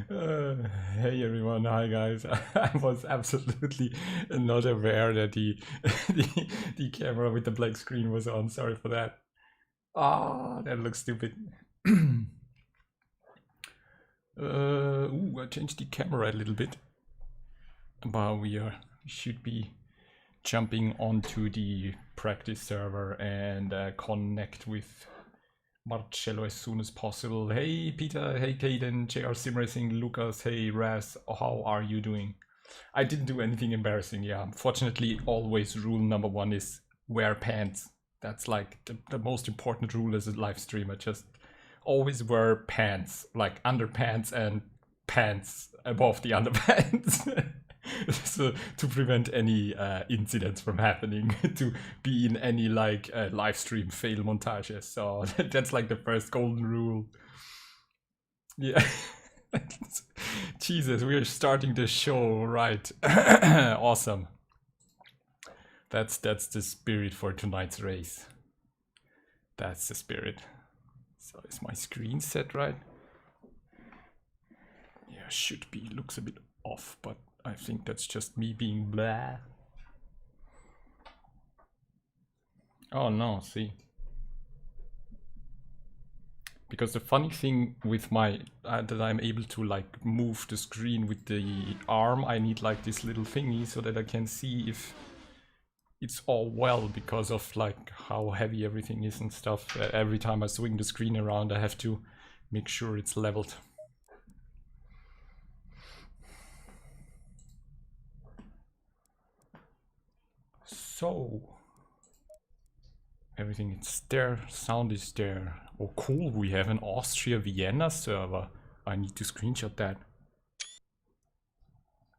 Hey everyone, hi guys. I was absolutely not aware that the camera with the black screen was on. Sorry for that. Ah, that looks stupid. I changed the camera a little bit, but we should be jumping onto the practice server and connect with Marcello as soon as possible. Hey Peter, hey Caden, JR Simracing, Lucas, hey Raz, how are you doing? I didn't do anything embarrassing, yeah. Fortunately, always rule number one is wear pants. That's like the most important rule as a live streamer. Just always wear pants, like underpants and pants above the underpants. So to prevent any incidents from happening, to be in any like live stream fail montages. So that's like the first golden rule. Yeah. Jesus, we are starting the show right. Awesome. That's the spirit for tonight's race. That's the spirit. So is my screen set right? Yeah, should be. Looks a bit off, but I think that's just me being blah. Oh no, see. Because the funny thing with my that I'm able to like move the screen with the arm, I need like this little thingy so that I can see if it's all well, because of like how heavy everything is and stuff. Every time I swing the screen around, I have to make sure it's leveled. So everything is there, sound is there. Oh cool, we have an Austria-Vienna server. I need to screenshot that.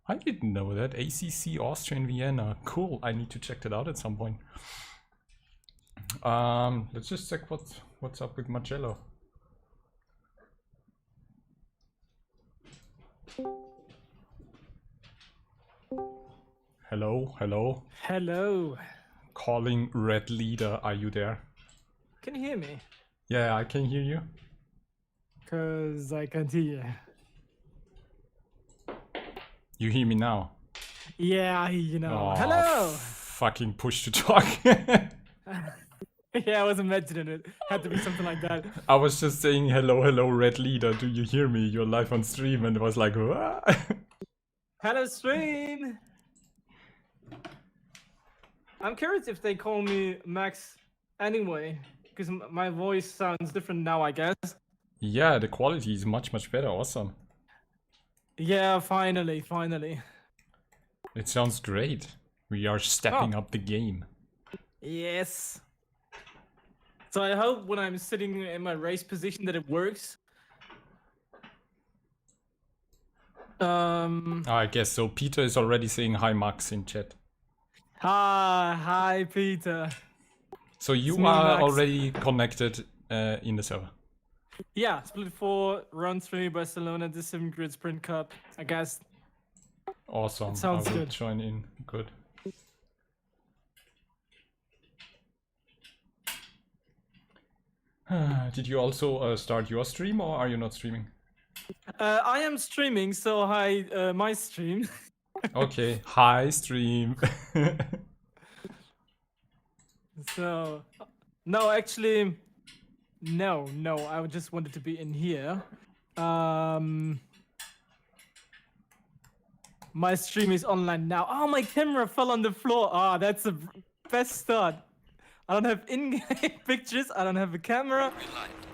I didn't know that. ACC Austria and Vienna. Cool, I need to check that out at some point. Let's just check what's up with Marcello. Hello, hello. Hello. Calling red leader, are you there? Can you hear me? Yeah, I can hear you. Cause I can't hear you. You hear me now? Yeah, you know. Oh, Hello. Fucking push to talk. Yeah, I was imagining it. Had to be something like that. I was just saying hello, hello, red leader. Do you hear me? You're live on stream, and it was like, what? Hello, stream. I'm curious if they call me Max anyway, because my voice sounds different now, I guess. Yeah, the quality is much better. Awesome. Yeah, finally. It sounds great. We are stepping up the game. Yes. So I hope when I'm sitting in my race position that it works. I guess so. Peter is already saying hi, Max, in chat. Hi, Peter. So you are already connected in the server? Yeah, Split 4, Run 3, Barcelona, the 7 Grid Sprint Cup, I guess. Awesome. Sounds I will good. join in. Good. Did you also start your stream, or are you not streaming? I am streaming, so hi, my stream. Okay, hi stream. So, no, actually, no, I just wanted to be in here. My stream is online now. Oh, my camera fell on the floor. Ah, that's the best start. I don't have in-game pictures. I don't have a camera.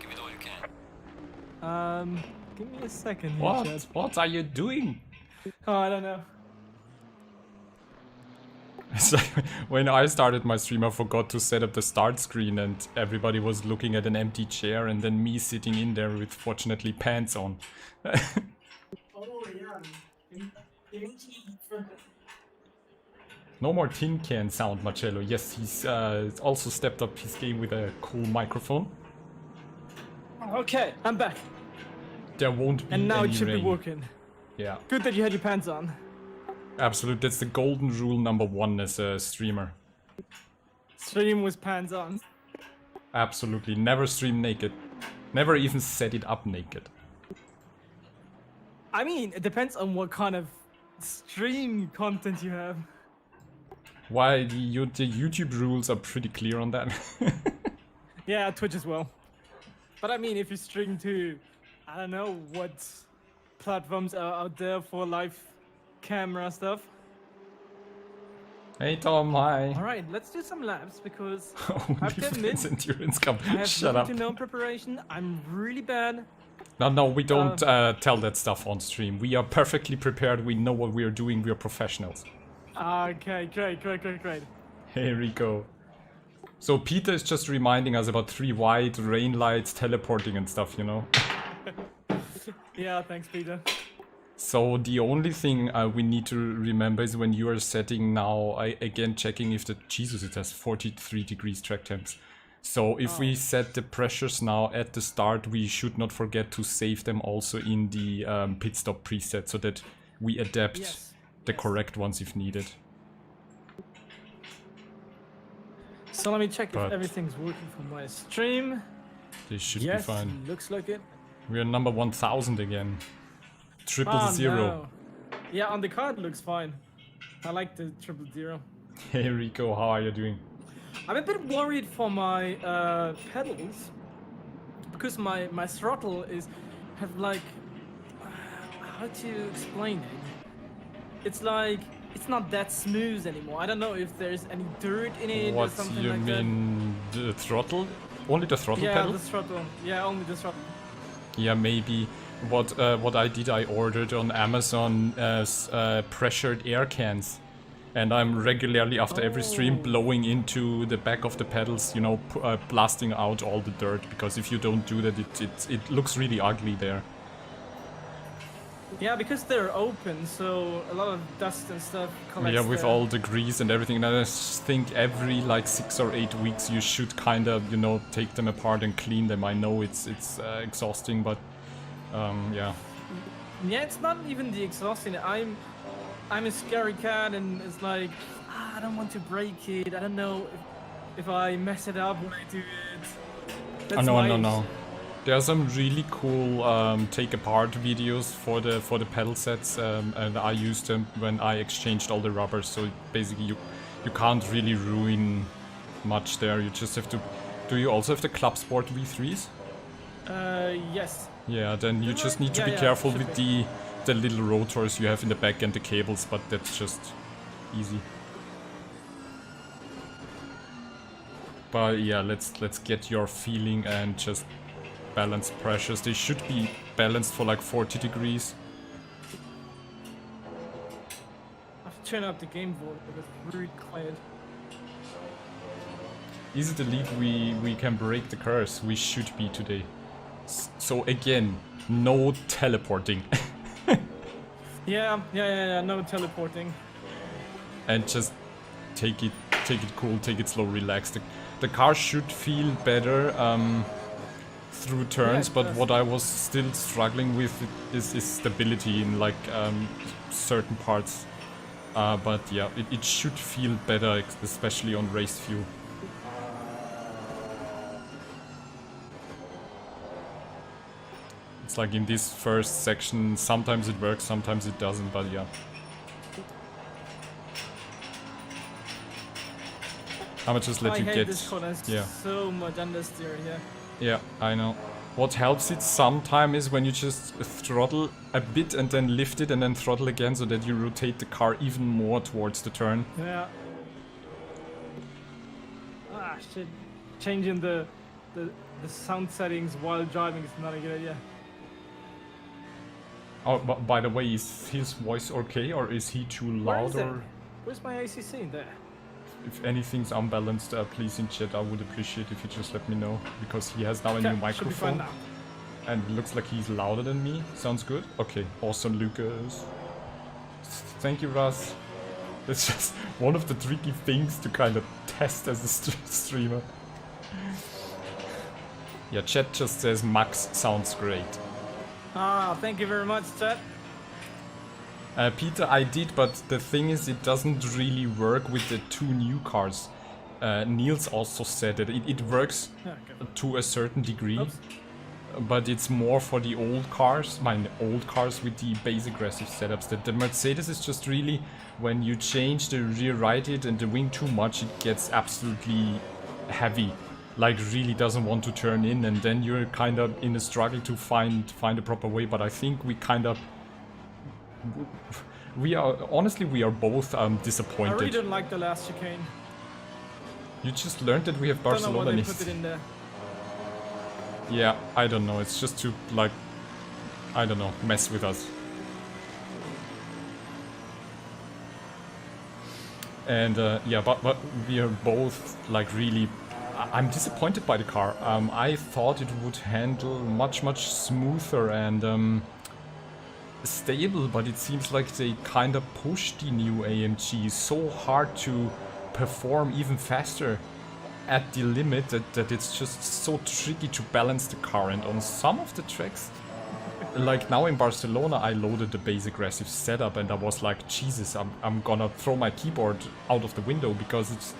Give it all you can. Give me a second here, What? chat. What are you doing? Oh, I don't know. It's like when I started my stream, I forgot to set up the start screen, and everybody was looking at an empty chair, and then me sitting in there with fortunately pants on. Oh, yeah. No more tin can sound, Marcello. Yes, he's also stepped up his game with a cool microphone. Okay, I'm back. There won't be And now any it should rain. be working. Yeah, Good that you had your pants on. absolute. That's the golden rule number one as a streamer. Stream with pants on. Absolutely. Never stream naked. Never even set it up naked. I mean, it depends on what kind of stream content you have. Why the YouTube rules are pretty clear on that. Yeah, Twitch as well. But I mean, if you stream to, I don't know what platforms are out there for live camera stuff. Hey Tom, hi. All right, let's do some laps because Holy I have to admit, endurance come. I have Shut little up. to no preparation. I'm really bad. No, we don't tell that stuff on stream. We are perfectly prepared. We know what we are doing. We are professionals. Okay, great. Here we go. So Peter is just reminding us about 3 white rain lights teleporting and stuff, you know. Yeah, thanks, Peter. So the only thing we need to remember is when you are setting now, again checking if the, Jesus, it has 43 degrees track temps. So if we set the pressures now at the start, we should not forget to save them also in the pit stop preset so that we adapt the correct ones if needed. So let me check if everything's working for my stream. This should be fine. Looks like it. We are number 1000 again. Triple Oh, zero. no. Yeah, on the card looks fine. I like the 000. Hey Rico, how are you doing? I'm a bit worried for my pedals because my throttle have like how to explain it? It's like it's not that smooth anymore. I don't know if there's any dirt in it or something like that. You mean the throttle? Only the throttle yeah, pedal? the throttle. Yeah, only the throttle. Yeah, maybe. What I did, I ordered on Amazon as pressured air cans. And I'm regularly, after every stream, blowing into the back of the pedals, you know, blasting out all the dirt. Because if you don't do that, it looks really ugly there. Yeah, because they're open, so a lot of dust and stuff collects. Yeah, with there. all the grease and everything. And I just think every like 6 or 8 weeks you should kind of, you know, take them apart and clean them. I know it's exhausting, but yeah. Yeah, it's not even the exhausting. I'm a scary cat, and it's like I don't want to break it. I don't know if I mess it up when I do it. That's No. There are some really cool take apart videos for the pedal sets, and I used them when I exchanged all the rubbers. So basically, you can't really ruin much there. You just have to. Do you also have the ClubSport V3s? Yes. Yeah, then you just need to be careful with the little rotors you have in the back and the cables, but that's just easy. But yeah, let's get your feeling and just balance pressures. They should be balanced for like 40 degrees. I have to turn up the game volume because it's really quiet. Is it a league we can break the curse? We should be today. So again, no teleporting. Yeah, no teleporting. And just take it cool, take it slow, relax. The car should feel better through turns, but what I was still struggling with is stability in like certain parts. But yeah, it should feel better, especially on race view. It's like in this first section, sometimes it works, sometimes it doesn't, but yeah. I'ma just let you hate get. This corner. It's so much understeer, yeah. Yeah, I know. What helps it sometimes is when you just throttle a bit and then lift it and then throttle again so that you rotate the car even more towards the turn. Yeah. Ah, shit. Changing the sound settings while driving is not a good idea. Oh, but by the way, is his voice okay or is he too loud? Where's my ACC in there? If anything's unbalanced, please in chat, I would appreciate if you just let me know. Because he has now a new microphone. And it looks like he's louder than me. Sounds good? Okay, awesome, Lucas. Thank you, Russ. It's just one of the tricky things to kind of test as a streamer. Yeah, chat just says Max sounds great. Ah, thank you very much, chat. Peter, I did, but the thing is, it doesn't really work with the 2 new cars. Niels also said that it works to a certain degree. Oops. but it's more for the old cars, old cars with the base aggressive setups. That the Mercedes is just really, when you change the rear righted and the wing too much, it gets absolutely heavy. Like really doesn't want to turn in, and then you're kind of in a struggle to find a proper way. But I think we kind of, we are both I disappointed. really don't like the last chicane. You just learned that we have Barcelona. Don't know why they put it in there. Yeah, I don't know. It's just to like, I don't know, mess with us. And yeah, but we are both like really. I'm disappointed by the car. I thought it would handle much smoother and stable, but it seems like they kind of pushed the new AMG so hard to perform even faster at the limit that it's just so tricky to balance the car. And on some of the tracks, like now in Barcelona, I loaded the base aggressive setup and I was like, Jesus, I'm gonna throw my keyboard out of the window because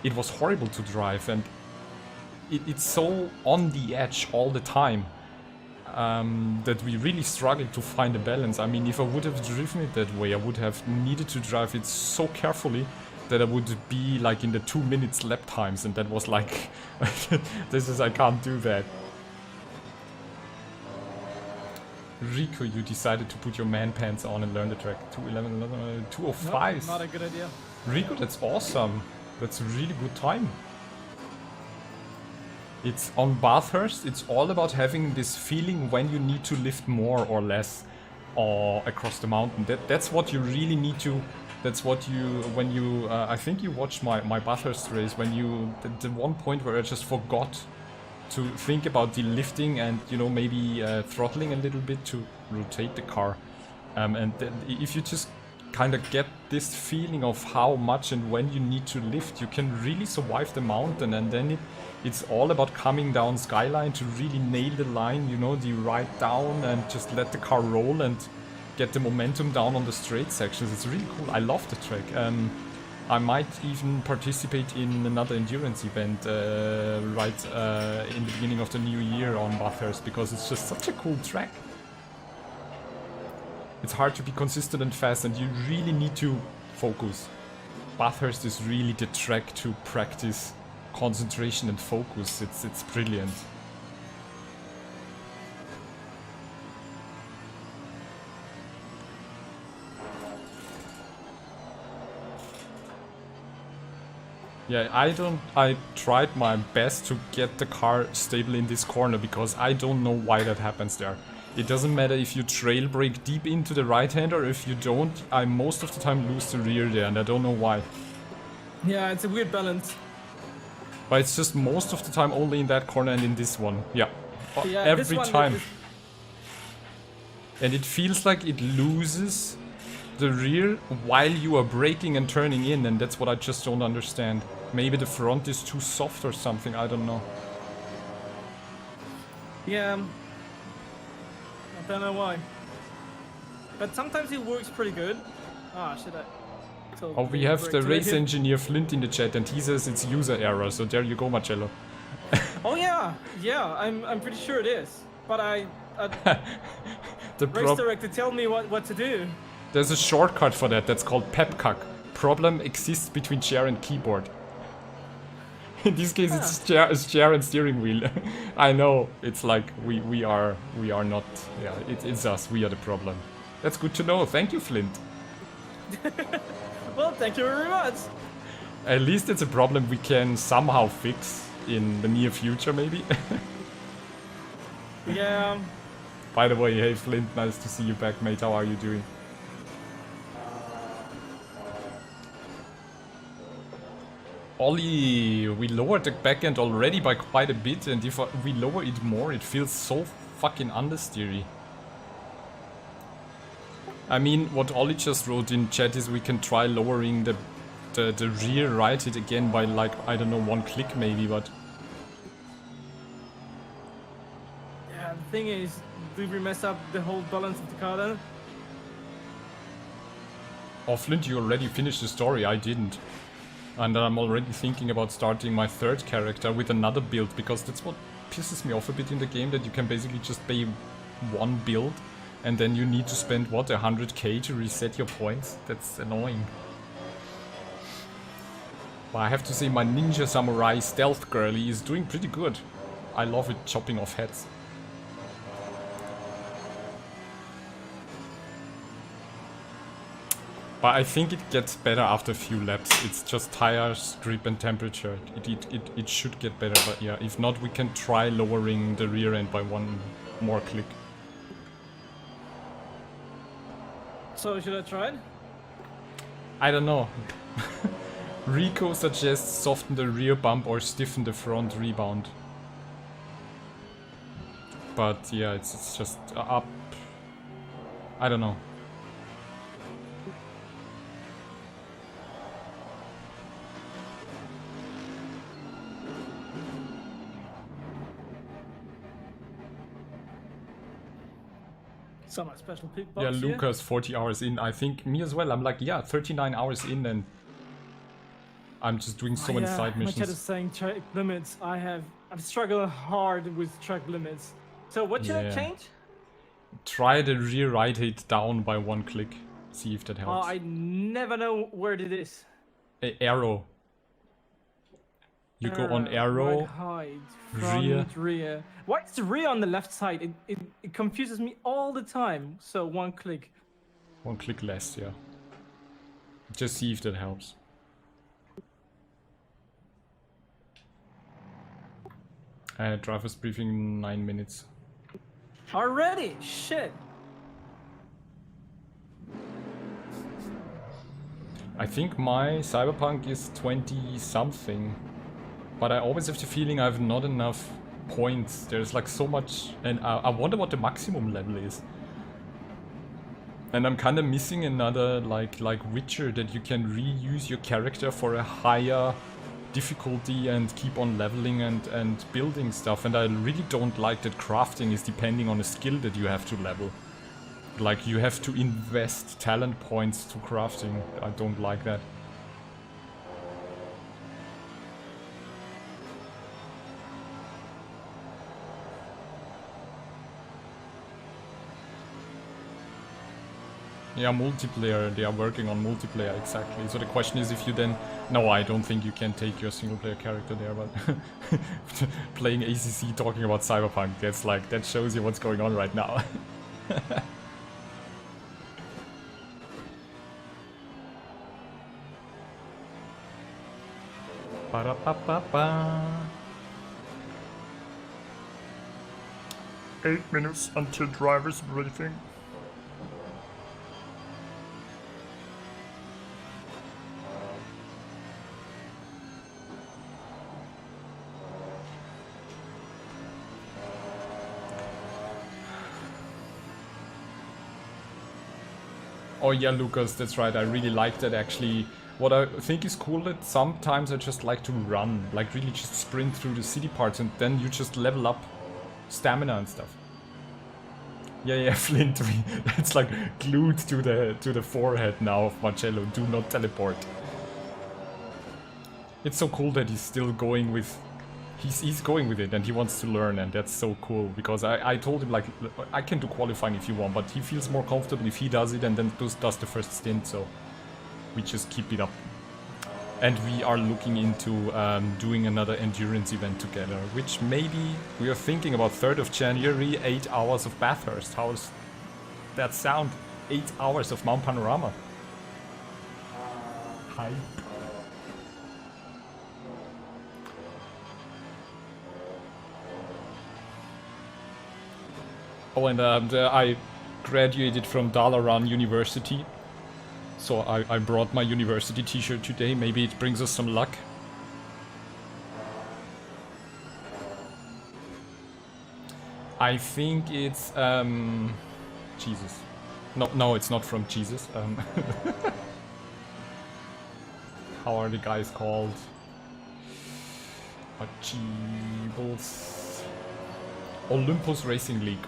it was horrible to drive, and it's so on the edge all the time that we really struggled to find a balance. I mean, if I would have driven it that way, I would have needed to drive it so carefully that I would be like in the 2 minutes lap times, and that was like, I can't do that. Rico, you decided to put your man pants on and learn the track. 2:11, 2:05. Nope, not a good idea. Rico, that's awesome. That's a really good time. It's on Bathurst, it's all about having this feeling when you need to lift more or less across the mountain. That's what you really need to, that's what you, when you, I think you watched my Bathurst race, when you, the one point where I just forgot to think about the lifting and, you know, maybe throttling a little bit to rotate the car. And if you just kind of get this feeling of how much and when you need to lift, you can really survive the mountain. And then it's all about coming down skyline to really nail the line, you know, the right down, and just let the car roll and get the momentum down on the straight sections. It's really cool. I love the track. I might even participate in another endurance event right in the beginning of the new year on Bathurst, because it's just such a cool track. It's hard to be consistent and fast, and you really need to focus. Bathurst is really the track to practice concentration and focus. It's brilliant. Yeah, I tried my best to get the car stable in this corner, because I don't know why that happens there. It doesn't matter if you trail brake deep into the right hand or if you don't, I most of the time lose the rear there, and I don't know why. Yeah, it's a weird balance. But it's just most of the time only in that corner and in this one. Yeah, yeah, every time. Is... And it feels like it loses the rear while you are braking and turning in, and that's what I just don't understand. Maybe the front is too soft or something, I don't know. Yeah, I don't know why. But sometimes it works pretty good. Ah, should I? So oh, we have the race engineer Flint in the chat, and he says it's user error, so there you go, Marcello. Oh yeah, I'm pretty sure it is. But the race director tell me what to do. There's a shortcut for that, that's called pepcuck. Problem exists between chair and keyboard. In this case, it's chair and steering wheel. I know, it's like we are not, yeah, it's us, we are the problem. That's good to know, thank you, Flint. Well, thank you very much. At least it's a problem we can somehow fix in the near future, maybe. Yeah. By the way, hey Flint, nice to see you back, mate. How are you doing? Ollie, we lowered the backend already by quite a bit, and if we lower it more, it feels so fucking understeery. I mean, what Ollie just wrote in chat is we can try lowering the rear righted again by, like, I don't know, 1 click maybe, but... Yeah, the thing is, do we mess up the whole balance of the car then? Oh, Flint, you already finished the story, I didn't. And I'm already thinking about starting my 3rd character with another build, because that's what pisses me off a bit in the game, that you can basically just pay one build and then you need to spend, what, 100k to reset your points? That's annoying. But I have to say my Ninja Samurai Stealth Girly is doing pretty good. I love it chopping off heads. But I think it gets better after a few laps. It's just tires, grip and temperature. It should get better, but yeah, if not we can try lowering the rear end by one more click. So should I try it? I don't know. Rico suggests soften the rear bump or stiffen the front rebound. But yeah, it's just up. I don't know. So my special pick box Yeah, here. Lucas 40 hours in. I think me as well. I'm like, yeah, 39 hours in and I'm just doing so many side My chat is missions. saying track limits. I'm struggling hard with track limits. So what should I Yeah. change? Try the rear right hit down by one click. See if that Oh, helps. I never know where it is. Arrow. You go on arrow, right height, front, rear. Why is the rear on the left side? It confuses me all the time. So one click. one click less, yeah. Just see if that helps. Driver's briefing 9 minutes. Already? Shit. I think my Cyberpunk is 20 something. But I always have the feeling I have not enough points. There's like so much, and I wonder what the maximum level is. And I'm kind of missing another like Witcher, that you can reuse your character for a higher difficulty and keep on leveling and building stuff. And I really don't like that crafting is depending on a skill that you have to level. Like you have to invest talent points to crafting. I don't like that. Yeah, multiplayer, they are working on multiplayer, exactly. So the question is if you then... No, I don't think you can take your single player character there, but... playing ACC talking about Cyberpunk, that's like, that shows you what's going on right now. Ba-da-ba-ba-ba. 8 minutes until driver's briefing. Oh yeah, Lucas, that's right, I really like that actually. What I think is cool that sometimes I just like to run, like really just sprint through the city parts and then you just level up stamina and stuff. Yeah, Flint, that's like glued to the forehead now of Marcello, do not teleport. It's so cool that he's still going with... He's going with it and he wants to learn, and that's so cool, because I told him like, I can do qualifying if you want, but he feels more comfortable if he does it and then does the first stint, so we just keep it up. And we are looking into doing another endurance event together, which maybe we are thinking about 3rd of January, 8 hours of Bathurst. How's that sound? 8 hours of Mount Panorama. Hi. Oh, and I graduated from Dalaran University, so I brought my university t-shirt today. Maybe it brings us some luck. I think it's Jesus. No, it's not from Jesus. How are the guys called? Achiebles. Olympus Racing League,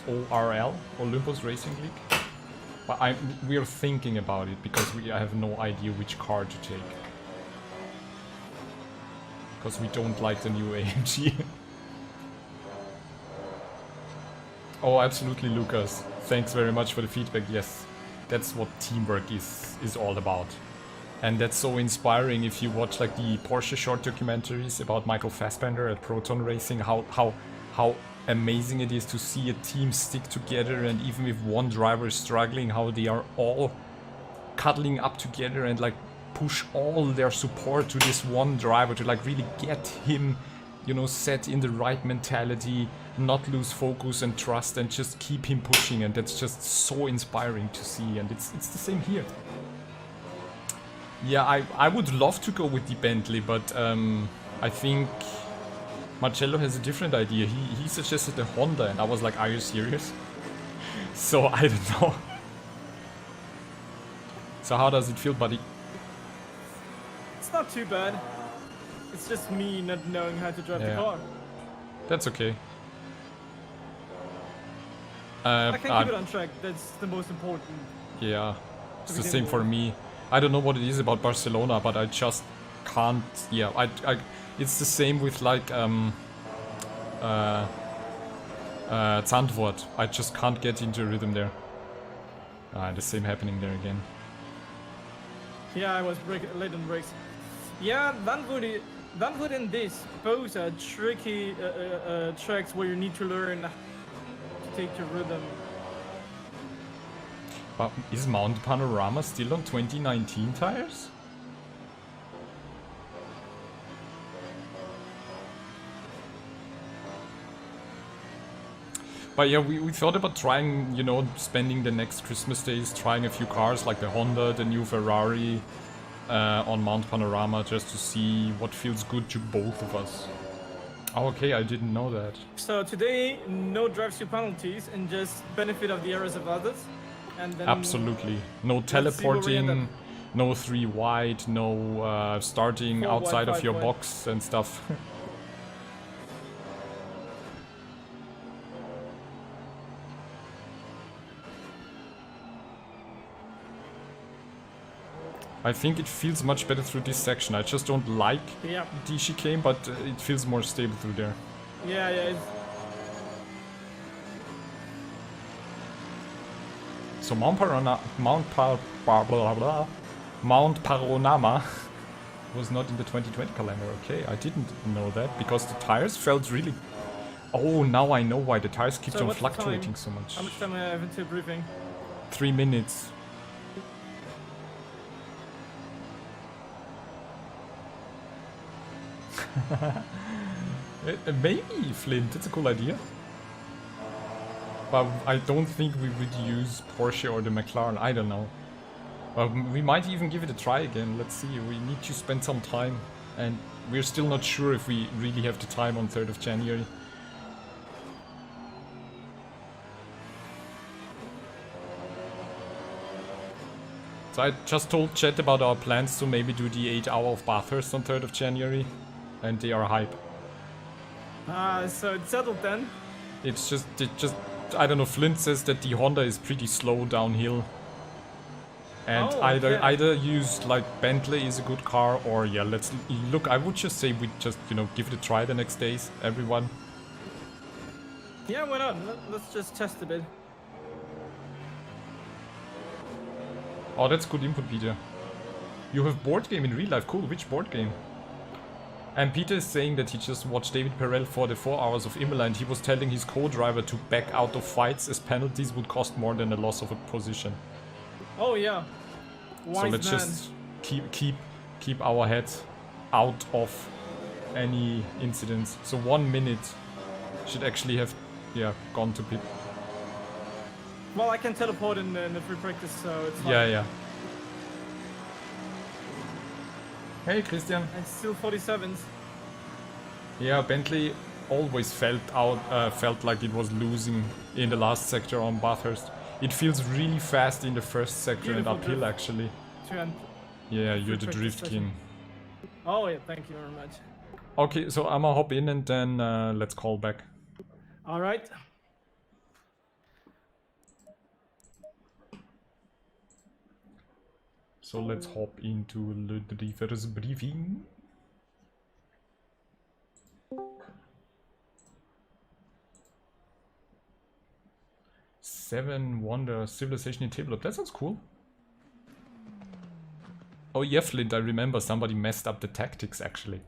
ORL, Olympus Racing League. But we are thinking about it because I have no idea which car to take. Because we don't like the new AMG. Oh, absolutely, Lucas. Thanks very much for the feedback. Yes, that's what teamwork is all about. And that's so inspiring if you watch like the Porsche short documentaries about Michael Fassbender at Proton Racing, how amazing it is to see a team stick together, and even if one driver is struggling, how they are all cuddling up together and like push all their support to this one driver to like really get him, you know, set in the right mentality, not lose focus and trust, and just keep him pushing. And that's just so inspiring to see, and it's the same here. Yeah, I would love to go with the Bentley, but I think Marcello has a different idea. He suggested the Honda, and I was like, are you serious? So I don't know. So how does it feel, buddy? It's not too bad. It's just me not knowing how to drive the car. That's okay. I can keep it on track. That's the most important. Yeah, it's the same for me. I don't know what it is about Barcelona, but I just can't. Yeah, it's the same with like Zandvoort. I just can't get into a rhythm there. The same happening there again. Yeah, I was late on brakes. Yeah, Zandvoort and this both are tricky tracks where you need to learn to take your rhythm. But is Mount Panorama still on 2019 tires? But yeah, we thought about trying, you know, spending the next Christmas days trying a few cars like the Honda, the new Ferrari on Mount Panorama, just to see what feels good to both of us. Oh, okay, I didn't know that. So today, no drive-through penalties and just benefit of the errors of others. And then absolutely. No teleporting, no 3 wide, no starting outside of your box and stuff. I think it feels much better through this section. I just don't like the chicane, but it feels more stable through there. Yeah. So Mount Panorama was not in the 2020 calendar. Okay, I didn't know that because the tires felt really... Oh, now I know why the tires keep on fluctuating so much. How much time I have until briefing? 3 minutes. Maybe, Flint, that's a cool idea. But I don't think we would use Porsche or the McLaren, I don't know. Well, we might even give it a try again, let's see. We need to spend some time, and we're still not sure if we really have the time on 3rd of January. So I just told Chet about our plans to maybe do the 8 hour of Bathurst on 3rd of January, and they are hype. So it's settled then? It just, I don't know, Flint says that the Honda is pretty slow downhill. And either use like Bentley is a good car, or yeah, let's look, I would just say we just, you know, give it a try the next days, everyone. Yeah, why not? Let's just test a bit. Oh, that's good input, Peter. You have board game in real life, cool, which board game? And Peter is saying that he just watched David Perel for the 4 hours of Imola, and he was telling his co-driver to back out of fights as penalties would cost more than a loss of a position. Oh yeah. Wise so let's man. just keep our heads out of any incidents. So 1 minute should actually have gone to pit. Well, I can teleport in the free practice, so it's fine. Yeah. Hey, Christian. And still 47s. Yeah, Bentley always felt like it was losing in the last sector on Bathurst. It feels really fast in the first sector and uphill, actually. Yeah, you're the drift king. Oh yeah, thank you very much. Okay, so I'ma hop in and then let's call back. All right. So let's hop into the driver's briefing. 7 Wonder Civilization in Tabletop. That sounds cool. Oh yeah, Flint, I remember somebody messed up the tactics actually.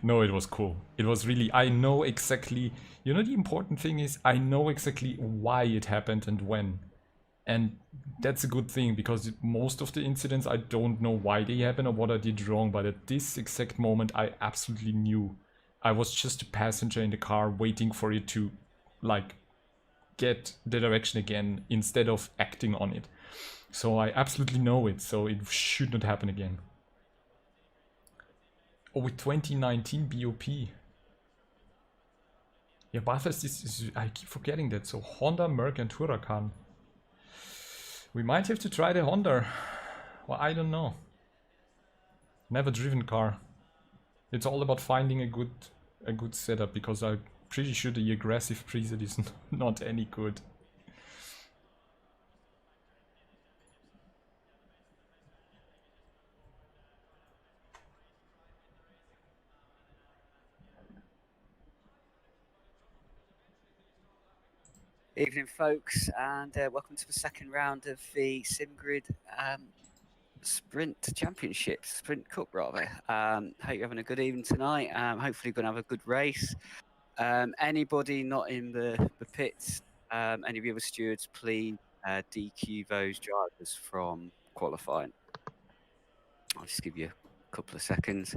No, it was cool. It was really, I know exactly, you know, the important thing is I know exactly why it happened and when. And that's a good thing, because most of the incidents I don't know why they happen or what I did wrong, but at this exact moment I absolutely knew. I was just a passenger in the car waiting for it to, like, get the direction again instead of acting on it. So I absolutely know it, so it should not happen again. Oh, with 2019 BOP. Yeah, Bathurst is, I keep forgetting that. So Honda, Merc and Huracan. We might have to try the Honda. Well, I don't know. Never driven car. It's all about finding a good setup, because I'm pretty sure the aggressive preset is not any good. Evening, folks, and welcome to the second round of the SimGrid Sprint Championship, Sprint Cup, rather. Hope you're having a good evening tonight. Hopefully, you're going to have a good race. Anybody not in the pits, any of the other stewards, please DQ those drivers from qualifying. I'll just give you a couple of seconds.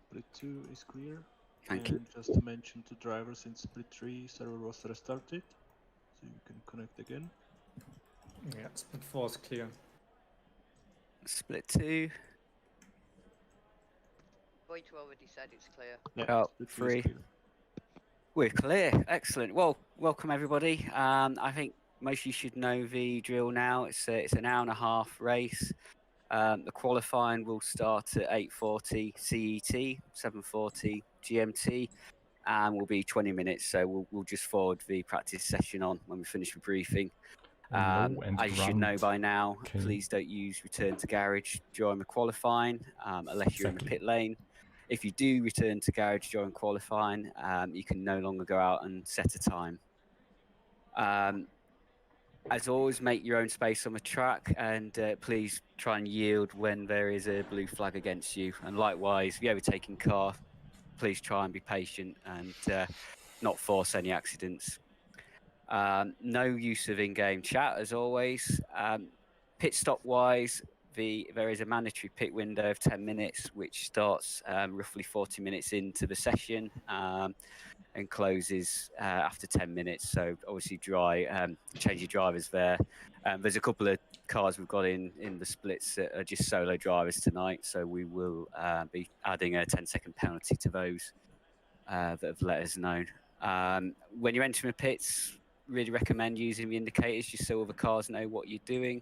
Split 2 is clear. Thank you. Just to mention to drivers in Split 3, server was restarted, so you can connect again. Yeah, split 4 is clear. Split 2. Void already said it's clear. Yeah, Oh, Split 3 is 3. clear. We're clear. Excellent. Well, welcome everybody. I think most of you should know the drill now. It's an hour-and-a-half race. The qualifying will start at 8:40 CET, 7:40 GMT, and will be 20 minutes. So we'll just forward the practice session on when we finish the briefing. As you should know by now, please don't use return to garage during the qualifying unless you're in the pit lane. If you do return to garage during qualifying, you can no longer go out and set a time. As always, make your own space on the track, and please try and yield when there is a blue flag against you. And likewise, if you're overtaking car, please try and be patient and not force any accidents. No use of in-game chat, as always. Pit stop wise, there is a mandatory pit window of 10 minutes, which starts roughly 40 minutes into the session and closes after 10 minutes. So obviously change your drivers there. There's a couple of cars we've got in the splits that are just solo drivers tonight, so we will be adding a 10-second penalty to those that have let us know. When you're entering the pits, really recommend using the indicators just so other cars know what you're doing.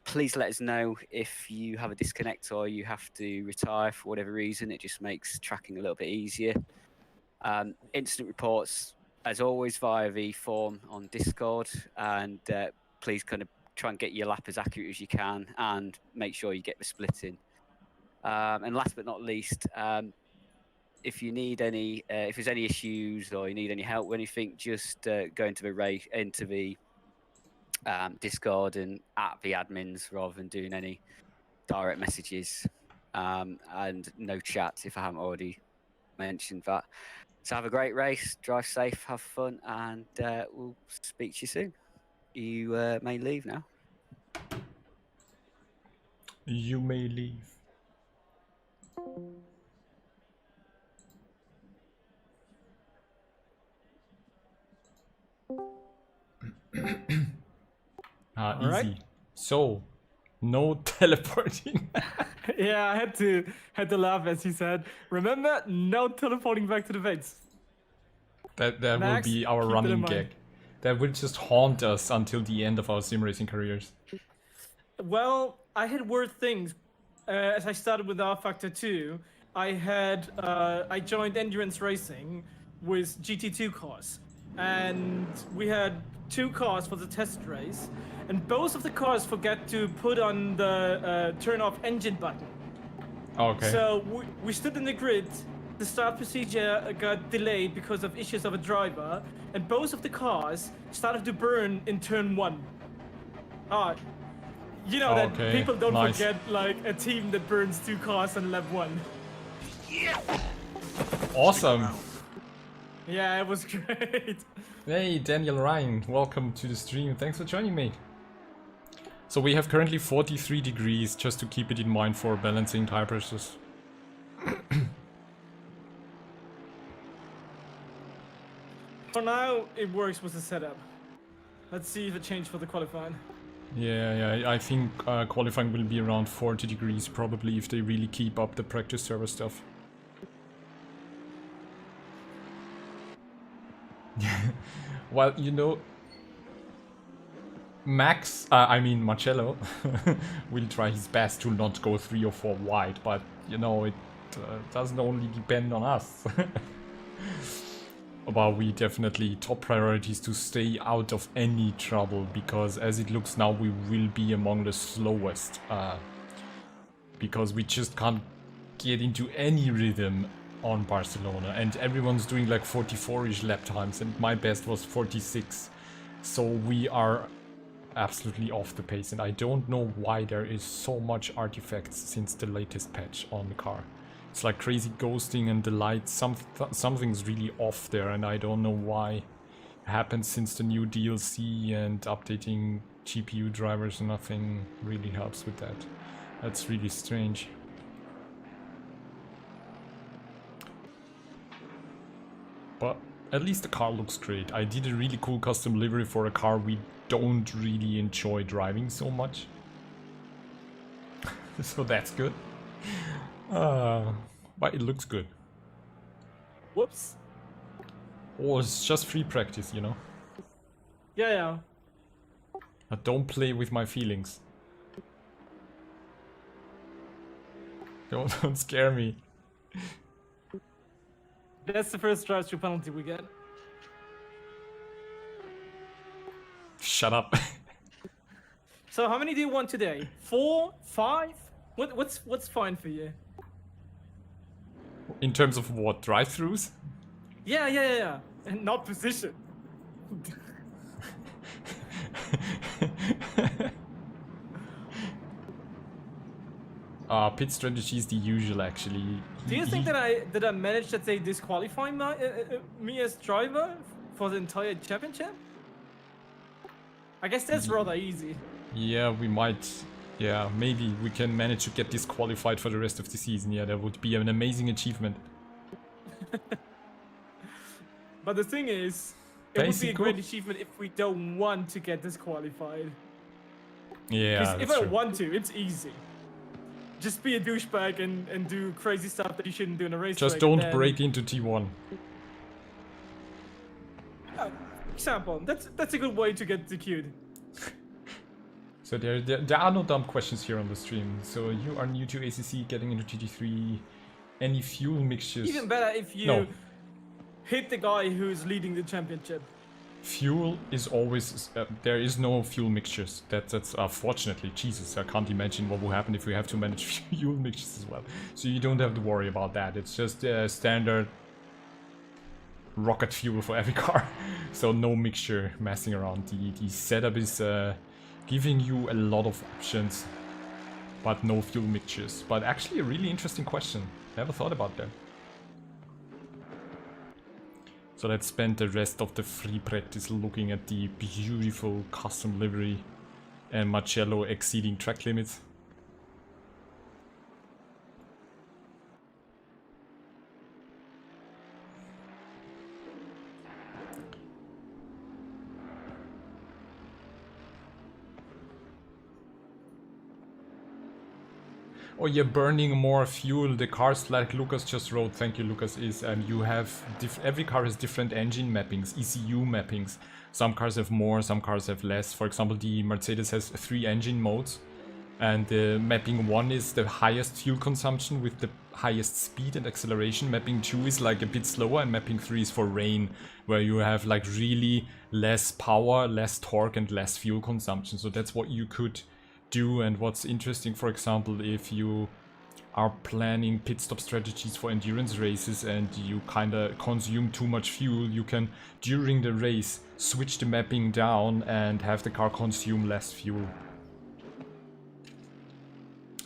Please let us know if you have a disconnect or you have to retire for whatever reason. It just makes tracking a little bit easier. Incident reports, as always, via the form on Discord, and please kind of try and get your lap as accurate as you can and make sure you get the split in. And last but not least, if you need any, if there's any issues or you need any help with anything, just go into the Discord and at the admins rather than doing any direct messages, and no chat if I haven't already mentioned that. So have a great race, drive safe, have fun, and we'll speak to you soon. You may leave now. You may leave. Easy. Right. So, no teleporting. Yeah, I had to laugh as he said, remember, no teleporting back to the base. That Max, will be our keep it in running mind. gag. That will just haunt us until the end of our sim racing careers. Well, I had worse things. As I started with R Factor 2, I joined endurance racing with GT2 cars, and we had 2 cars for the test race, and both of the cars forgot to put on the turn off engine button. Okay. So we stood in the grid, the start procedure got delayed because of issues of a driver, and both of the cars started to burn in turn 1. You know that Okay, people don't nice. forget like a team that burns 2 cars on lap 1. Awesome. Yeah, it was great. Hey, Daniel Ryan, welcome to the stream. Thanks for joining me. So we have currently 43 degrees, just to keep it in mind for balancing tire pressures. For now, it works with the setup. Let's see if it changed for the qualifying. Yeah, I think qualifying will be around 40 degrees probably if they really keep up the practice server stuff. Well, you know, Marcello will try his best to not go 3 or 4 wide, but you know, it doesn't only depend on us. But we definitely top priority is to stay out of any trouble, because as it looks now we will be among the slowest, because we just can't get into any rhythm on Barcelona, and everyone's doing like 44-ish lap times, and my best was 46, so we are absolutely off the pace, and I don't know why there is so much artifacts since the latest patch on the car. It's like crazy ghosting and the lights, something's really off there, and I don't know why. It happened since the new DLC, and updating GPU drivers, nothing really helps with that. That's really strange. But at least the car looks great. I did a really cool custom livery for a car we don't really enjoy driving so much. So that's good. But it looks good. Whoops. Oh, it's just free practice, you know. Yeah. But don't play with my feelings. Don't scare me. That's the first drive-through penalty we get. Shut up. So how many do you want today? 4? 5? What's fine for you? In terms of what, drive-thrus? Yeah. And not position. Pit strategy is the usual, actually. Do you think that I managed that they disqualify me as driver for the entire championship? I guess that's rather easy. Yeah, we might. Yeah, maybe we can manage to get disqualified for the rest of the season. Yeah, that would be an amazing achievement. But the thing is, it would be a great achievement if we don't want to get disqualified. Yeah, Because that's if I true. want to, it's easy. Just be a douchebag and do crazy stuff that you shouldn't do in a race. Just don't break into T1. Example. That's a good way to get DQ'd. So there are no dumb questions here on the stream. So you are new to ACC, getting into GT3. Any fuel mixtures? Even better if you hit the guy who's leading the championship. Fuel is always there is no fuel mixtures. That's fortunately, Jesus, I can't imagine what will happen if we have to manage fuel mixtures as well. So you don't have to worry about that. It's just standard rocket fuel for every car. So no mixture messing around. The setup is giving you a lot of options, but no fuel mixtures. But actually a really interesting question. Never thought about that. So let's spend the rest of the free practice looking at the beautiful custom livery and Marcello exceeding track limits. Oh, you're burning more fuel. The cars, like Lucas just wrote, thank you Lucas, is you have every car has different engine mappings, ECU mappings. Some cars have more, some cars have less. For example, the Mercedes has 3 engine modes, and mapping 1 is the highest fuel consumption with the highest speed and acceleration. Mapping 2 is like a bit slower, and mapping 3 is for rain, where you have like really less power, less torque, and less fuel consumption. So that's what you could do. And what's interesting, for example, if you are planning pit stop strategies for endurance races and you kinda consume too much fuel, you can, during the race, switch the mapping down and have the car consume less fuel.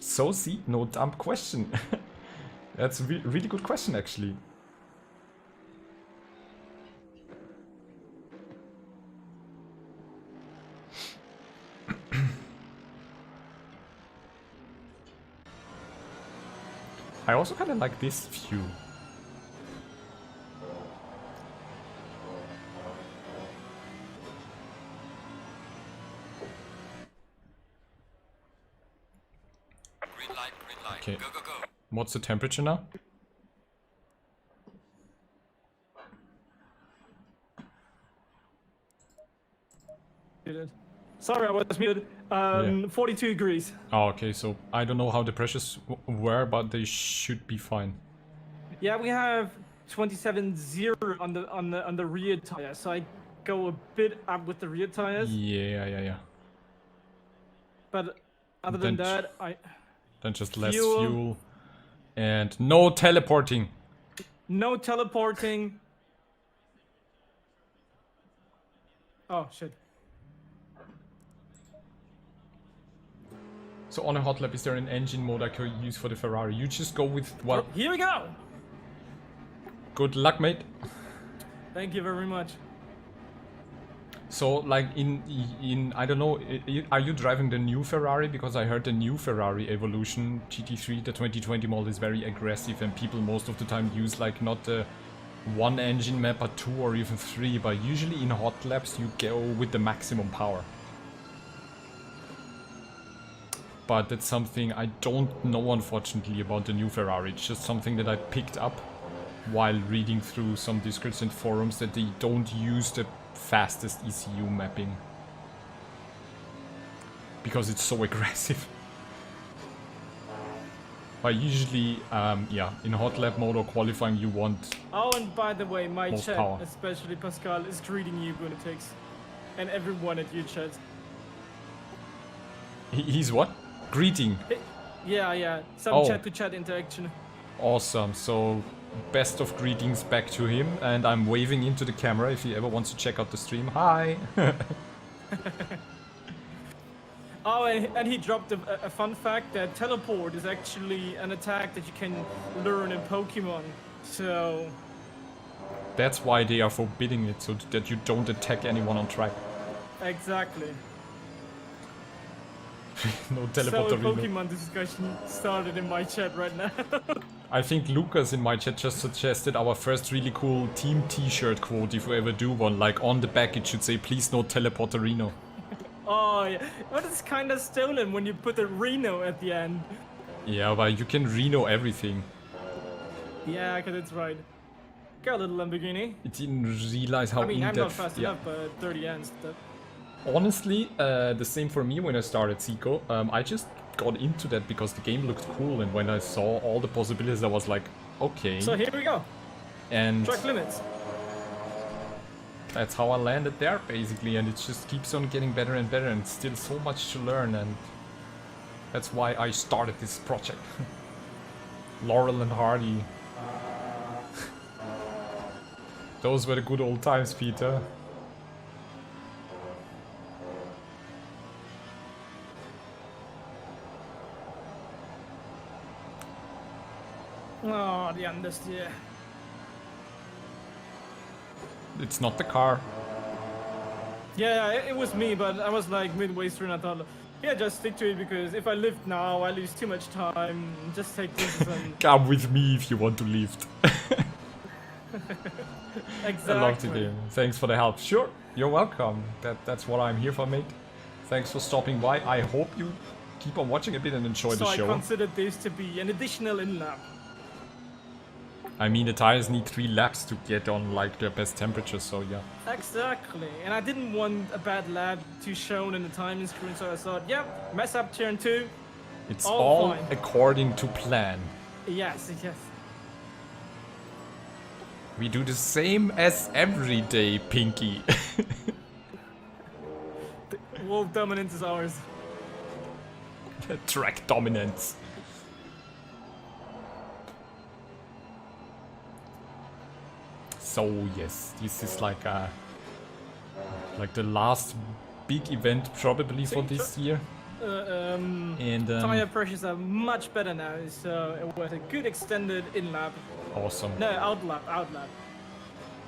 So see, no dumb question. That's a really good question actually. I also kind of like this view. Green light, green light. Okay. Go, go, go. What's the temperature now? Sorry, I was muted. 42 degrees. Oh, okay, so I don't know how the pressures were, but they should be fine. Yeah, we have 27.0 on the rear tire, so I go a bit up with the rear tires. Yeah. But other than Then that, Then just less Fuel. fuel. And no teleporting. no teleporting. Oh shit. So on a hot lap, is there an engine mode I could use for the Ferrari? You just go with, well, Here we go. good luck, mate. Thank you very much. So like in I don't know, are you driving the new Ferrari? Because I heard the new Ferrari Evolution GT3, the 2020 model, is very aggressive and people most of the time use like not the one engine map but 2 or even 3, but usually in hot laps you go with the maximum power. But that's something I don't know unfortunately about the new Ferrari. It's just something that I picked up while reading through some Discords and forums, that they don't use the fastest ECU mapping because it's so aggressive. But usually, yeah, in hot lap mode or qualifying you want... Oh, and by the way, my Most chat, power. especially Pascal, is greeting you, Boonatix, and everyone at your chat. He's what? Greeting. Yeah, some Oh. chat-to-chat interaction. Awesome, so best of greetings back to him, and I'm waving into the camera if he ever wants to check out the stream. Hi! Oh, and he dropped a fun fact that teleport is actually an attack that you can learn in Pokemon. So, That's why they are forbidding it, so that you don't attack anyone on track. exactly. No So a teleporter. Pokemon discussion started in my chat right now. I think Lucas in my chat just suggested our first really cool team t-shirt quote if we ever do one. Like on the back it should say, please no teleporterino. Oh, yeah. But it's kind of stolen when you put a Reno at the end. Yeah, but you can Reno everything. Yeah, because it's right. Got a little Lamborghini. I didn't realize how I mean, I'm not in-depth... fast yeah. enough, but 30 ends. Honestly, the same for me when I started Seiko. I just got into that because the game looked cool, and when I saw all the possibilities I was like, okay. So here we go. And Track limits. that's how I landed there basically, and it just keeps on getting better and better, and still so much to learn, and that's why I started this project. Laurel and Hardy. Those were the good old times, Peter. Oh, the understeer. It's not the car. Yeah, it was me, but I was like midway through and I thought, yeah, just stick to it because if I lift now, I lose too much time. Just take this and... Come with me if you want to lift. Exactly. I loved the game. Thanks for the help. Sure, you're welcome. That's what I'm here for, mate. Thanks for stopping by. I hope you keep on watching a bit and enjoy the So show. I considered this to be an additional in-lap. I mean, the tires need 3 laps to get on like their best temperature, so yeah. Exactly. And I didn't want a bad lap to shown in the timing screen, so I thought, yep, mess up turn 2. It's All all fine. according to plan. Yes. We do the same as every day, Pinky. World dominance is ours. Track dominance. So yes, this is like the last big event probably for this year. And Tire pressures are much better now, so it was a good extended in-lap. awesome. No, out-lap.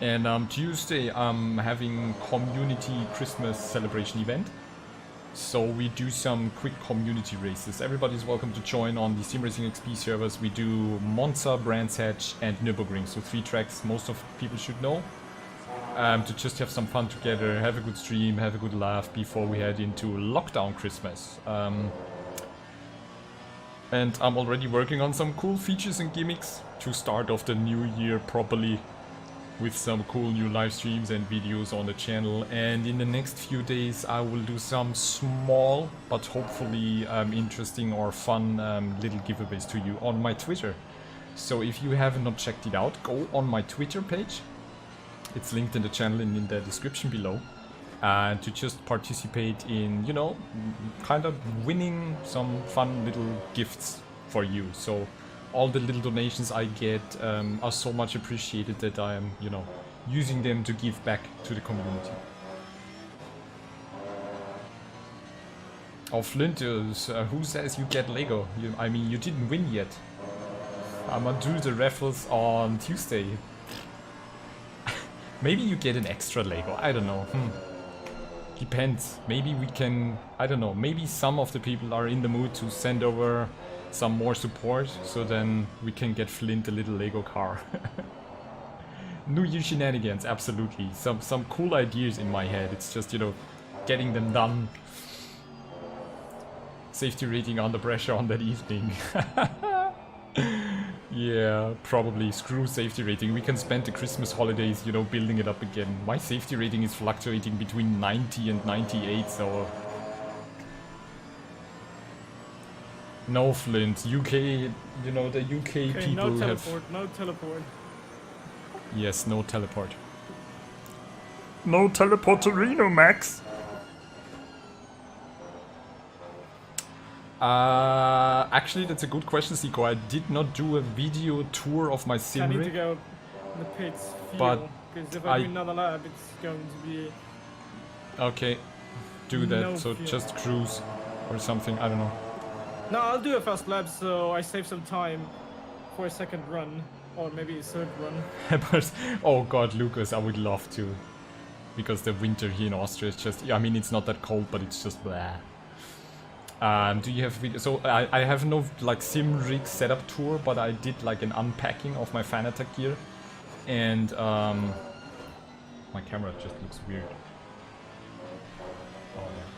And Tuesday I'm having community Christmas celebration event. So we do some quick community races. Everybody's welcome to join on the Simracing XP servers. We do Monza, Brands Hatch and Nürburgring. So 3 tracks most of people should know. To just have some fun together, have a good stream, have a good laugh before we head into lockdown Christmas. And I'm already working on some cool features and gimmicks to start off the new year properly, with some cool new live streams and videos on the channel. And in the next few days I will do some small but hopefully interesting or fun little giveaways to you on my Twitter. So if you have not checked it out, go on my Twitter page. It's linked in the channel and in the description below. To just participate in, you know, kind of winning some fun little gifts for you. So all the little donations I get are so much appreciated that I am, you know, using them to give back to the community. Oh, Flint, who says you get Lego? I mean, you didn't win yet. I'm gonna do the raffles on Tuesday. Maybe you get an extra Lego, I don't know. Depends. Maybe we can, I don't know, maybe some of the people are in the mood to send over some more support, so then we can get Flint a little Lego car. New Year shenanigans, absolutely. Some cool ideas in my head. It's just, you know, getting them done. Safety rating under pressure on that evening. Yeah, probably. Screw safety rating. We can spend the Christmas holidays, you know, building it up again. My safety rating is fluctuating between 90 and 98, so... No, Flint. UK, you know, the UK people no have... teleport, no teleport. Yes, no teleport. No teleport to Reno, Max! Actually, that's a good question, Siko. I did not do a video tour of my sim I need to rig, go in the pits, but because if I do another lap, it's going to be... Okay, do that. No So fuel. just cruise or something. I don't know. No, I'll do a fast lap, so I save some time for a second run, or maybe a third run. But oh god, Lucas, I would love to, because the winter here in Austria is just. I mean, it's not that cold, but it's just blah. Do you have video? So I have no like sim rig setup tour, but I did like an unpacking of my Fanatec gear, and my camera just looks weird. Oh yeah.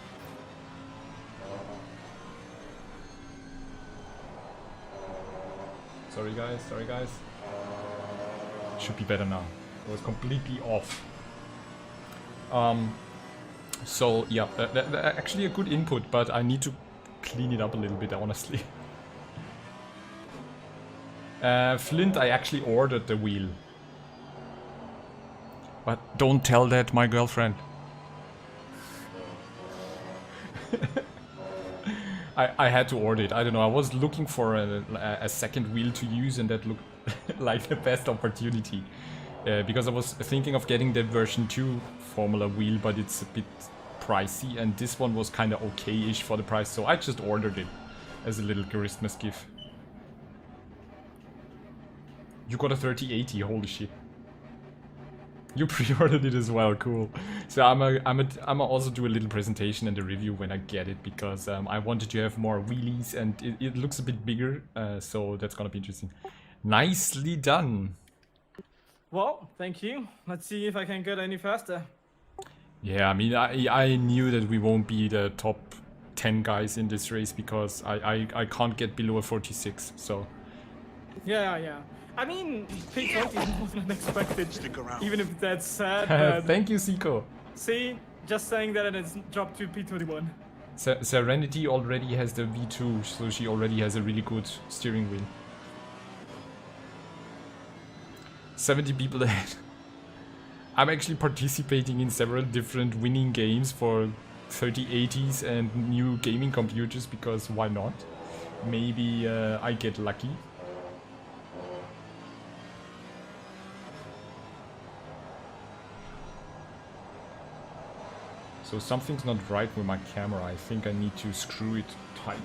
Sorry guys. Should be better now. It was completely off. So yeah, actually a good input, but I need to clean it up a little bit, honestly. Flint, I actually ordered the wheel. But don't tell that my girlfriend. I had to order it. I don't know. I was looking for a second wheel to use, and that looked like the best opportunity. Because I was thinking of getting the version 2 Formula wheel, but it's a bit pricey, and this one was kind of okay-ish for the price, so I just ordered it as a little Christmas gift. You got a 3080, holy shit. You pre-ordered it as well, cool. So I'm also do a little presentation and a review when I get it, because I wanted to have more wheelies, and it looks a bit bigger, so that's gonna be interesting. Nicely done. Well, thank you. Let's see if I can get any faster. Yeah, I mean, I knew that we won't be the top 10 guys in this race, because I can't get below a 46, so... Yeah. I mean, P20 is more than expected, even if that's sad, but... Thank you, Siko. See, just saying that and it's dropped to P21. Serenity already has the V2, so she already has a really good steering wheel. 70 people ahead. I'm actually participating in several different winning games for 3080s and new gaming computers, because why not? Maybe I get lucky. So something's not right with my camera. I think I need to screw it tight.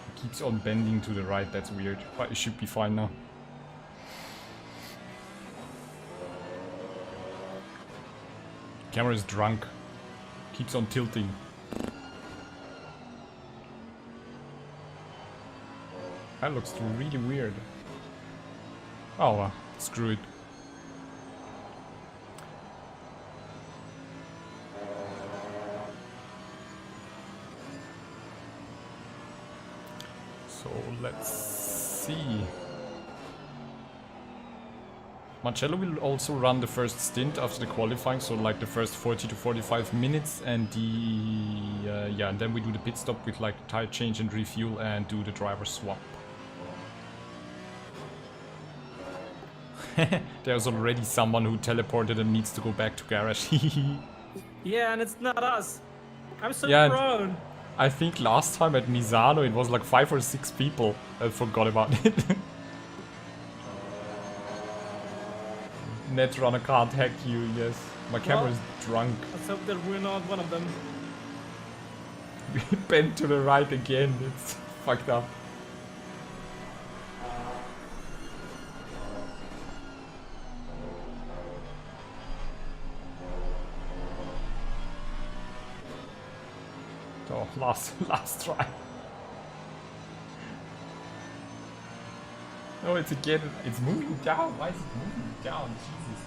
It keeps on bending to the right, that's weird. But it should be fine now. Camera is drunk. Keeps on tilting. That looks really weird. Oh well, screw it. So let's see. Marcello will also run the first stint after the qualifying, so like the first 40 to 45 minutes, and the yeah, and then we do the pit stop with like tire change and refuel and do the driver swap. There's already someone who teleported and needs to go back to garage. Yeah, and it's not us. I'm so Yeah, proud. I think last time at Misano it was like 5 or 6 people. I forgot about it. Netrunner can't hack you, yes. My camera is drunk. Let's hope that we're not one of them. We bent to the right again, it's fucked up. Oh, last try. Oh, it's again, it's moving down. Why is it moving down? Jesus.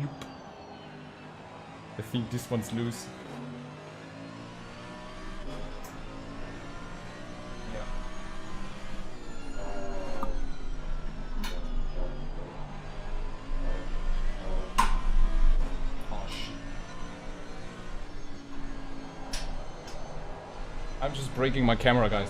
Nope. I think this one's loose. I'm just breaking my camera, guys.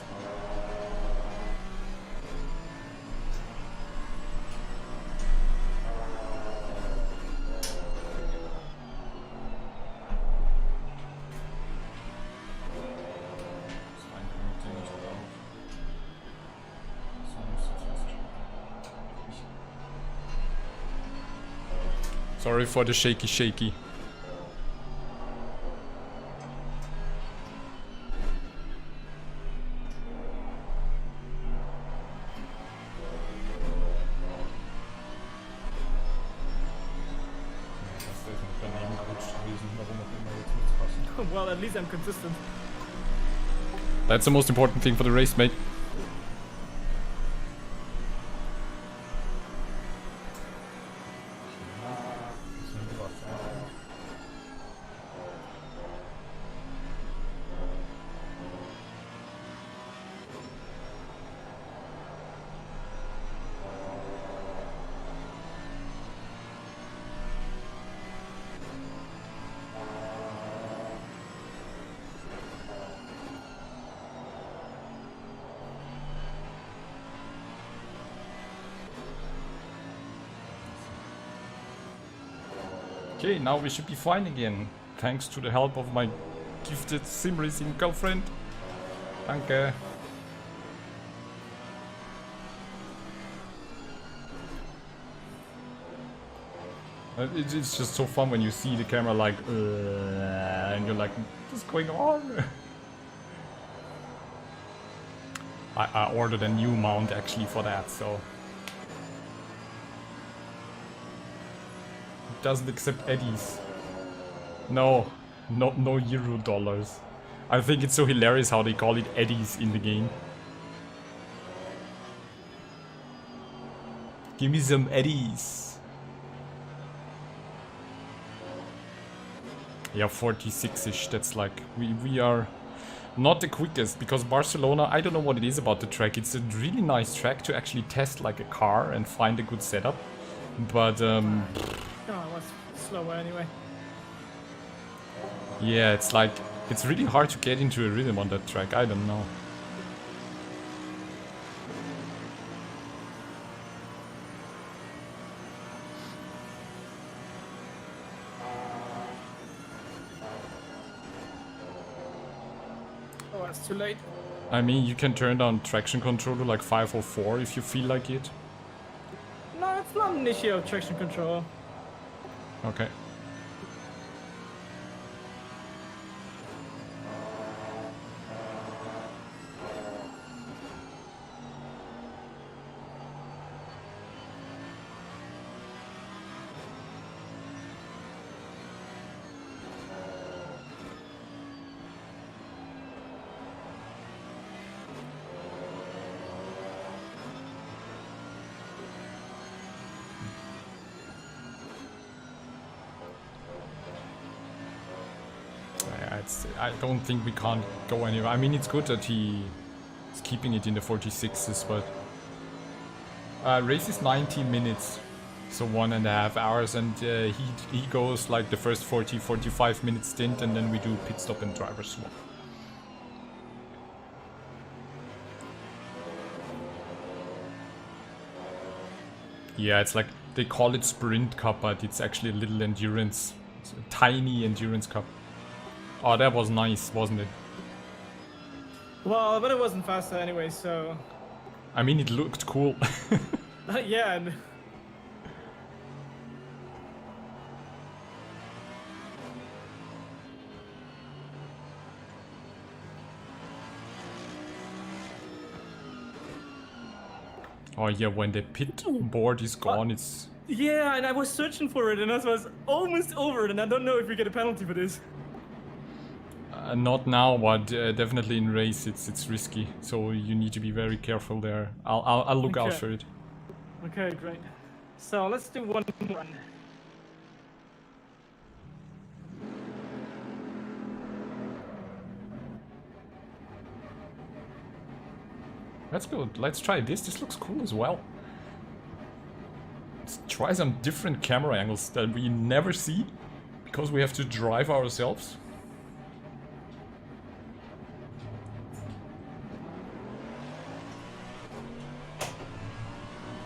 Sorry for the shaky. Well, at least I'm consistent. That's the most important thing for the race, mate. Okay, now we should be fine again. Thanks to the help of my gifted Simracing girlfriend. Danke. It's just so fun when you see the camera like, and you're like, what's going on? I ordered a new mount actually for that, so. Doesn't accept eddies. No euro dollars. I think it's so hilarious how they call it eddies in the game. Give me some eddies. Yeah, 46ish. That's like we are not the quickest, because Barcelona, I don't know what it is about the track. It's a really nice track to actually test like a car and find a good setup. But No, I was slower anyway. yeah, it's like, it's really hard to get into a rhythm on that track, I don't know. it's too late. I mean, you can turn down traction control to like 5 or 4 if you feel like it. No, it's not an issue of traction control. Okay. I don't think we can't go anywhere. I mean, it's good that he is keeping it in the 46s, but race is 90 minutes, so 1.5 hours, and he goes like the first 45 minute stint, and then we do pit stop and driver swap. Yeah, it's like they call it Sprint Cup, but it's actually a little endurance, it's a tiny endurance cup. Oh, that was nice, wasn't it? Well, but it wasn't faster anyway, so... I mean, it looked cool. Yeah. And... Oh yeah, when the pit board is gone, it's... Yeah, and I was searching for it, and I was almost over it, and I don't know if we get a penalty for this. Not now, but definitely in race it's risky, so you need to be very careful there. I'll look out Okay. for it. Okay, great. So let's do one run. That's good. Let's try this. This looks cool as well. Let's try some different camera angles that we never see because we have to drive ourselves.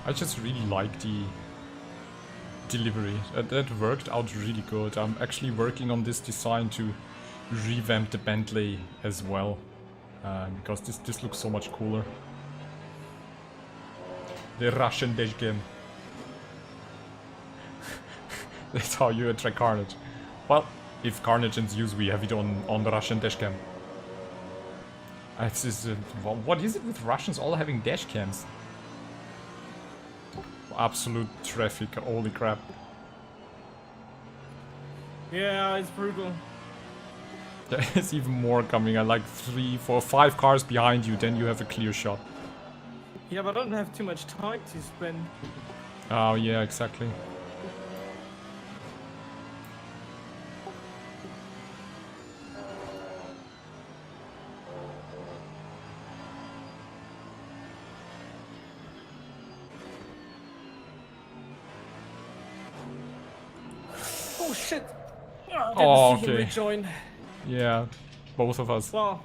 I just really like the delivery. That worked out really good. I'm actually working on this design to revamp the Bentley as well, because this looks so much cooler. The Russian dashcam. That's how you attract Carnage. Well, if Carnage ends use, we have it on the Russian dashcam. What is it with Russians all having dashcams? Absolute traffic, holy crap. Yeah, it's brutal. There's even more coming. I like 3, 4, 5 cars behind you, then you have a clear shot. Yeah, but I don't have too much time to spend. Oh yeah, exactly. Oh shit! Oh, didn't see him okay. rejoin. Yeah, both of us. Well,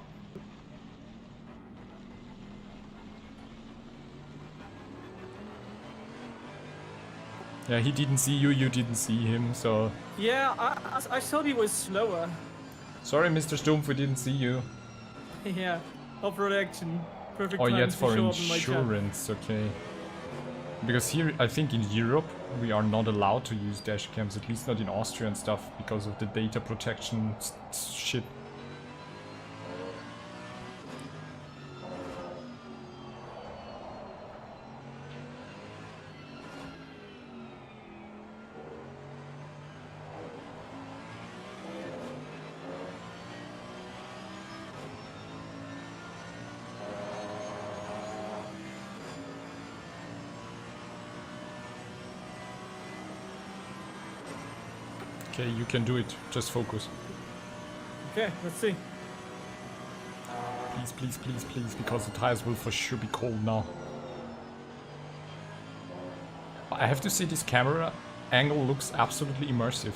Yeah, he didn't see you, you didn't see him, so... yeah, I thought he was slower. Sorry, Mr. Stumpf, we didn't see you. Yeah, off-road action. Perfect Oh time yeah, it's to for show up in my chat. insurance, okay. Because here, I think in Europe, we are not allowed to use dash cams, at least not in Austria and stuff, because of the data protection shit. Okay, you can do it. Just focus. Okay, let's see. Please, please, please, please, because the tires will for sure be cold now. I have to say this camera angle looks absolutely immersive.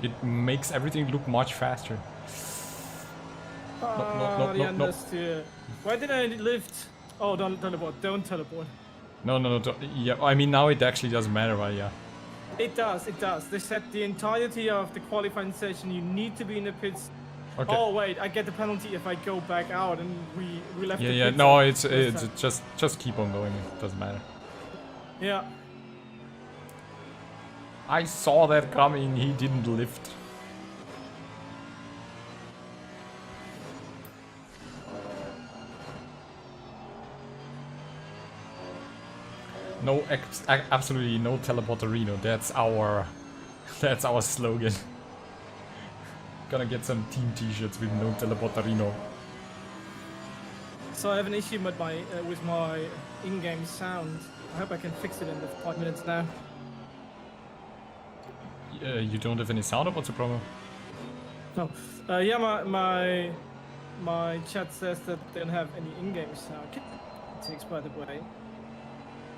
It makes everything look much faster. The no. understeer. Why did I lift? Oh, don't teleport. Don't teleport. No, yeah, I mean now it actually doesn't matter, but yeah. It does, it does. They said the entirety of the qualifying session you need to be in the pits Okay. Oh wait, I get the penalty if I go back out, and we left. Yeah, the yeah. pits No, out it's this time. just keep on going. It doesn't matter. Yeah. I saw that coming. He didn't lift. No, absolutely no teleporterino. That's our slogan. Gonna get some team T-shirts with no teleporterino. So I have an issue with my in-game sound. I hope I can fix it in the 5 minutes now. You don't have any sound, or what's the problem? No. Yeah, my chat says that they don't have any in-game sound. Competizione, by the way.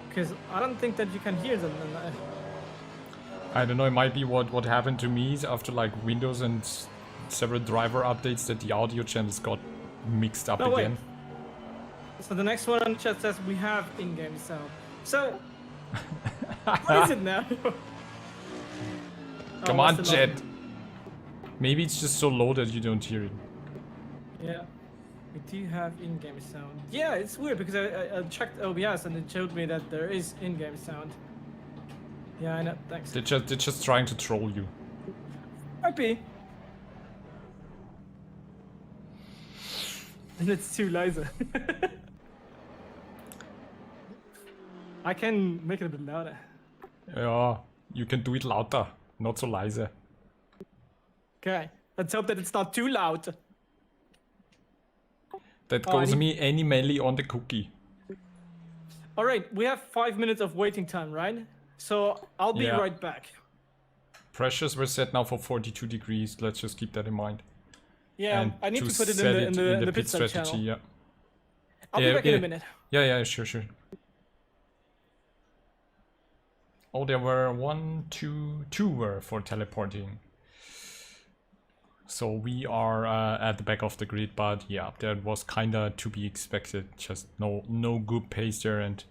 Because I don't think that you can hear them. And I don't know. It might be what happened to me after like Windows and several driver updates, that the audio channels got mixed up No, again. wait. So the next one on the chat says we have in-game sound. So what is it now? Come Oh, on, what's the Jet. number? Maybe it's just so low that you don't hear it. Yeah, we do have in-game sound. Yeah, it's weird because I checked OBS and it showed me that there is in-game sound. Yeah, I know. Thanks. They're just trying to troll you. Might be. And it's too laser. I can make it a bit louder. Yeah, you can do it louder, not so leise. Okay, let's hope that it's not too loud. That Oh, I goes need- me animally on the cookie. All right, we have 5 minutes of waiting time, right? So I'll be Yeah. right back. Pressures were set now for 42 degrees. Let's just keep that in mind. Yeah, And I need to put it set in the pit stop strategy. channel. Yeah. I'll Yeah, be back in yeah. a minute. Yeah, sure. Oh, there were two were for teleporting. So we are at the back of the grid, but yeah, that was kinda to be expected. Just no good pace there, and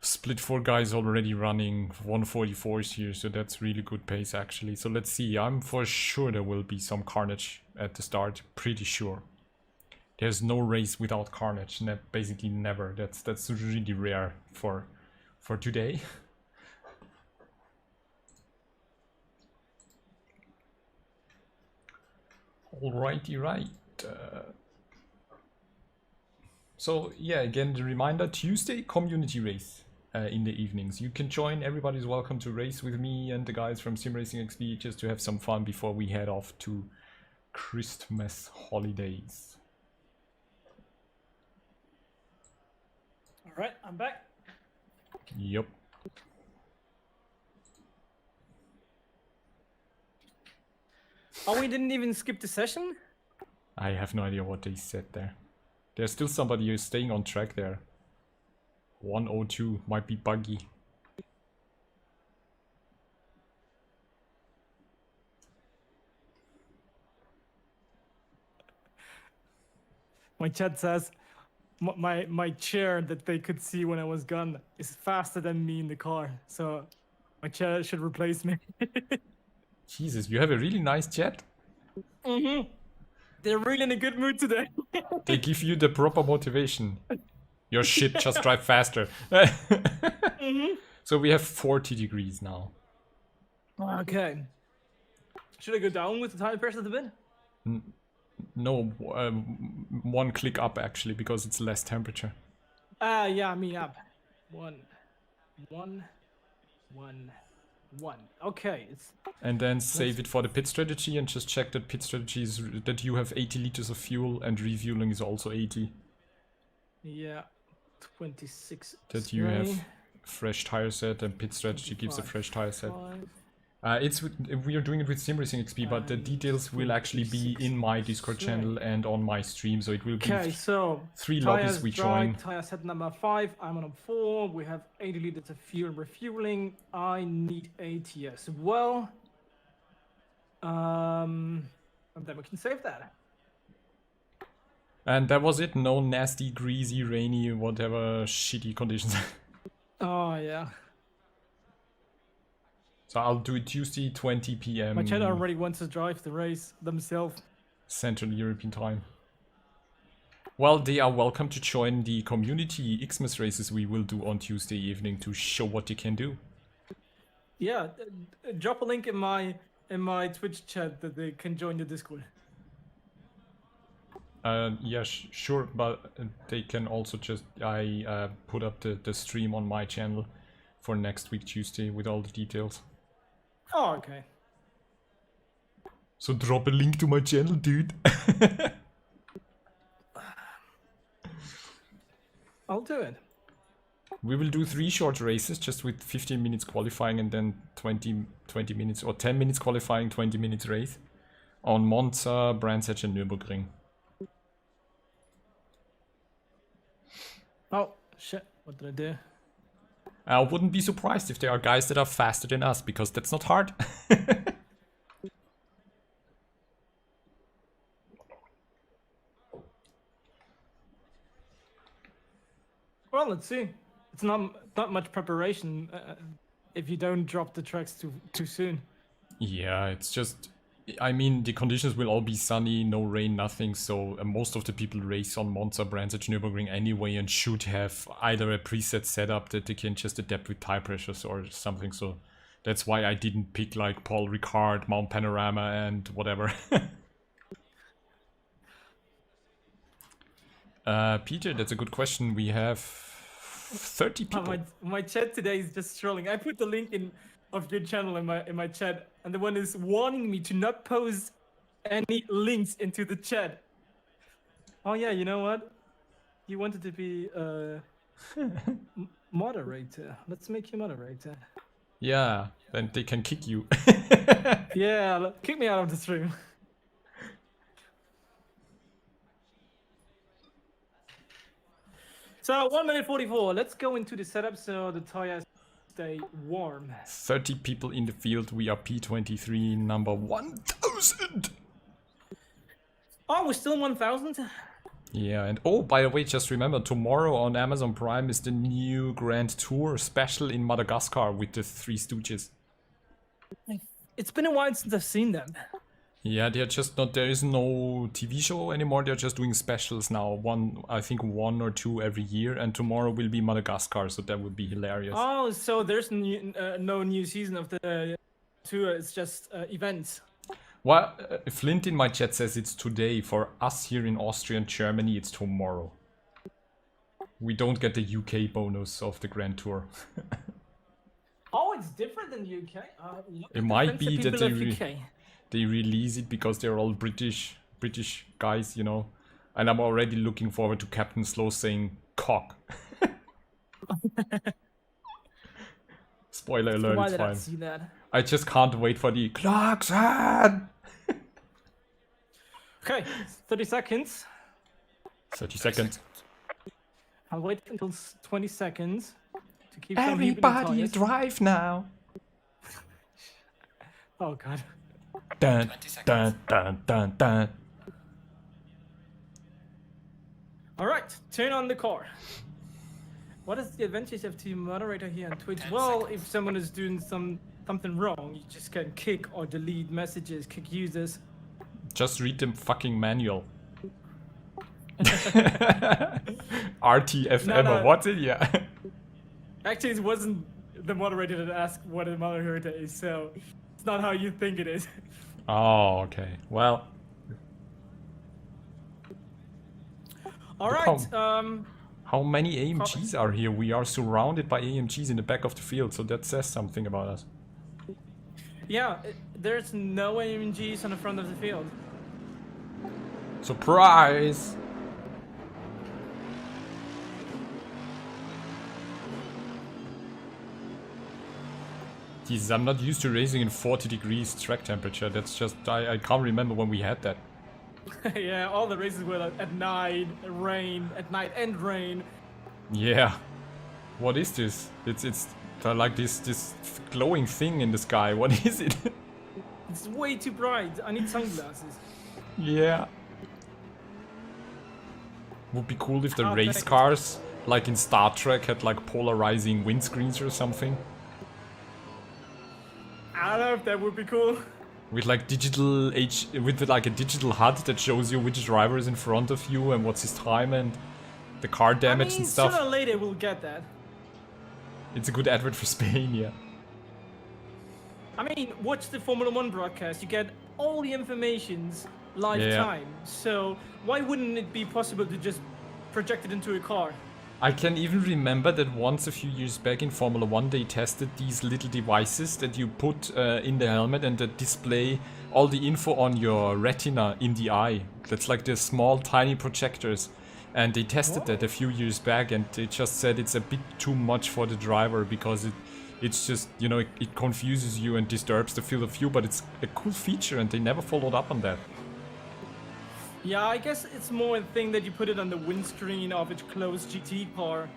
split 4 guys already running 144s here, so that's really good pace actually. So let's see. I'm for sure there will be some carnage at the start. Pretty sure. There's no race without carnage. Basically never. That's really rare for today. Alrighty, right. So yeah, again the reminder: Tuesday community race in the evenings. You can join. Everybody's welcome to race with me and the guys from Simracing XP, just to have some fun before we head off to Christmas holidays. All right, I'm back. Yep. Oh, we didn't even skip the session? I have no idea what they said there. There's still somebody who's staying on track there. 102 might be buggy. My chat says my chair that they could see when I was gone is faster than me in the car. So my chair should replace me. Jesus, you have a really nice chat. Mm-hmm. They're really in a good mood today. They give you the proper motivation. Your shit, just drive faster. So we have 40 degrees now. Okay. Should I go down with the tire pressure a bit? No, one click up actually, because it's less temperature. Yeah, me up. One. Okay, it's And then save it for the pit strategy and just check that pit strategy is that you have 80 liters of fuel and refueling is also 80. yeah, 26. That you have spray, fresh tire set, and pit strategy gives a 25, fresh tire set. 5. We are doing it with Simracing XP, but the details will actually be in my Discord channel and on my stream, so it will be Okay, so 3 tires lobbies we dry, join. tire set number 5. I'm on 4. We have 80 liters of fuel refueling. I need 80 as well. And then we can save that. And that was it. No nasty, greasy, rainy, whatever shitty conditions. Oh yeah. So I'll do it Tuesday, 20 p.m. My chat already wants to drive the race themselves. Central European time. Well, they are welcome to join the community Xmas races we will do on Tuesday evening to show what they can do. Yeah, drop a link in my Twitch chat that they can join the Discord. Yeah, sure, but they can also just... I put up the stream on my channel for next week Tuesday with all the details. Oh, okay. So drop a link to my channel, dude. I'll do it. We will do 3 short races, just with 15 minutes qualifying and then 20 minutes, or 10 minutes qualifying, 20 minutes race. On Monza, Brands Hatch and Nürburgring. Oh, shit. What did I do? I wouldn't be surprised if there are guys that are faster than us, because that's not hard. Well, let's see. It's not much preparation if you don't drop the tracks too soon. Yeah, it's just... I mean, the conditions will all be sunny, no rain, nothing, so most of the people race on Monza, Brands Hatch, Nürburgring anyway and should have either a preset setup that they can just adapt with tire pressures or something, so that's why I didn't pick like Paul Ricard, Mount Panorama and whatever. Peter, that's a good question. We have 30 people. My chat today is just trolling. I put the link of your channel in my chat, and the one is warning me to not post any links into the chat. Oh yeah, you know what? You wanted to be moderator. Let's make you moderator. Yeah, then they can kick you. Yeah, kick me out of the stream. So 1 minute 44. Let's go into the setup so the tires stay warm. 30 people in the field. We are P23 number 1000. Oh, we're still 1000. Yeah, and oh, by the way, just remember, tomorrow on Amazon Prime is the new Grand Tour special in Madagascar with the Three Stooges. It's been a while since I've seen them. Yeah, they're just not, there is no TV show anymore, they're just doing specials now. I think 1 or 2 every year, and tomorrow will be Madagascar, so that would be hilarious. Oh, so there's no new season of the tour, it's just events. Well, Flint in my chat says it's today. For us here in Austria and Germany, it's tomorrow. We don't get the UK bonus of the Grand Tour. Oh, it's different in the UK? It might be that they release it because they're all British guys, you know. And I'm already looking forward to Captain Slow saying cock. Spoiler alert, Why it's did I fine. see that? I just can't wait for the Clarkson! Okay, 30 seconds. 30 seconds. I'll wait until 20 seconds to keep some heat in the Everybody tires. drive now. Oh god. Dun, 20 seconds. dun, dun, dun, dun. Alright, turn on the car. What is the advantage of the moderator here on Twitch? 10 Well, seconds. if someone is doing something wrong, you just can kick or delete messages, kick users. Just read the fucking manual. RTFM No. or what's it? Yeah. Actually, it wasn't the moderator that asked what a moderator is, so it's not how you think it is. Oh, okay. Well. Alright, How many AMGs are here? We are surrounded by AMGs in the back of the field, so that says something about us. yeah, there's no AMGs on the front of the field. Surprise! Jesus, I'm not used to racing in 40 degrees track temperature. That's just, I can't remember when we had that. Yeah, all the races were like at night, rain, at night and rain. Yeah. What is this? It's like this glowing thing in the sky. What is it? It's way too bright. I need sunglasses. Yeah. Would be cool if the Oh, race thanks. cars, like in Star Trek, had like polarizing windscreens or something. I don't know if that would be cool. with like with like a digital HUD that shows you which driver is in front of you and what's his time and the car damage I mean, and stuff. sooner or later we'll get that. It's a good advert for Spain, yeah. I mean, watch the Formula 1 broadcast. You get all the informations lifetime. So why wouldn't it be possible to just project it into a car? I can even remember that once a few years back in Formula 1 they tested these little devices that you put in the helmet and that display all the info on your retina in the eye. That's like the small tiny projectors. And they tested that a few years back and they just said it's a bit too much for the driver because it's just, you know, it confuses you and disturbs the field of view, but it's a cool feature and they never followed up on that. Yeah, I guess it's more a thing that you put it on the windscreen of a closed GT car.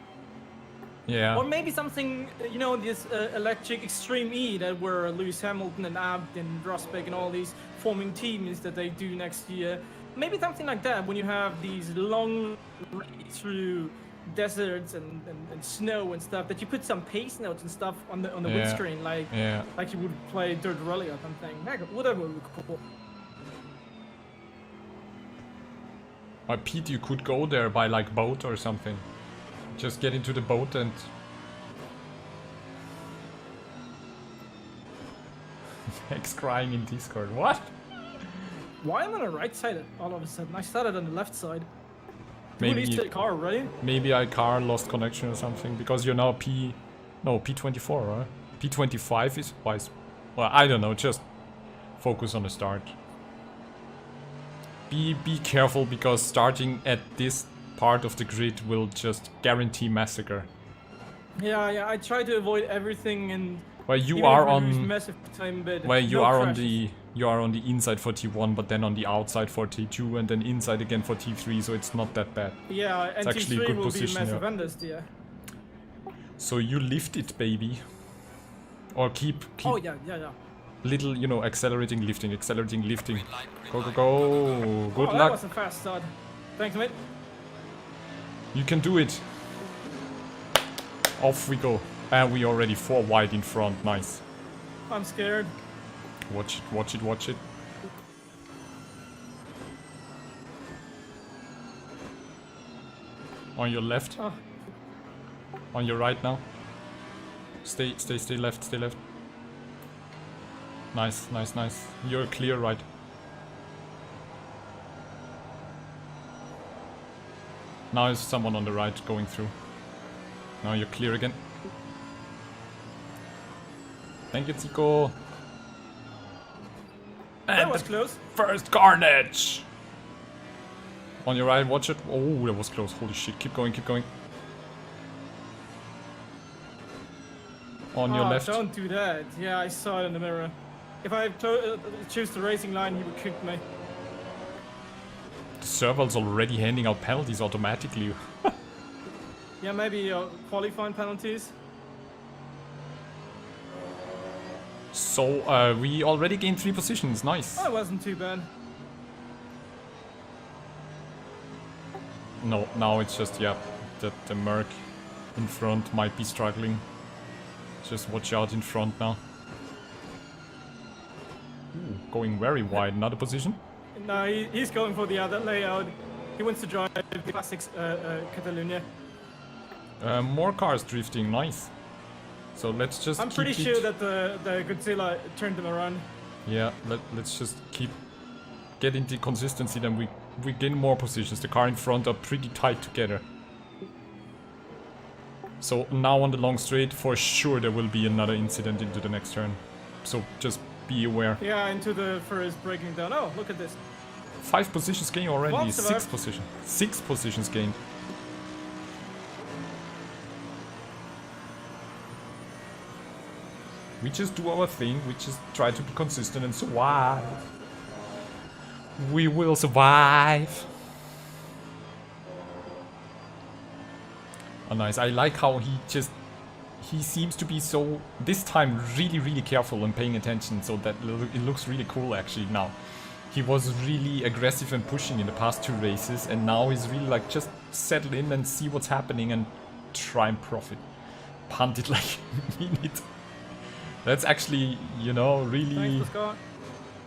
Yeah. Or maybe something, you know, this electric Extreme E that were Lewis Hamilton and Abt and Rosberg and all these forming teams that they do next year. Maybe something like that when you have these long rides through deserts and snow and stuff, that you put some pace notes and stuff on the windscreen, like you would play Dirt Rally or something. Heck, whatever would be cool. Pete, you could go there by like boat or something. Just get into the boat and... X crying in Discord. What? Why am I on the right side all of a sudden? I started on the left side. Maybe the car already? Maybe our car lost connection or something because you're now P24, right? P25 is wise. Well, I don't know. Just focus on the start. Be careful because starting at this part of the grid will just guarantee massacre. Yeah. I try to avoid everything and. Well, you are on. Massive time, but well, you no are crashes. on the inside for T1, but then on the outside for T2, and then inside again for T3. So it's not that bad. Yeah, and it's actually a T3 good will position. be massive underst, yeah. So you lift it, baby, or keep. Oh yeah. Little, you know, accelerating, lifting. Green light, Go. green Good That luck. was a fast start. Thanks, mate. You can do it. Off we go. And we already 4 wide in front. Nice. I'm scared. Watch it. On your left. Oh. On your right now. Stay left. Nice. You're clear, right? Now is someone on the right going through. Now you're clear again. Thank you, Zico. That And was the close. first carnage. On your right, watch it. Oh, that was close. Holy shit. Keep going. On your left. Don't do that. Yeah, I saw it in the mirror. If I choose the racing line, he would kick me. The server's already handing out penalties automatically. Yeah, maybe qualifying penalties. So, we already gained 3 positions. Nice. Oh, it wasn't too bad. No, now it's just, yeah, that the Merc in front might be struggling. Just watch out in front now. Ooh, going very wide. Another position. No, he's going for the other layout. He wants to drive the classics Catalonia. More cars drifting. Nice. So let's just I'm pretty sure that the Godzilla turned them around. Yeah, let's just keep getting the consistency, then we gain more positions. The car in front are pretty tight together. So now on the long straight, for sure there will be another incident into the next turn. So just be aware. Yeah, into the first breaking down. Oh, look at this. 5 positions gained already. One 6 survived. positions. 6 positions gained. We just do our thing. We just try to be consistent and survive. We will survive. Oh, nice. I like how he seems to be so, this time, really careful and paying attention, so that it looks really cool actually now. He was really aggressive and pushing in the past 2 races, and now he's really like, just settle in and see what's happening and try and profit. Punt it like mean it. That's actually, you know, really... Thanks, Scott.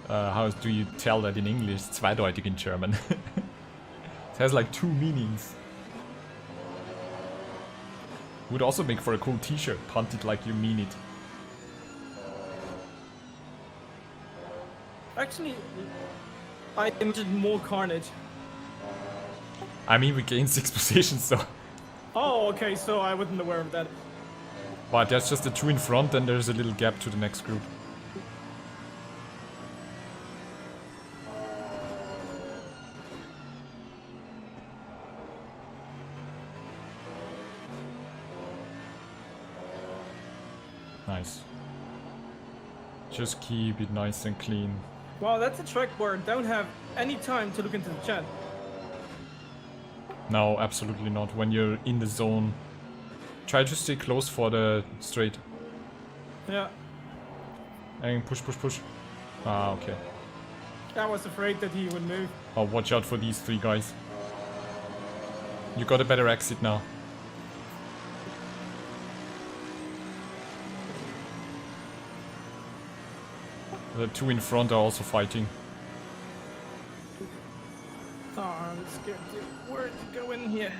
how do you tell that in English? Zweideutig in German. It has like 2 meanings. Would also make for a cool t-shirt. Punt it like you mean it. Actually, I imagined more carnage. I mean, we gained 6 positions, so... Oh, okay, so I wasn't aware of that. But there's just the 2 in front, and there's a little gap to the next group. Nice. Just keep it nice and clean. Wow, that's a track where I don't have any time to look into the chat. No, absolutely not. When you're in the zone, try to stay close for the straight. Yeah, And push, push, push. Ah, okay. I was afraid that he would move. Oh, watch out for these 3 guys. You got a better exit now. The 2 in front are also fighting. Oh, I'm scared to where to go in here.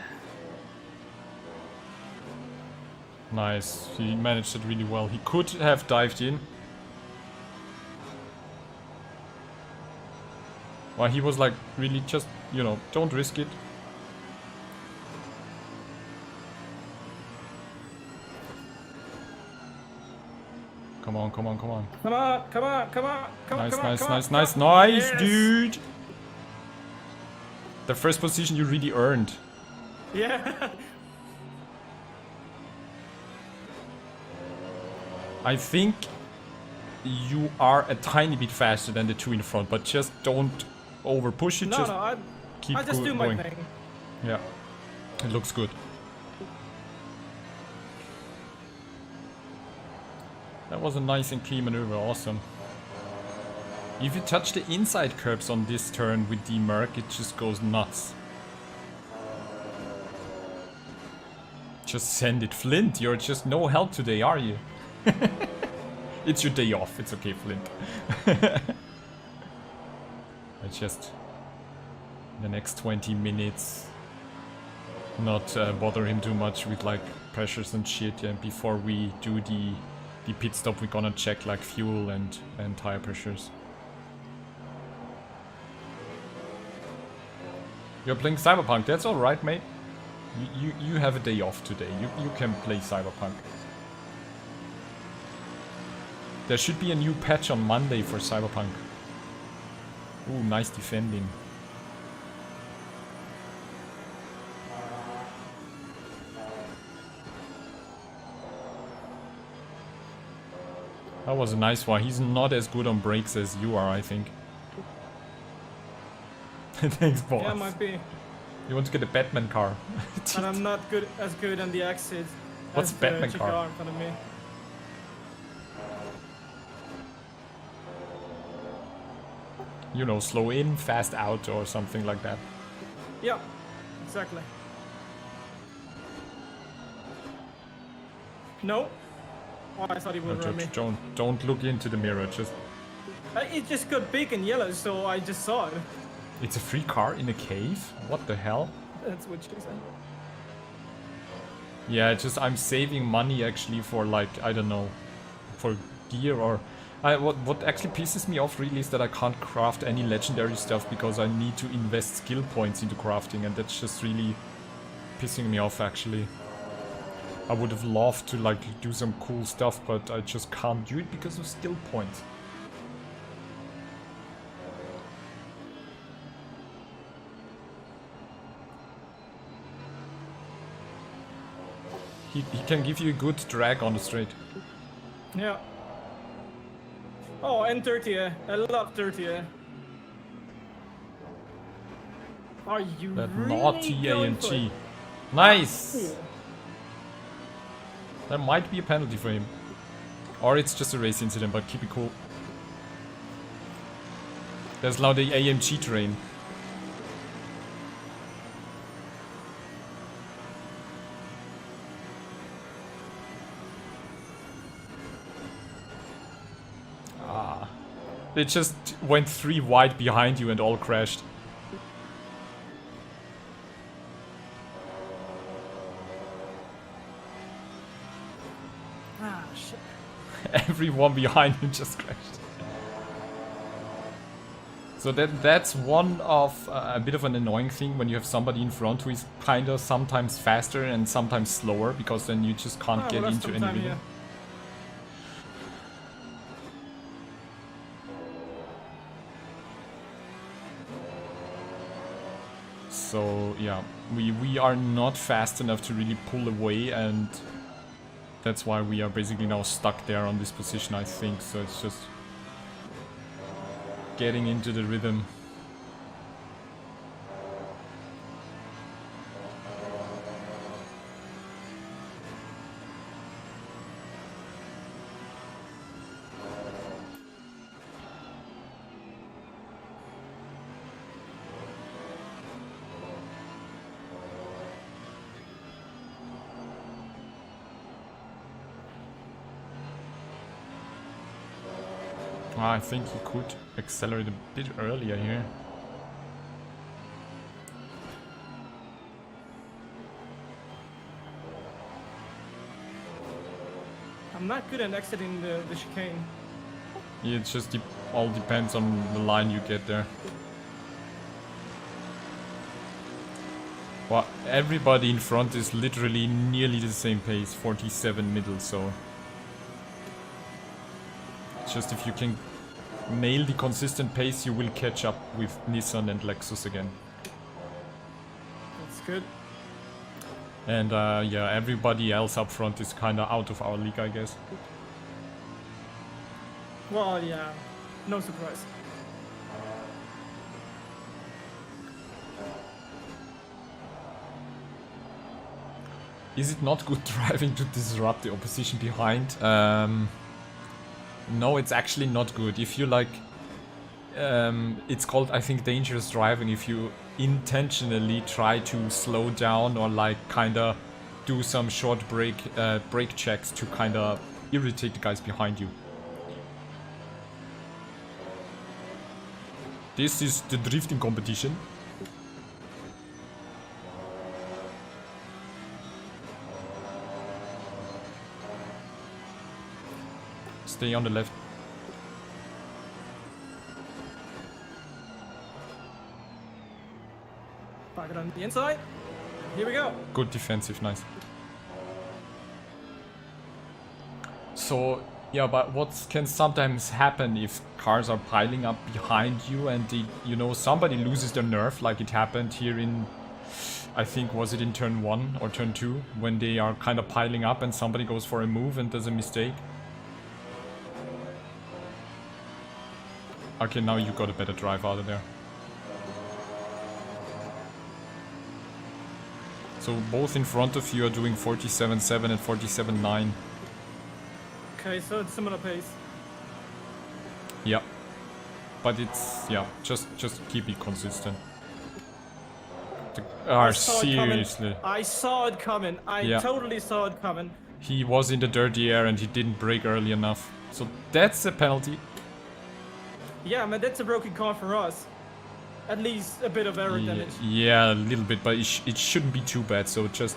Nice. He managed it really well. He could have dived in. Well, he was like really just, you know, don't risk it. Come on, come on, come on. Come on, come on, come on, come on, Nice, come on, nice, come nice, on, nice, come on. nice, Yes. dude! The first position you really earned. Yeah. I think you are a tiny bit faster than the 2 in front, but just don't over push it. No, just no, keep I just do my going. thing. Yeah, it looks good. That was a nice and clean maneuver, awesome. If you touch the inside curbs on this turn with the Merc, it just goes nuts. Just send it. Flint, you're just no help today, are you? It's your day off, it's okay, Flint. I just... the next 20 minutes... not bother him too much with like pressures and shit, and before we do the pit stop we're gonna check like fuel and tire pressures. You're playing Cyberpunk, that's alright, mate. You have a day off today, you can play Cyberpunk. There should be a new patch on Monday for Cyberpunk. Ooh, nice defending. That was a nice one. He's not as good on brakes as you are, I think. Thanks, boss. Yeah, might be. You want to get a Batman car? And I'm not as good on the exit. What's as Batman the car? car in front of me. You know, slow in, fast out, or something like that. Yeah, exactly. No. Oh, I thought he would run me. Don't look into the mirror. Just It just got big and yellow, so I just saw it. it's a free car in a cave. What the hell? That's what she said. Yeah, just I'm saving money actually for like I don't know, for gear or. What actually pisses me off really is that I can't craft any legendary stuff because I need to invest skill points into crafting, and that's just really pissing me off actually. I would have loved to like do some cool stuff, but I just can't do it because of skill points. He can give you a good drag on the straight. Yeah. Oh, and 30, I love 30. Are you That really naughty going for AMG. it? Nice! Cool. That might be a penalty for him. Or it's just a race incident, but keep it cool. There's now the AMG train. It just went 3 wide behind you and all crashed. Ah, shit. Everyone behind you just crashed. So that's one of a bit of an annoying thing when you have somebody in front who is kind of sometimes faster and sometimes slower, because then you just can't get into any rhythm. Yeah. So yeah, we are not fast enough to really pull away, and that's why we are basically now stuck there on this position, I think. So it's just getting into the rhythm. I think he could accelerate a bit earlier here. I'm not good at exiting the chicane. Yeah, it just all depends on the line you get there. Well, everybody in front is literally nearly the same pace, 47 middle, so... Just if you can nail the consistent pace, you will catch up with Nissan and Lexus again. That's good. And yeah, everybody else up front is kinda out of our league, I guess. Well, yeah. No surprise. Is it not good driving to disrupt the opposition behind? No, it's actually not good. If you like... it's called, I think, dangerous driving if you intentionally try to slow down or like kinda do some short brake checks to kinda irritate the guys behind you. This is the drifting competition. Stay on the left. Park it on the inside. Here we go. Good defensive, nice. So, yeah, but what can sometimes happen if cars are piling up behind you and you know, somebody loses their nerve, like it happened here in, I think, was it in turn 1 or turn 2, when they are kind of piling up and somebody goes for a move and does a mistake. Okay, now you got a better drive out of there. So both in front of you are doing 47.7 and 47.9. Okay, so it's similar pace. Yeah. But it's, yeah, just keep it consistent. Seriously. I saw it coming. I totally saw it coming. He was in the dirty air and he didn't brake early enough. So that's a penalty. Yeah, man, that's a broken car for us. At least a bit of aero damage. Yeah, a little bit, but it shouldn't be too bad. So just,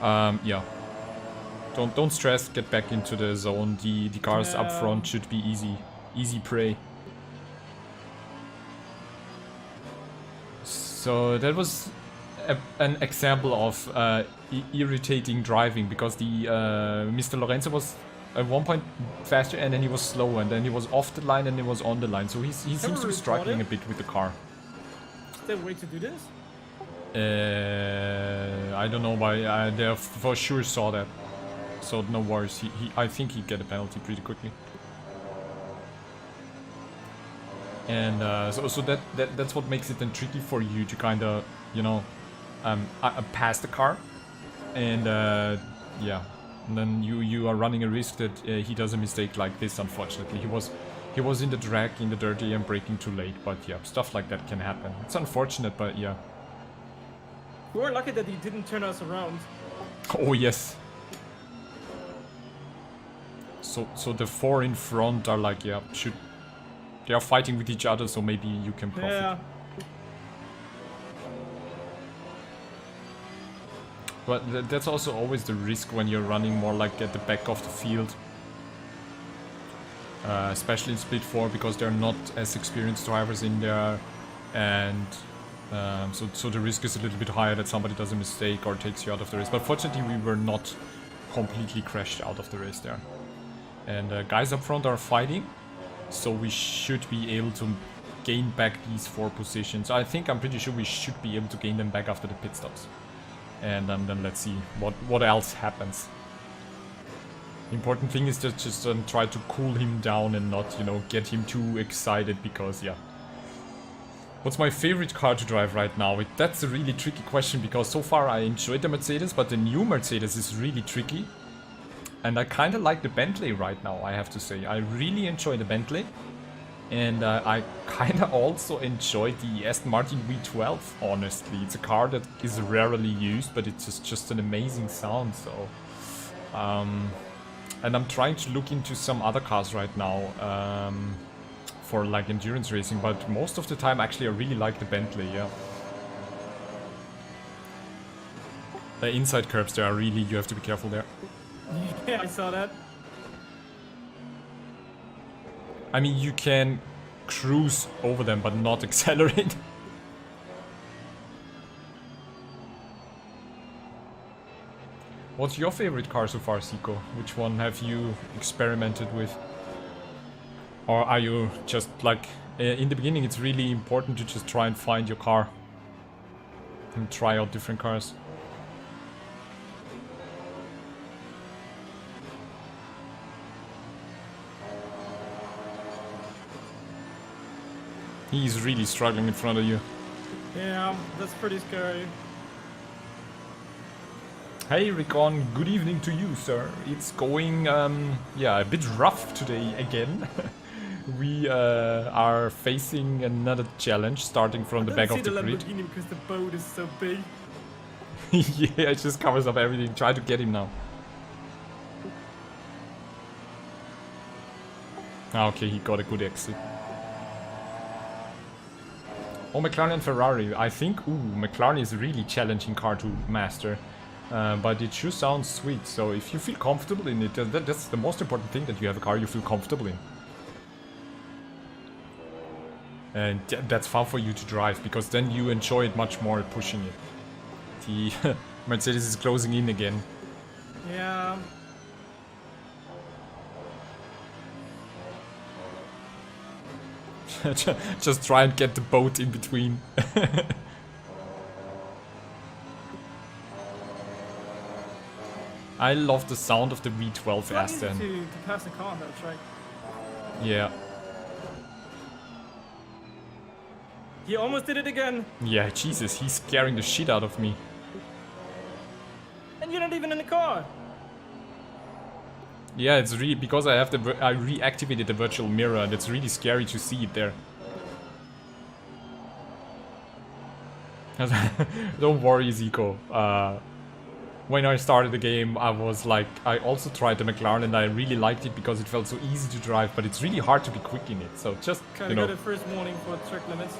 yeah. Don't stress. Get back into the zone. The cars up front should be easy prey. So that was an example of irritating driving, because the Mr. Lorenzo was at one point faster and then he was slow and then he was off the line and he was on the line. So he seems to be struggling a bit with the car. Is there a way to do this? I don't know, but they for sure saw that. So no worries. I think he'd get a penalty pretty quickly. And so that's what makes it then tricky for you to kind of, you know, pass the car. And yeah. And then you are running a risk that he does a mistake like this, unfortunately. He was in the drag, in the dirty, and braking too late. But yeah, stuff like that can happen. It's unfortunate, but yeah. We were lucky that he didn't turn us around. Oh, yes. So the 4 in front are like, yeah, They are fighting with each other, so maybe you can profit. Yeah. But that's also always the risk when you're running more like at the back of the field. Especially in Split 4, because they're not as experienced drivers in there. And so the risk is a little bit higher that somebody does a mistake or takes you out of the race. But fortunately we were not completely crashed out of the race there. And guys up front are fighting. So we should be able to gain back these 4 positions. I'm pretty sure we should be able to gain them back after the pit stops. And then let's see what else happens. The important thing is just try to cool him down and not, you know, get him too excited, because, yeah. What's my favorite car to drive right now? That's a really tricky question, because so far I enjoyed the Mercedes, but the new Mercedes is really tricky. And I kind of like the Bentley right now, I have to say. I really enjoy the Bentley. And I kind of also enjoy the Aston Martin V12, honestly. It's a car that is rarely used, but it's just an amazing sound, so... and I'm trying to look into some other cars right now, for like endurance racing, but most of the time actually I really like the Bentley, yeah. The inside curbs there are really, you have to be careful there. Yeah, I saw that. I mean, you can cruise over them, but not accelerate. What's your favorite car so far, Siko? Which one have you experimented with? Or are you just like... in the beginning it's really important to just try and find your car. And try out different cars. He's really struggling in front of you. Yeah, that's pretty scary. Hey Recon, good evening to you, sir. It's going, yeah, a bit rough today again. We are facing another challenge starting from the back of the grid. Lamborghini because the boat is so big. Yeah, it just covers up everything. Try to get him now. Ah, okay, he got a good exit. Oh, McLaren and Ferrari. I think, McLaren is a really challenging car to master. But it sure sounds sweet, so if you feel comfortable in it, that's the most important thing, that you have a car you feel comfortable in. And that's fun for you to drive, because then you enjoy it much more pushing it. The Mercedes is closing in again. Yeah. Just try and get the boat in between. I love the sound of the V12 Aston. To pass the car on that track. Yeah. He almost did it again. Yeah, Jesus, he's scaring the shit out of me. And you're not even in the car. Yeah, it's really because I reactivated the virtual mirror, and it's really scary to see it there. Don't worry, Zico. When I started the game, I was like, I also tried the McLaren and I really liked it because it felt so easy to drive, but it's really hard to be quick in it. So just, Kinda got a first warning for track limits.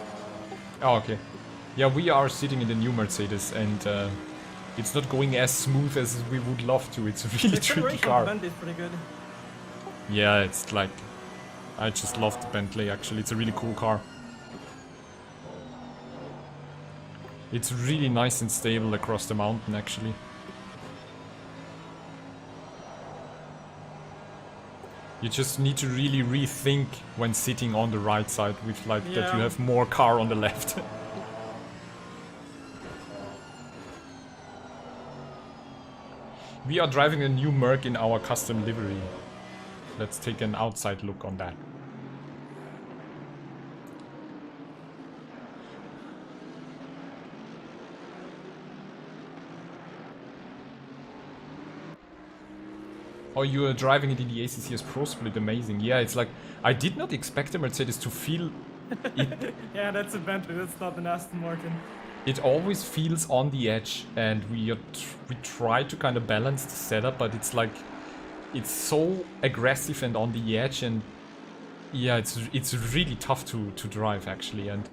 Oh, okay. Yeah, we are sitting in the new Mercedes, and it's not going as smooth as we would love to. It's a really tricky car. The Bentley is pretty good. Yeah, it's like... I just love the Bentley, actually. It's a really cool car. It's really nice and stable across the mountain, actually. You just need to really rethink when sitting on the right side with like that you have more car on the left. We are driving a new Merc in our custom livery. Let's take an outside look on that. Oh, you are driving it in the ACCS Pro Split, amazing. Yeah, it's like, I did not expect the Mercedes to feel it. Yeah, that's a Bentley, that's not an Aston Martin. It always feels on the edge, and we try to kind of balance the setup, but it's like, it's so aggressive and on the edge, and Yeah, it's really tough to drive actually, and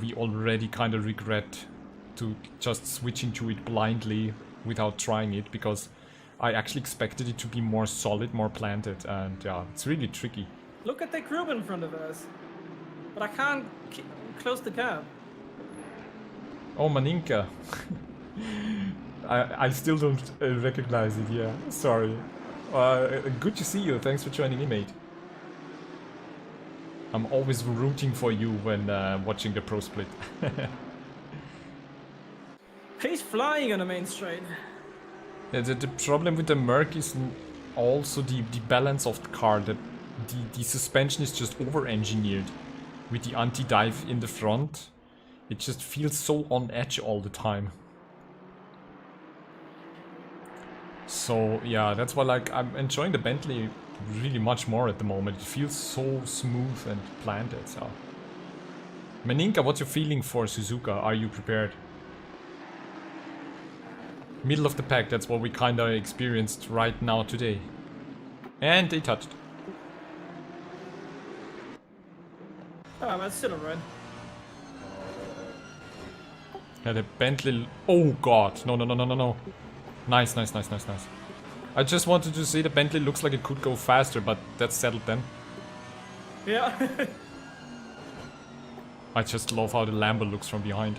we already kind of regret to just switching to it blindly without trying it, because I actually expected it to be more solid, more planted, and yeah, it's really tricky. Look at the group in front of us. But I can't close the cab. Oh, Maninka. I still don't recognize it, yeah. Sorry. Good to see you. Thanks for joining in, mate. I'm always rooting for you when watching the Pro Split. He's flying on the main straight. Yeah, the problem with the Merc is also the balance of the car. That the suspension is just over-engineered. With the anti-dive in the front, it just feels so on edge all the time. So yeah, that's why like I'm enjoying the Bentley really much more at the moment. It feels so smooth and planted. So, Meninka, what's your feeling for Suzuka? Are you prepared? Middle of the pack, that's what we kinda experienced right now today. And they touched. Oh, that's still alright. Yeah, the Bentley... Oh god, no. Nice. I just wanted to say the Bentley looks like it could go faster, but that's settled then. Yeah. I just love how the Lambo looks from behind.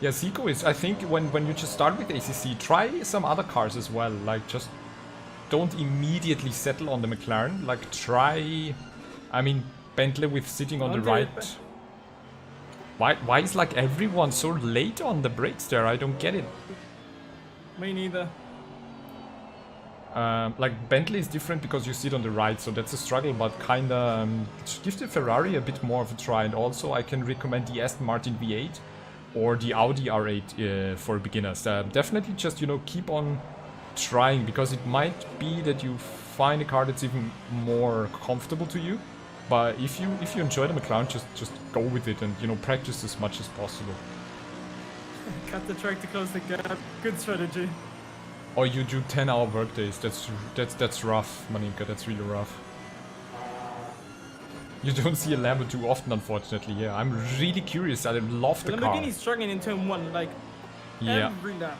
Yeah, Zico is, I think when you just start with ACC, try some other cars as well. Like, just don't immediately settle on the McLaren. Like, try, I mean, Bentley with sitting on the right. Why is like everyone so late on the brakes there? I don't get it. Me neither. Like, Bentley is different because you sit on the right, so that's a struggle, but kinda give the Ferrari a bit more of a try. And also, I can recommend the Aston Martin V8 or the Audi R8 for beginners. Definitely just, you know, keep on trying, because it might be that you find a car that's even more comfortable to you. But if you enjoy the McLaren, just go with it and, you know, practice as much as possible. Cut the track to close the gap. Good strategy. Or you do 10-hour workdays. That's rough, Maninka. That's really rough. You don't see a Lambo too often, unfortunately. Yeah, I'm really curious. I love the car. Lamborghini's struggling in turn 1, like, every lap.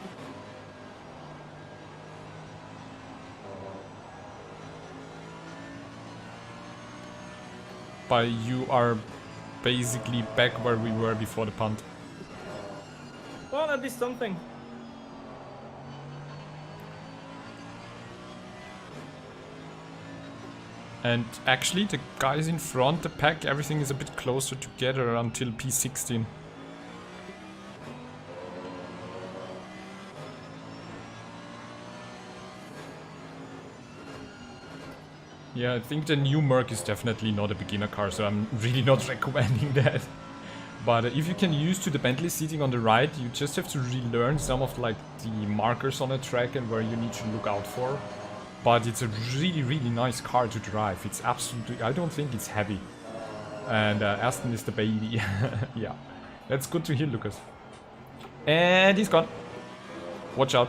But you are basically back where we were before the punt. Well, at least something. And actually, the guys in front, the pack, everything is a bit closer together until P16. Yeah, I think the new Merc is definitely not a beginner car, so I'm really not recommending that. But if you can use to the Bentley seating on the right, you just have to relearn some of like the markers on a track and where you need to look out for. But it's a really nice car to drive. It's absolutely, I don't think it's heavy. And Aston is the baby. Yeah, that's good to hear, Lucas. And he's gone. Watch out.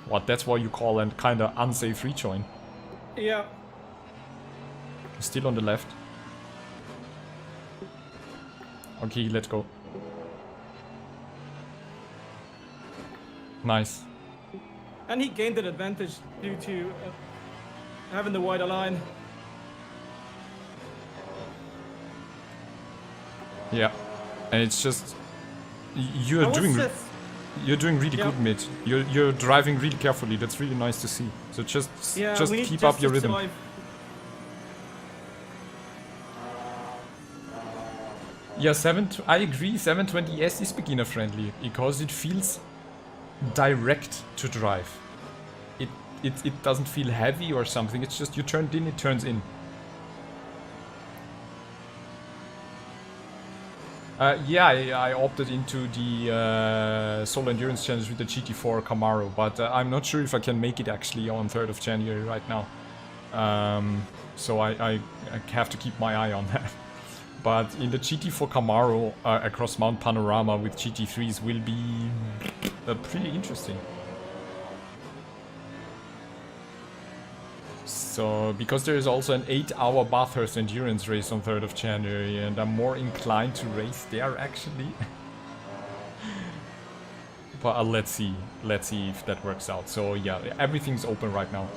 What, that's what you call a kinda unsafe rejoin. Yeah. Still on the left. Okay, let's go. Nice. And he gained an advantage due to having the wider line. Yeah, and it's just you're doing really good, mid. You're driving really carefully. That's really nice to see. So just keep up your rhythm. Survive. Yeah, I agree. 720S is beginner friendly because it feels direct to drive. It doesn't feel heavy or something. It's just you turned in, it turns in. Yeah, I opted into the Solo Endurance Challenge with the GT4 Camaro, but I'm not sure if I can make it actually on 3rd of January right now. So I have to keep my eye on that. But in the GT4 Camaro across Mount Panorama with GT3s will be pretty interesting. So, because there is also an 8-hour Bathurst endurance race on 3rd of January, and I'm more inclined to race there actually. But let's see if that works out. So yeah, everything's open right now.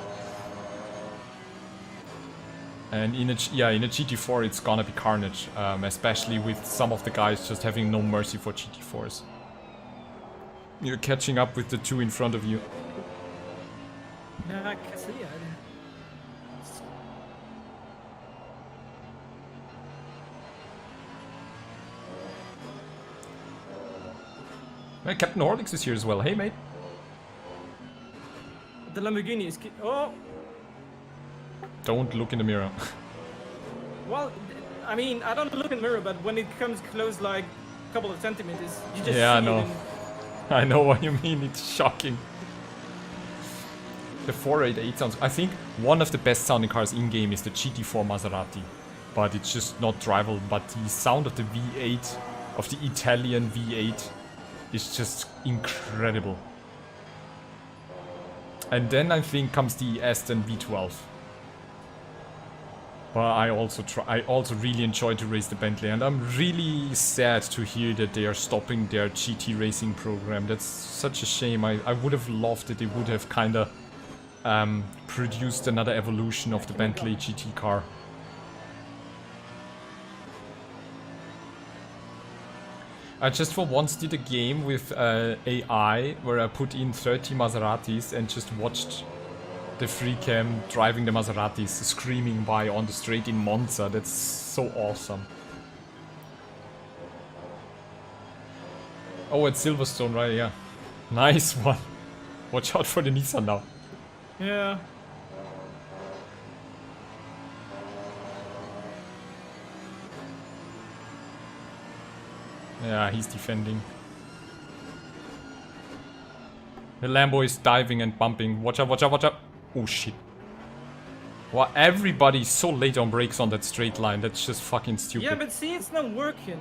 And in a GT4 it's gonna be carnage, especially with some of the guys just having no mercy for GT4s. You're catching up with the two in front of you. Yeah, I can see it. Hey, Captain Horlicks is here as well. Hey, mate. The Lamborghini is... Oh! Don't look in the mirror. Well, I mean, I don't look in the mirror, but when it comes close, like, a couple of centimeters, you just Yeah, I see know. it and... I know what you mean. It's shocking. The 488 sounds... I think one of the best sounding cars in-game is the GT4 Maserati. But it's just not drivable. But the sound of the V8, of the Italian V8... is just incredible. And then I think comes the Aston V12. But I also really enjoy to race the Bentley, and I'm really sad to hear that they are stopping their GT racing program. That's such a shame. I would have loved it. They would have kinda produced another evolution of the Bentley GT car. I just for once did a game with AI where I put in 30 Maseratis and just watched the free cam driving the Maseratis screaming by on the straight in Monza. That's so awesome. Oh, it's Silverstone, right? Yeah. Nice one. Watch out for the Nissan now. Yeah. Yeah, he's defending. The Lambo is diving and bumping. Watch out, watch out, watch out. Oh shit. Wow, everybody's so late on brakes on that straight line. That's just fucking stupid. Yeah, but see, it's not working.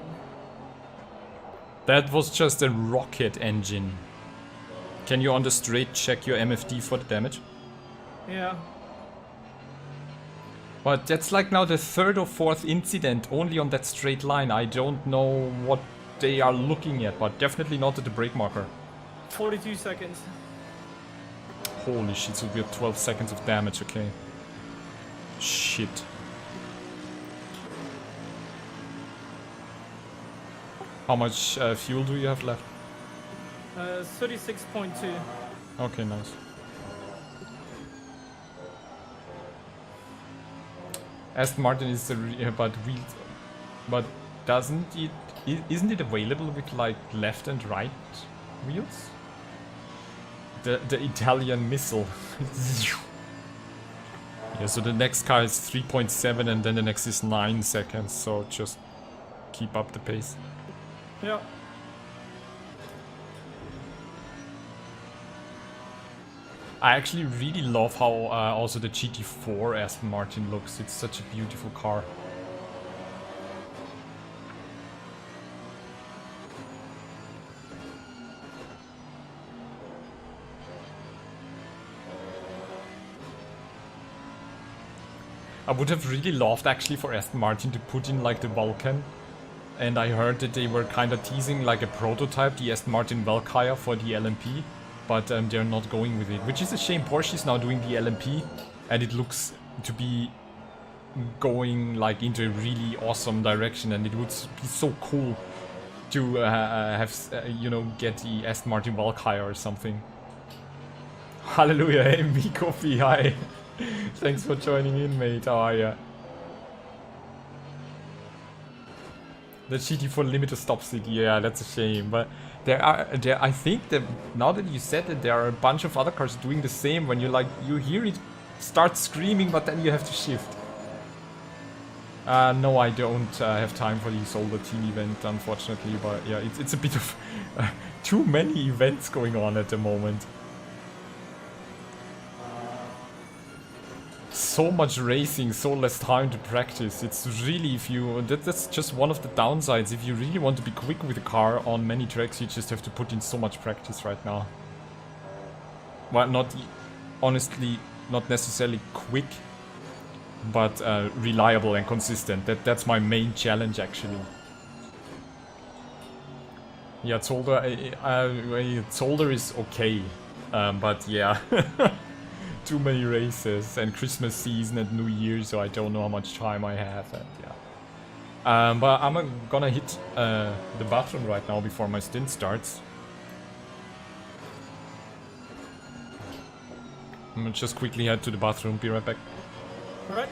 That was just a rocket engine. Can you on the straight check your MFD for the damage? Yeah. But that's like now the 3rd or 4th incident only on that straight line. I don't know what they are looking at, but definitely not at the brake marker. 42 seconds. Holy shit, so we have 12 seconds of damage, okay. Shit. How much fuel do you have left? 36.2. Okay, nice. Aston Martin is but doesn't it? Isn't it available with like left and right wheels? The Italian missile. Yeah, so the next car is 3.7 and then the next is 9 seconds. So just keep up the pace. Yeah. I actually really love how also the GT4 Aston Martin looks. It's such a beautiful car. I would have really loved actually for Aston Martin to put in like the Vulcan. And I heard that they were kind of teasing like a prototype, the Aston Martin Valkyrie for the LMP. But they're not going with it, which is a shame. Porsche is now doing the LMP, and it looks to be going like into a really awesome direction, and it would be so cool to you know, get the Aston Martin Valkyrie or something. Hallelujah, hey Mikofi, hi. Thanks for joining in, mate. How are ya? The GT4 limited stops it, yeah, that's a shame, but I think that now that you said it, there are a bunch of other cars doing the same. When you hear it start screaming, but then you have to shift. No, I don't have time for the Solder Team event, unfortunately, but yeah, it's a bit of too many events going on at the moment. so much racing, so less time to practice. It's really, if you that's just one of the downsides. If you really want to be quick with a car on many tracks, you just have to put in so much practice right now. Well, honestly, not necessarily quick, but reliable and consistent. That's my main challenge actually. Yeah, Zolder is okay, but yeah, too many races and Christmas season and New Year, so I don't know how much time I have. And yeah, but I'm gonna hit the bathroom right now before my stint starts. I'm gonna just quickly head to the bathroom. Be right back. All right.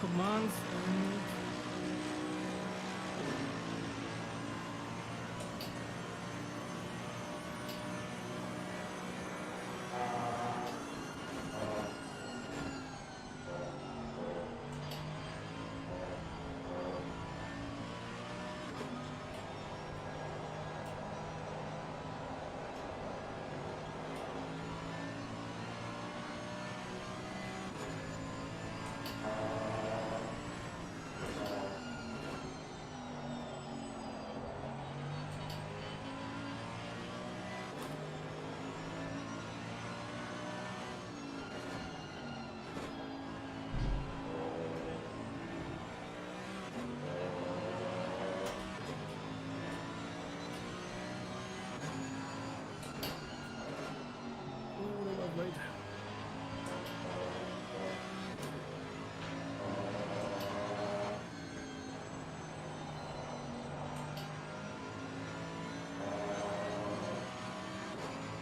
Commands and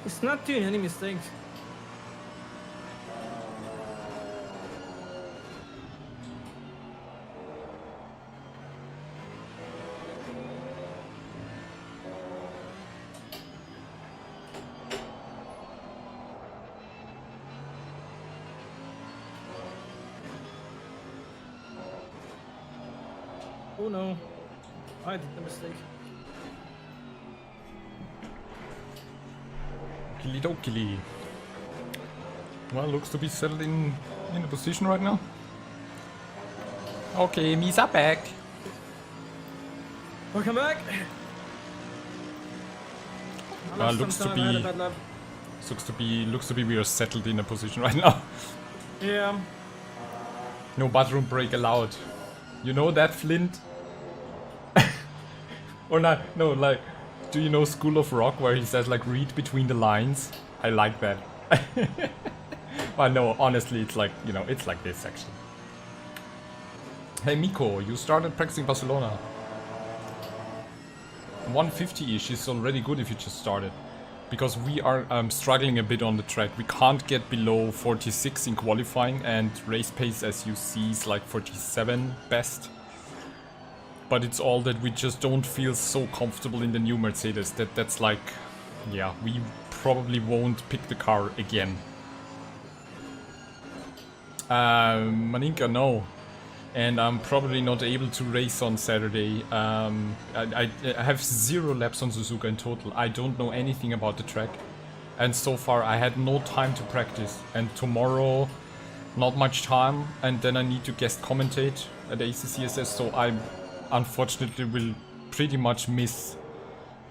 it's not doing any mistakes. Oh no, I did the mistake. Okey-dokey. Well, looks to be settled in a position right now. Okay, Misa back. Welcome back. Looks to be we are settled in a position right now. Yeah. No bathroom break allowed. You know that, Flint? Or not? No, like, do you know School of Rock where he says like read between the lines? I like that. But no, honestly, it's like, you know, it's like this actually. Hey Miko, you started practicing Barcelona. 150-ish is already good if you just started. Because we are struggling a bit on the track. We can't get below 46 in qualifying, and race pace, as you see, is like 47 best. But it's all that we just don't feel so comfortable in the new Mercedes. That's like, yeah, we probably won't pick the car again. Maninka, no. And I'm probably not able to race on Saturday. I have 0 laps on Suzuka in total. I don't know anything about the track. And so far I had no time to practice. And tomorrow, not much time. And then I need to guest commentate at ACCSS. So I unfortunately will pretty much miss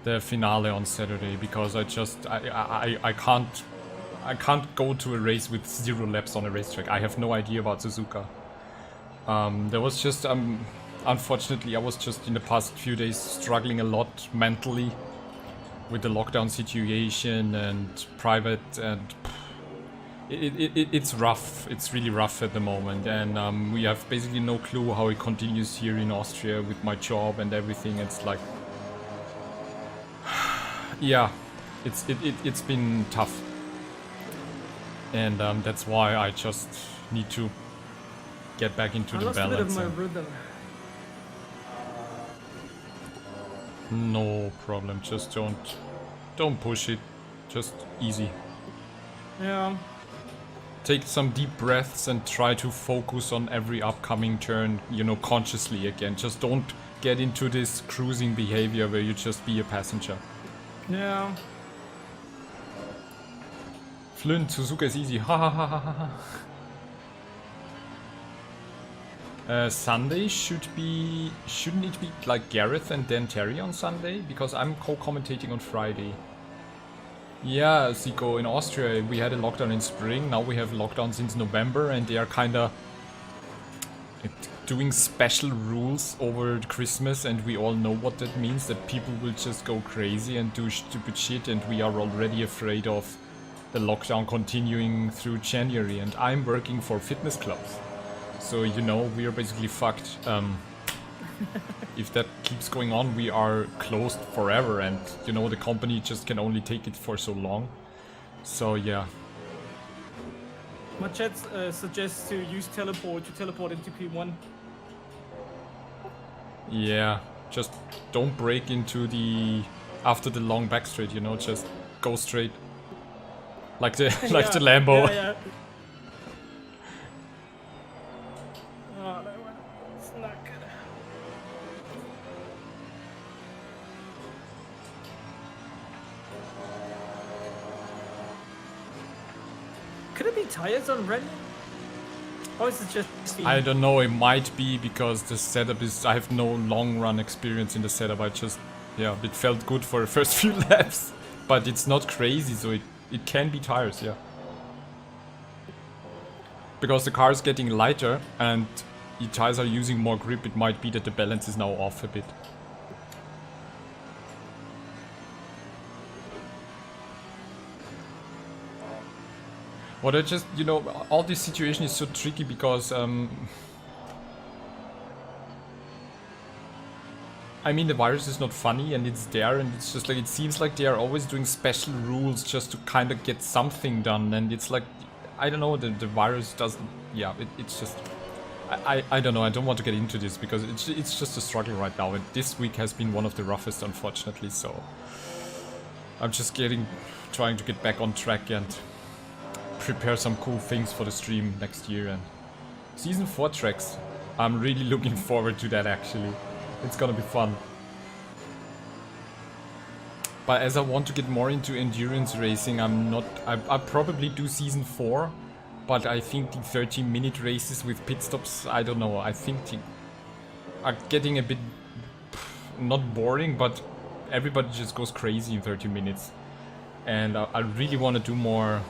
the finale on Saturday. Because I can't go to a race with 0 laps on a racetrack. I have no idea about Suzuka. There was just, unfortunately, I was just in the past few days struggling a lot mentally with the lockdown situation and private, and it's rough. It's really rough at the moment, and we have basically no clue how it continues here in Austria with my job and everything. It's like, yeah, it's been tough, and that's why I just need to get back into I the lost a bit of balance. my and- rhythm. No problem. Just don't push it. Just easy. Yeah. Take some deep breaths and try to focus on every upcoming turn, you know, consciously again. Just don't get into this cruising behavior where you just be a passenger. Yeah. Flint, Suzuka is easy. Ha ha ha ha ha. Sunday shouldn't it be like Gareth and then Terry on Sunday? Because I'm co-commentating on Friday. Yeah, Zico, in Austria we had a lockdown in spring, now we have lockdown since November, and they are kinda doing special rules over Christmas, and we all know what that means, that people will just go crazy and do stupid shit, and we are already afraid of the lockdown continuing through January, and I'm working for fitness clubs. So, you know, we are basically fucked. If that keeps going on, we are closed forever, and, you know, the company just can only take it for so long. So, yeah. My chat suggests to use teleport to teleport into P1. Yeah, just don't break into the... after the long back straight, you know, just go straight. Like the, like the Lambo. Yeah, yeah. Oh, that one. It's not good. Could it be tires already? Or is it just speed? I don't know, it might be because the setup is... I have no long run experience in the setup, I just... yeah, it felt good for the first few laps. But it's not crazy, so it can be tires, yeah. Because the car is getting lighter and the tires are using more grip, it might be that the balance is now off a bit. What I just, you know, all this situation is so tricky because, I mean, the virus is not funny and it's there, and it's just like, it seems like they are always doing special rules just to kind of get something done, and it's like, I don't know, the virus doesn't, yeah, it's just, I don't know, I don't want to get into this because it's just a struggle right now, and this week has been one of the roughest, unfortunately, so I'm just trying to get back on track and prepare some cool things for the stream next year. And Season 4 tracks, I'm really looking forward to that actually. It's gonna be fun. But as I want to get more into endurance racing, I probably do Season 4, but I think the 30-minute races with pit stops, I don't know, I think they are getting a bit, not boring, but everybody just goes crazy in 30 minutes. And I really want to do more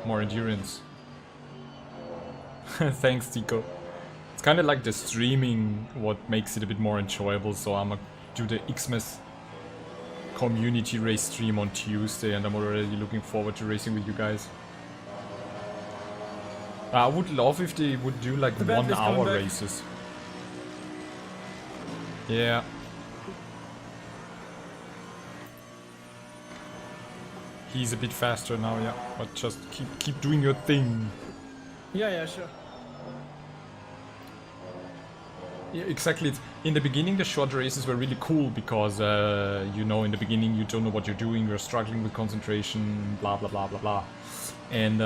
endurance. Thanks, Tico. It's kind of like the streaming what makes it a bit more enjoyable, so I'm gonna do the Xmas community race stream on Tuesday, and I'm already looking forward to racing with you guys. I would love if they would do like The band is 1 coming hour back. races. Yeah. He's a bit faster now, yeah, but just keep doing your thing. Yeah, sure. Yeah, exactly. In the beginning, the short races were really cool because, you know, in the beginning you don't know what you're doing, you're struggling with concentration, blah blah blah blah blah. And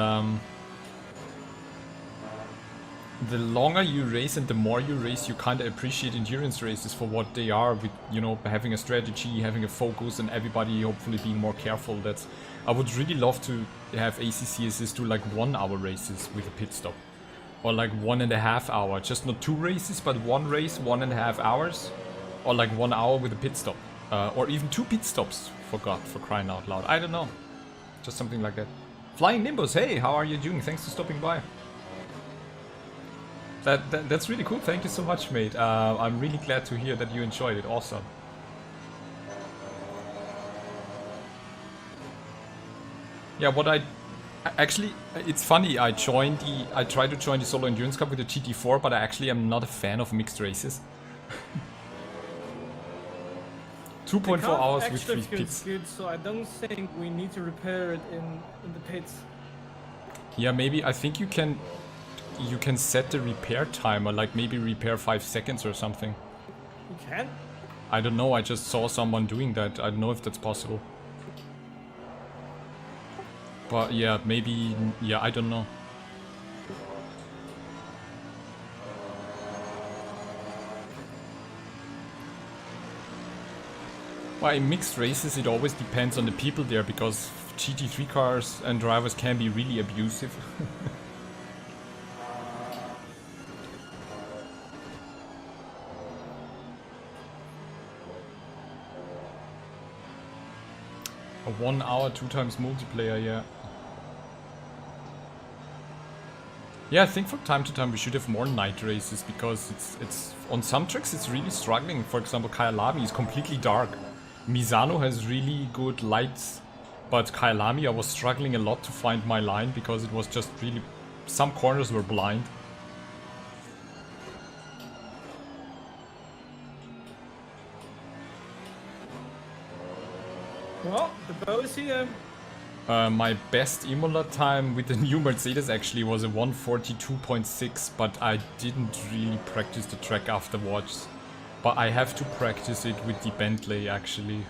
the longer you race and the more you race, you kind of appreciate endurance races for what they are, with, you know, having a strategy, having a focus, and everybody hopefully being more careful. I would really love to have ACCSs do like 1 hour races with a pit stop. Or like 1.5 hour, just not 2 races, but 1 race, 1.5 hours. Or like 1 hour with a pit stop. Or even 2 pit stops, for God, for crying out loud. I don't know. Just something like that. Flying Nimbus, hey, how are you doing? Thanks for stopping by. That's really cool, thank you so much, mate. I'm really glad to hear that you enjoyed it, awesome. Yeah, what actually, it's funny. I tried to join the Solo Endurance Cup with the GT4, but I actually am not a fan of mixed races. 2.4 hours with 3 pits. Good, so I don't think we need to repair it in the pits. Yeah, maybe I think you can set the repair timer, like maybe repair 5 seconds or something. You can? I don't know. I just saw someone doing that. I don't know if that's possible. But yeah, maybe, yeah, I don't know. Well, in mixed races it always depends on the people there, because GT3 cars and drivers can be really abusive. A 1 hour 2 times multiplayer, yeah. Yeah, I think from time to time we should have more night races, because it's on some tracks it's really struggling. For example, Kyalami is completely dark. Misano has really good lights, but Kyalami I was struggling a lot to find my line, because it was just really, some corners were blind. Well, the bow is here. My best Imola time with the new Mercedes actually was a 1:42.6, but I didn't really practice the track afterwards. But I have to practice it with the Bentley actually.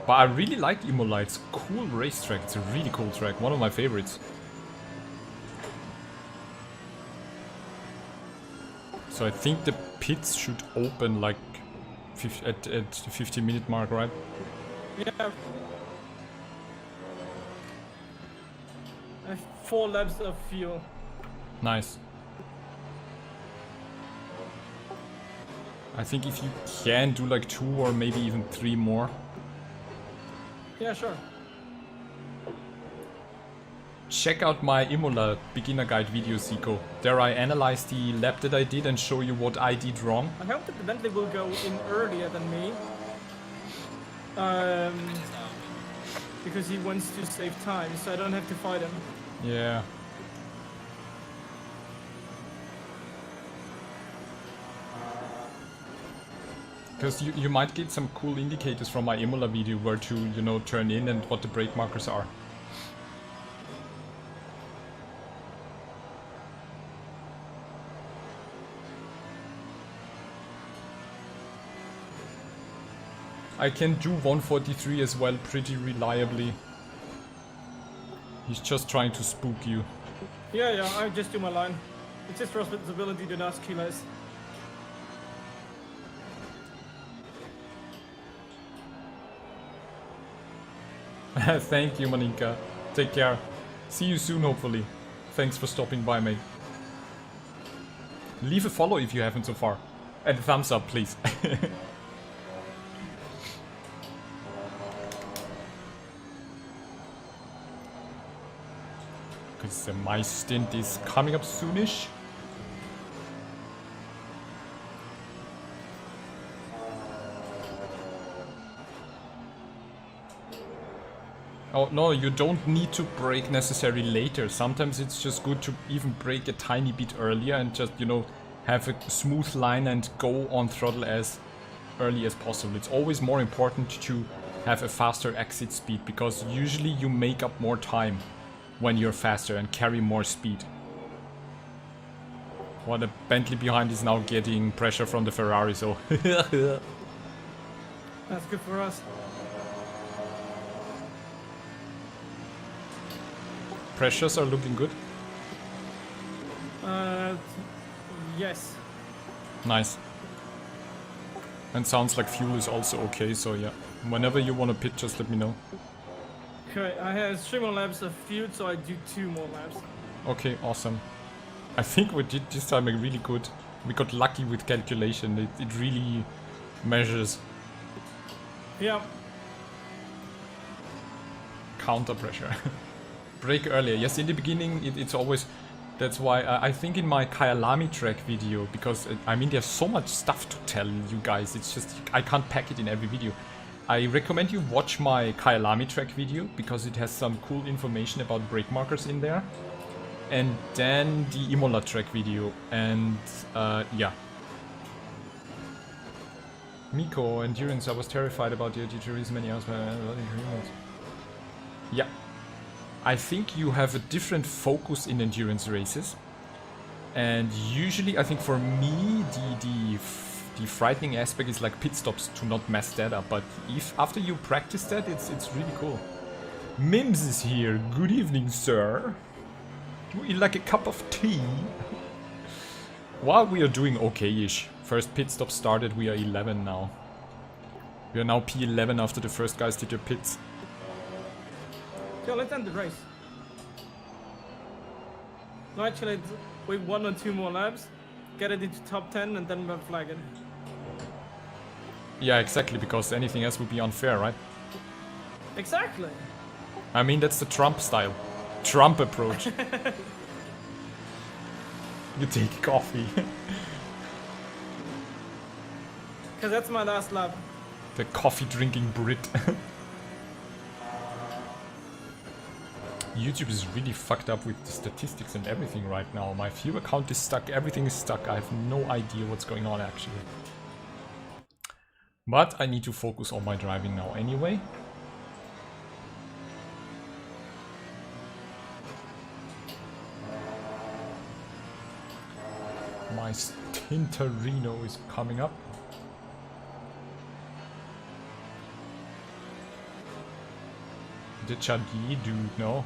But I really like Imola, it's a cool racetrack, it's a really cool track, one of my favorites. So I think the pits should open like at the 50-minute mark, right? Yeah. I have 4 laps of fuel. Nice. I think if you can do like 2 or maybe even 3 more. Yeah, sure. Check out my Imola beginner guide video, Zico. There I analyze the lap that I did and show you what I did wrong. I hope that the Bentley will go in earlier than me. Because he wants to save time, so I don't have to fight him. Yeah. Because you might get some cool indicators from my Imola video where to, you know, turn in and what the brake markers are. I can do 143 as well pretty reliably. He's just trying to spook you. Yeah, I just do my line. It's his responsibility to not kill us. Thank you, Maninka. Take care. See you soon, hopefully. Thanks for stopping by, mate. Leave a follow if you haven't so far. And a thumbs up, please. Because my stint is coming up soonish. Oh no, you don't need to brake necessarily later. Sometimes it's just good to even brake a tiny bit earlier and just, you know, have a smooth line and go on throttle as early as possible. It's always more important to have a faster exit speed, because usually you make up more time when you're faster and carry more speed. Well, the Bentley behind is now getting pressure from the Ferrari, so... That's good for us. Pressures are looking good. Yes. Nice. And sounds like fuel is also okay, so yeah. Whenever you want to pit, just let me know. Okay, I have 3 more laps of fuel, so I do 2 more laps. Okay, awesome. I think we did this time a really good. We got lucky with calculation. It really measures Yeah. counter pressure. Brake earlier. Yes, in the beginning it's always... That's why I think in my Kyalami track video, because I mean there's so much stuff to tell you guys, it's just I can't pack it in every video. I recommend you watch my Kyalami track video because it has some cool information about brake markers in there. And then the Imola track video, and yeah. Miko, endurance, I was terrified about the DTRs many hours. Yeah. I think you have a different focus in endurance races. And usually, I think for me, the frightening aspect is like pit stops to not mess that up. But if after you practice that, it's really cool. Mims is here. Good evening, sir. Would you like a cup of tea? While we are doing okay-ish. First pit stop started, we are 11 now. We are now P11 after the first guys did their pits. Yo, let's end the race. No, actually, wait 1 or 2 more laps, get it into top 10, and then we'll flag it. Yeah, exactly, because anything else would be unfair, right? Exactly. I mean, that's the Trump style. Trump approach. You take coffee. Because that's my last lap. The coffee drinking Brit. YouTube is really fucked up with the statistics and everything right now. My viewer count is stuck, everything is stuck. I have no idea what's going on actually. But I need to focus on my driving now anyway. My Stintarino is coming up. The Chadier dude, no.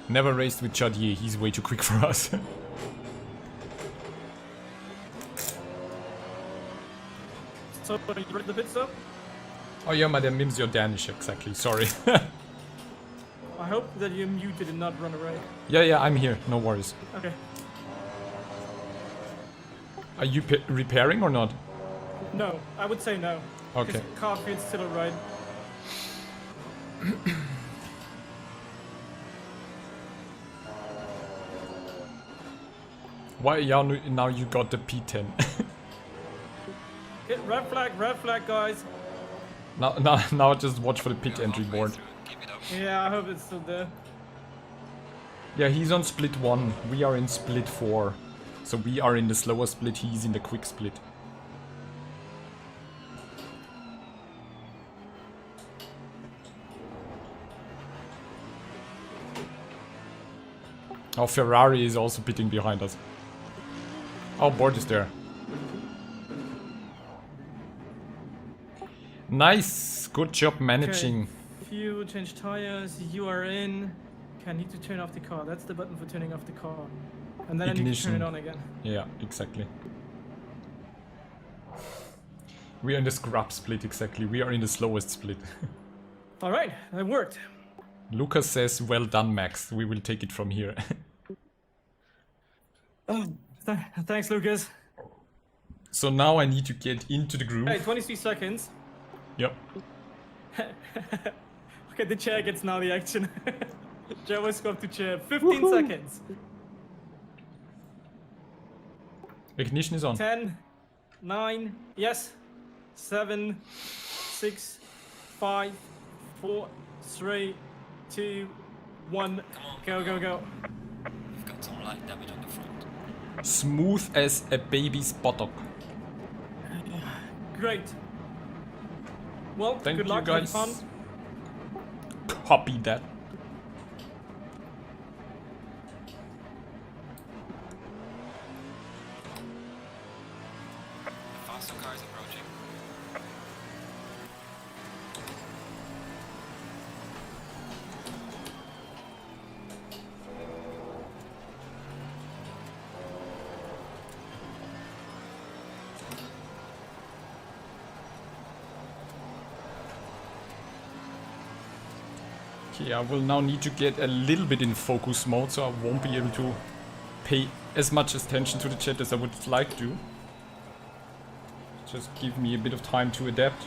Never raced with Chadier, he's way too quick for us. So, you ready the pit stop? Oh yeah, Madame Mims, you're Danish, exactly, sorry. I hope that you're muted and not run away. Yeah, I'm here, no worries. Okay. Are you repairing or not? No, I would say no. Okay. Car feels still alright. Why, yeah, now you got the P10. Get red flag, guys. Now just watch for the pit entry board. Keep it up. Yeah, I hope it's still there. Yeah, he's on split 1, we are in split 4. So we are in the slower split, he's in the quick split. Oh, Ferrari is also pitting behind us. Oh, board is there. Nice! Good job managing. Okay. Fuel, change tires, you are in. Okay, I need to turn off the car. That's the button for turning off the car. And then I need to turn it on again. Yeah, exactly. We are in the scrub split, exactly. We are in the slowest split. Alright, that worked. Lucas says, well done, Max. We will take it from here. Thanks, Lucas. So now I need to get into the groove. Hey, 23 seconds. Yep. Okay, the chair gets now the action. Joe was up to chair. 15 seconds. Ignition is on. 10, 9, yes. 7, 6, 5, 4, 3, 2, 1. Go, go, go. We've got some light damage on the front. Smooth as a baby's buttock. Great. Well, Thank good you, luck, guys. have fun. Copy that. The faster car is approaching. Okay, I will now need to get a little bit in focus mode, so I won't be able to pay as much attention to the chat as I would like to. Just give me a bit of time to adapt.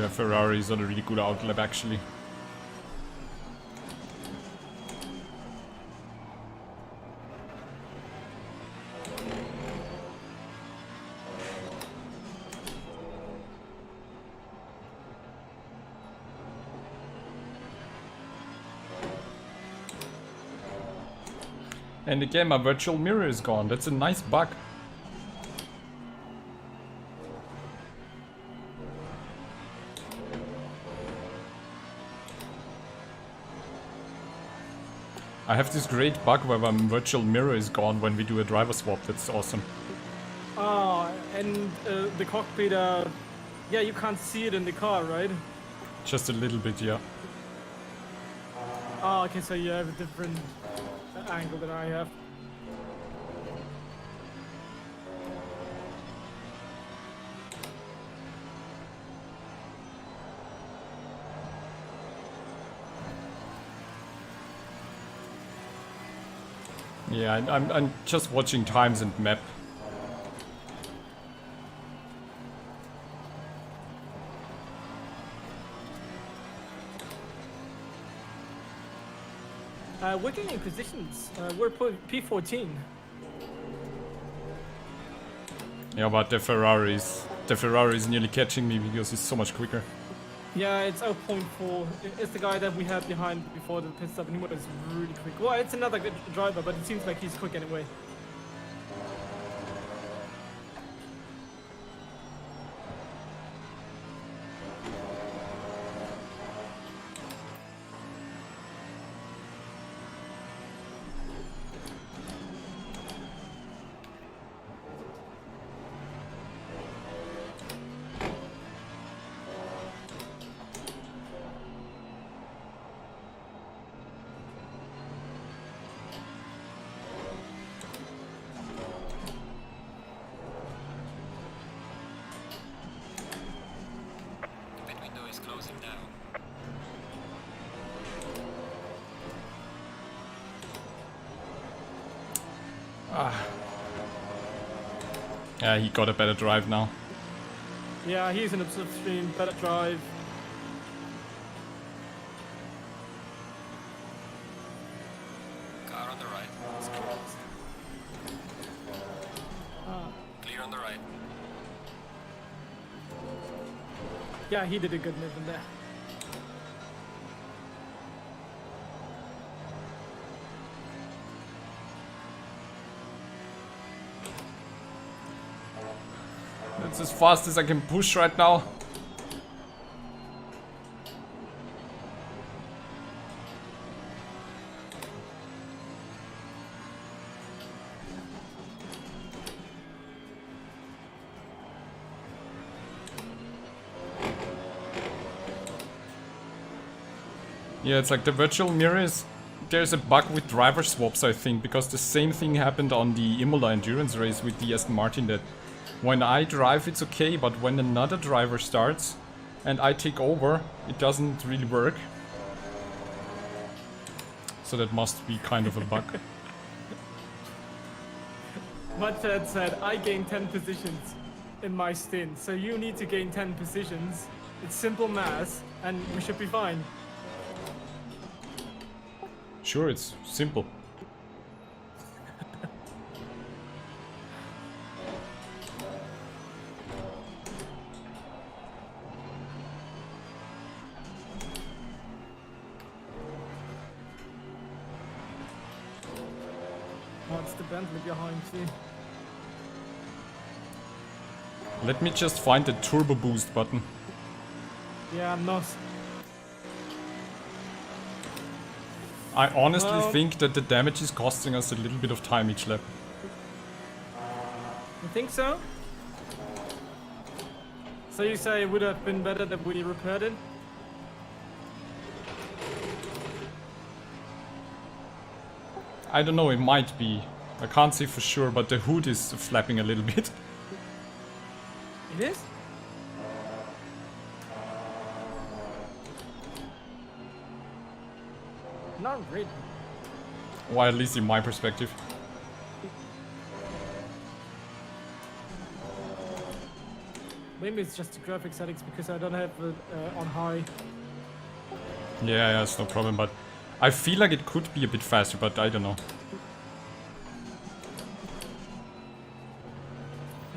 The Ferrari is on a really good outlap actually. And again, my virtual mirror is gone. That's a nice bug. I have this great bug where my virtual mirror is gone when we do a driver swap. That's awesome. Oh, and the cockpit, yeah, you can't see it in the car, right? Just a little bit, yeah. Oh, okay, so you have a different angle than I have. Yeah, I'm just watching times and map. Working in positions, we're P14. Yeah, but the Ferrari is nearly catching me because it's so much quicker. Yeah, it's 0.4. It's the guy that we had behind before the pit stop, and he was really quick. Well, it's another good driver, but it seems like he's quick anyway. The pit window is closing down. Yeah, he got a better drive now. Yeah, he's in a slipstream, better drive. Car on the right. Clear on the right. Yeah, he did a good move in there. That's as fast as I can push right now. Yeah, it's like the virtual mirrors. There's a bug with driver swaps, I think, because the same thing happened on the Imola endurance race with the Aston Martin, that when I drive it's okay, but when another driver starts and I take over, it doesn't really work. So that must be kind of a bug. But that said, I gained 10 positions in my stint, so you need to gain 10 positions. It's simple math, and we should be fine. Sure, it's simple. Oh, it's the Bentley behind you. Let me just find the turbo boost button. Yeah, I'm not. I honestly Well- think that the damage is costing us a little bit of time each lap. You think so? So you say it would have been better that we repaired it? I don't know, it might be. I can't say for sure, but the hood is flapping a little bit. It is? Not really. Or at least in my perspective. Maybe it's just the graphics settings because I don't have it on high. Yeah, it's no problem, but I feel like it could be a bit faster, but I don't know.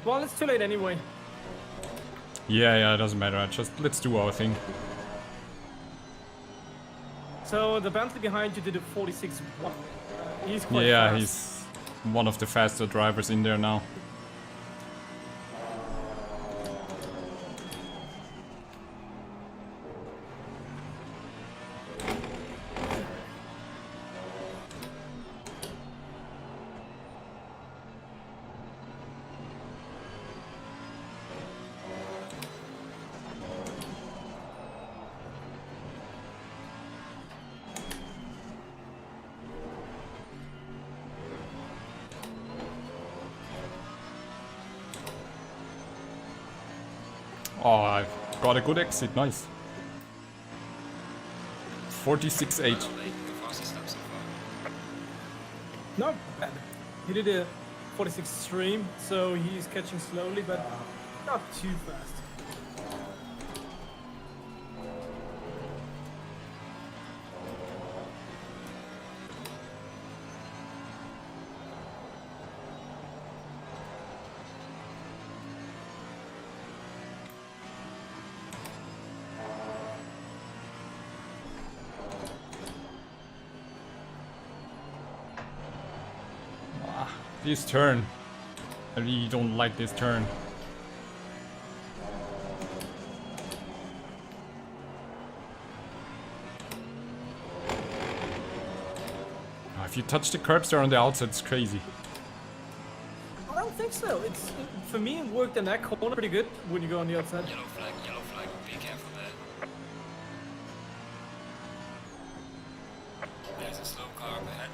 Well, it's too late anyway. Yeah, it doesn't matter. Let's do our thing. So the Bentley behind you did a 46. He's quite Yeah, fast. he's one of the faster drivers in there now. Oh, I've got a good exit, nice. 46.8. The fastest lap so far. Not bad. He did a 46 stream, so he's catching slowly, but not too fast. This turn. I really don't like this turn. If you touch the curbs there on the outside, it's crazy. I don't think so. It's for me, it worked in that corner pretty good when you go on the outside. Yellow flag, be careful there. There's a slow car up ahead.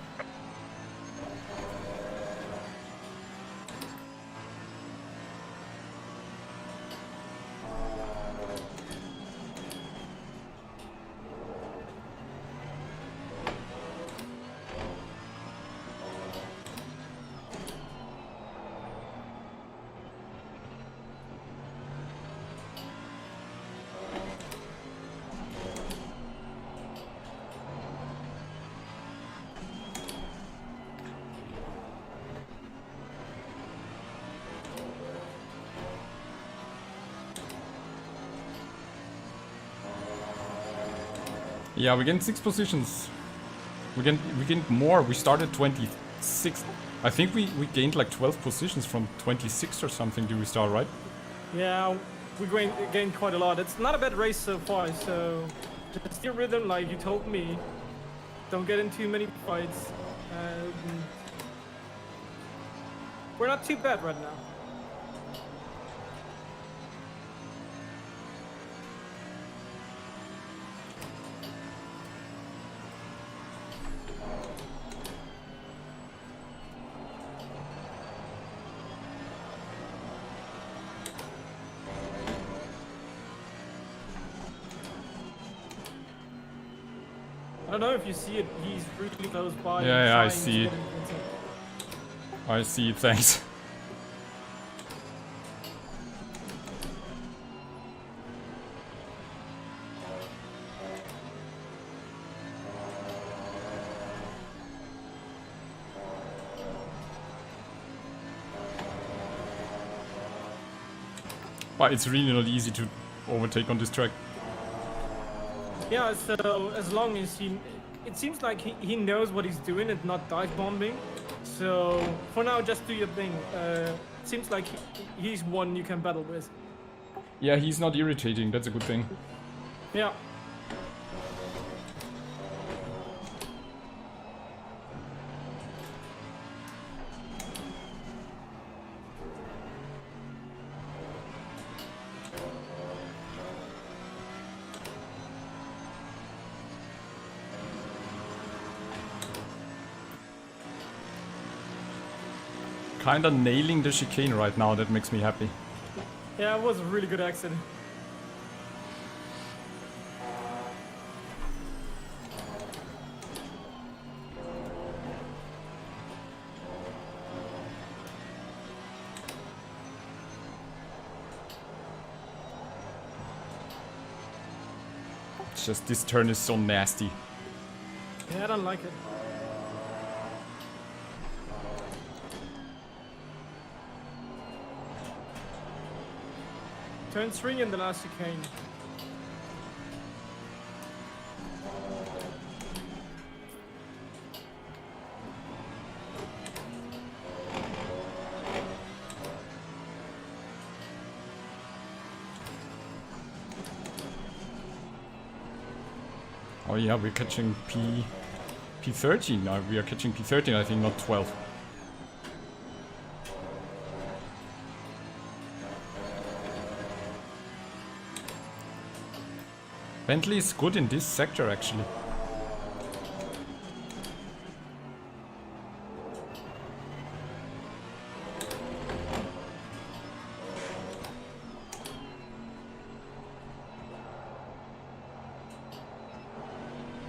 Yeah, we gained 6 positions. We gained more. We started 26. I think we gained like 12 positions from 26 or something. Did we start, right? Yeah, we gained quite a lot. It's not a bad race so far, so just steer rhythm like you told me. Don't get in too many fights. We're not too bad right now. I don't know if you see it, he's really close by. Yeah, I trying to see it. get into- I see it, thanks. But it's really not easy to overtake on this track. Yeah, so as long as it seems like he knows what he's doing and not dive bombing. So for now, just do your thing. Seems like he's one you can battle with. Yeah, he's not irritating, that's a good thing. Yeah. Kinda nailing the chicane right now, that makes me happy. Yeah, it was a really good accident. It's just this turn is so nasty. Yeah, I don't like it. Turn 3 in the last chicane. Oh yeah, we're catching P13 now. We are catching P13, I think, not 12. Bentley is good in this sector, actually.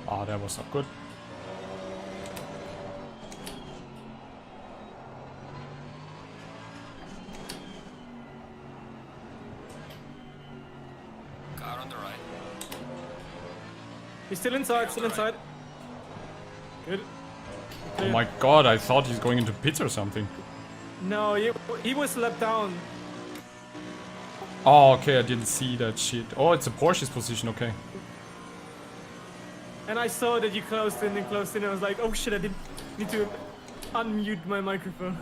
Ah, that was not good. Car on the right. He's still inside, still inside. Good. Oh my god, I thought he's going into pits or something. No, he was let down. Oh, okay, I didn't see that shit. Oh, it's a Porsche's position, okay. And I saw that you closed in and closed in. And I was like, oh shit, I didn't need to unmute my microphone.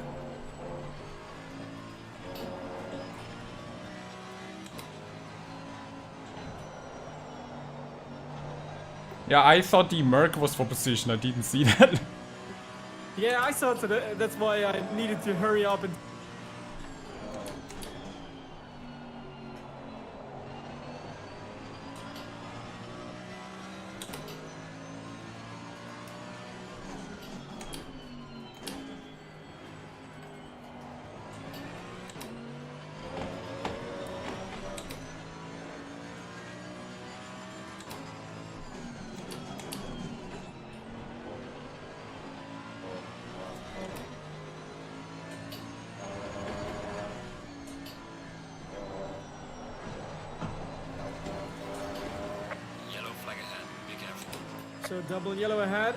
Yeah, I thought the Merc was for position, I didn't see that. Yeah, I saw it, so that's why I needed to hurry up and... Yellow flag ahead. Be careful. So double yellow ahead.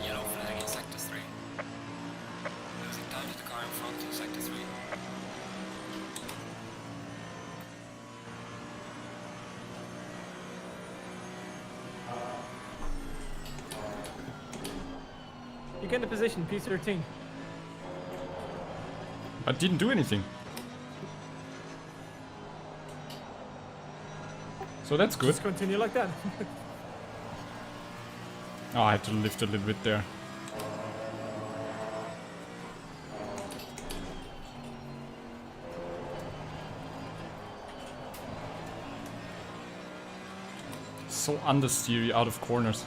Yellow flag in sector 3. Losing time to the car in front in sector 3. You get the position, P13. I didn't do anything. So that's good. Just continue like that. Oh, I had to lift a little bit there. So understeery out of corners.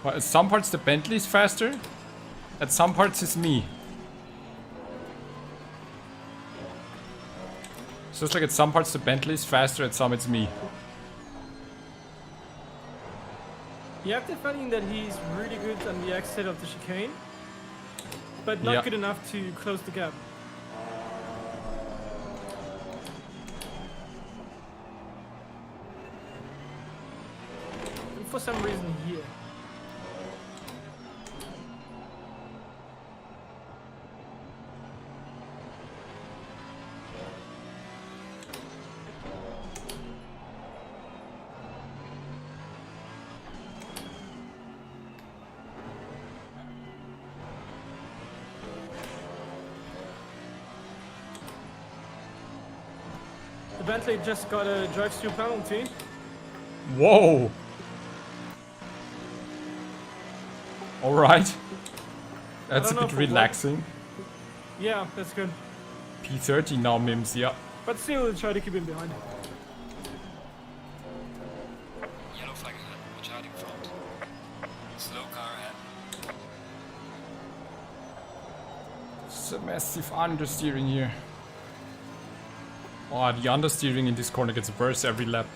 Well, at some parts the Bentley is faster, at some parts it's me. So it's like at some parts the Bentley is faster, at some it's me. You have the feeling that he's really good on the exit of the chicane, but not Yeah. good enough to close the gap. And for some reason here. The Bentley just got a drive-through penalty. Whoa! Alright. That's a don't know bit for what. relaxing. Yeah, that's good. P30 now, Mims, yeah. But still, try to keep him behind. Yellow flag ahead. Watch out in front. Slow car ahead. It's a massive understeering here. Oh, the understeering in this corner gets worse every lap.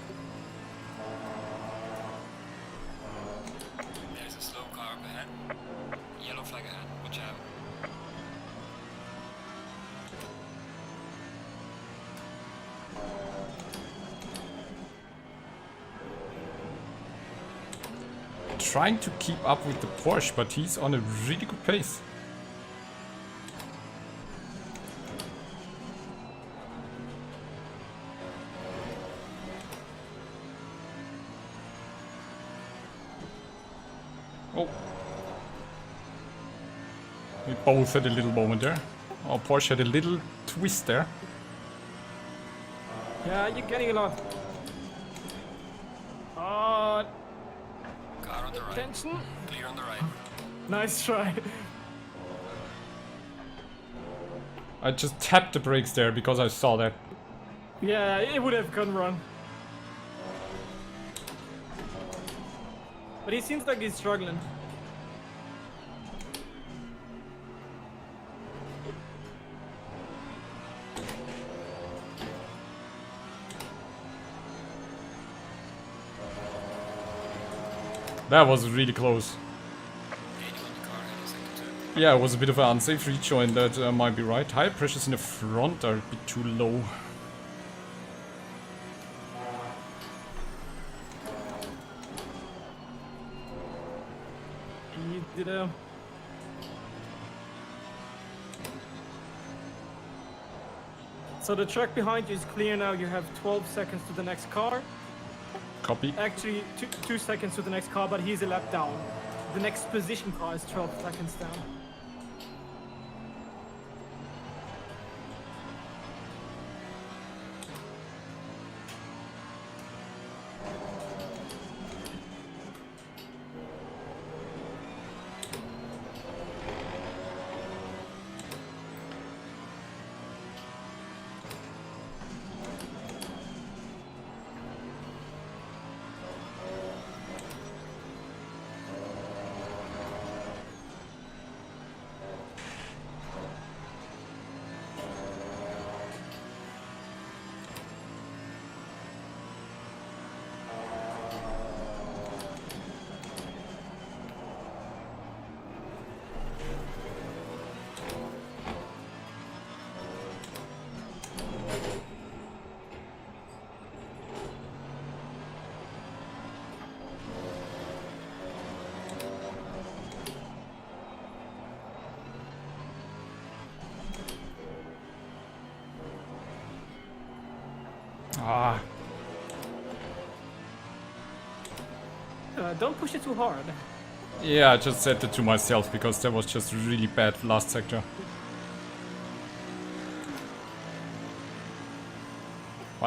There's a slow car up ahead. Yellow flag ahead. Watch out. Trying to keep up with the Porsche, but he's on a really good pace. Oh. We both had a little moment there. Oh, Porsche had a little twist there. Yeah, you're getting a lot. Car on the right. Attention. Clear on the right. Nice try. I just tapped the brakes there because I saw that. Yeah, it would have gone wrong. But he seems like he's struggling. That was really close. 80 on the car ahead in sector 2. Yeah, it was a bit of an unsafe rejoin, that might be right. High pressures in the front are a bit too low. He did a... So the track behind you is clear now. You have 12 seconds to the next car. Copy. Actually, 2 seconds to the next car, but he's a lap down. The next position car is 12 seconds down. Ah, Don't push it too hard. yeah, I just said that to myself because that was just really bad last sector.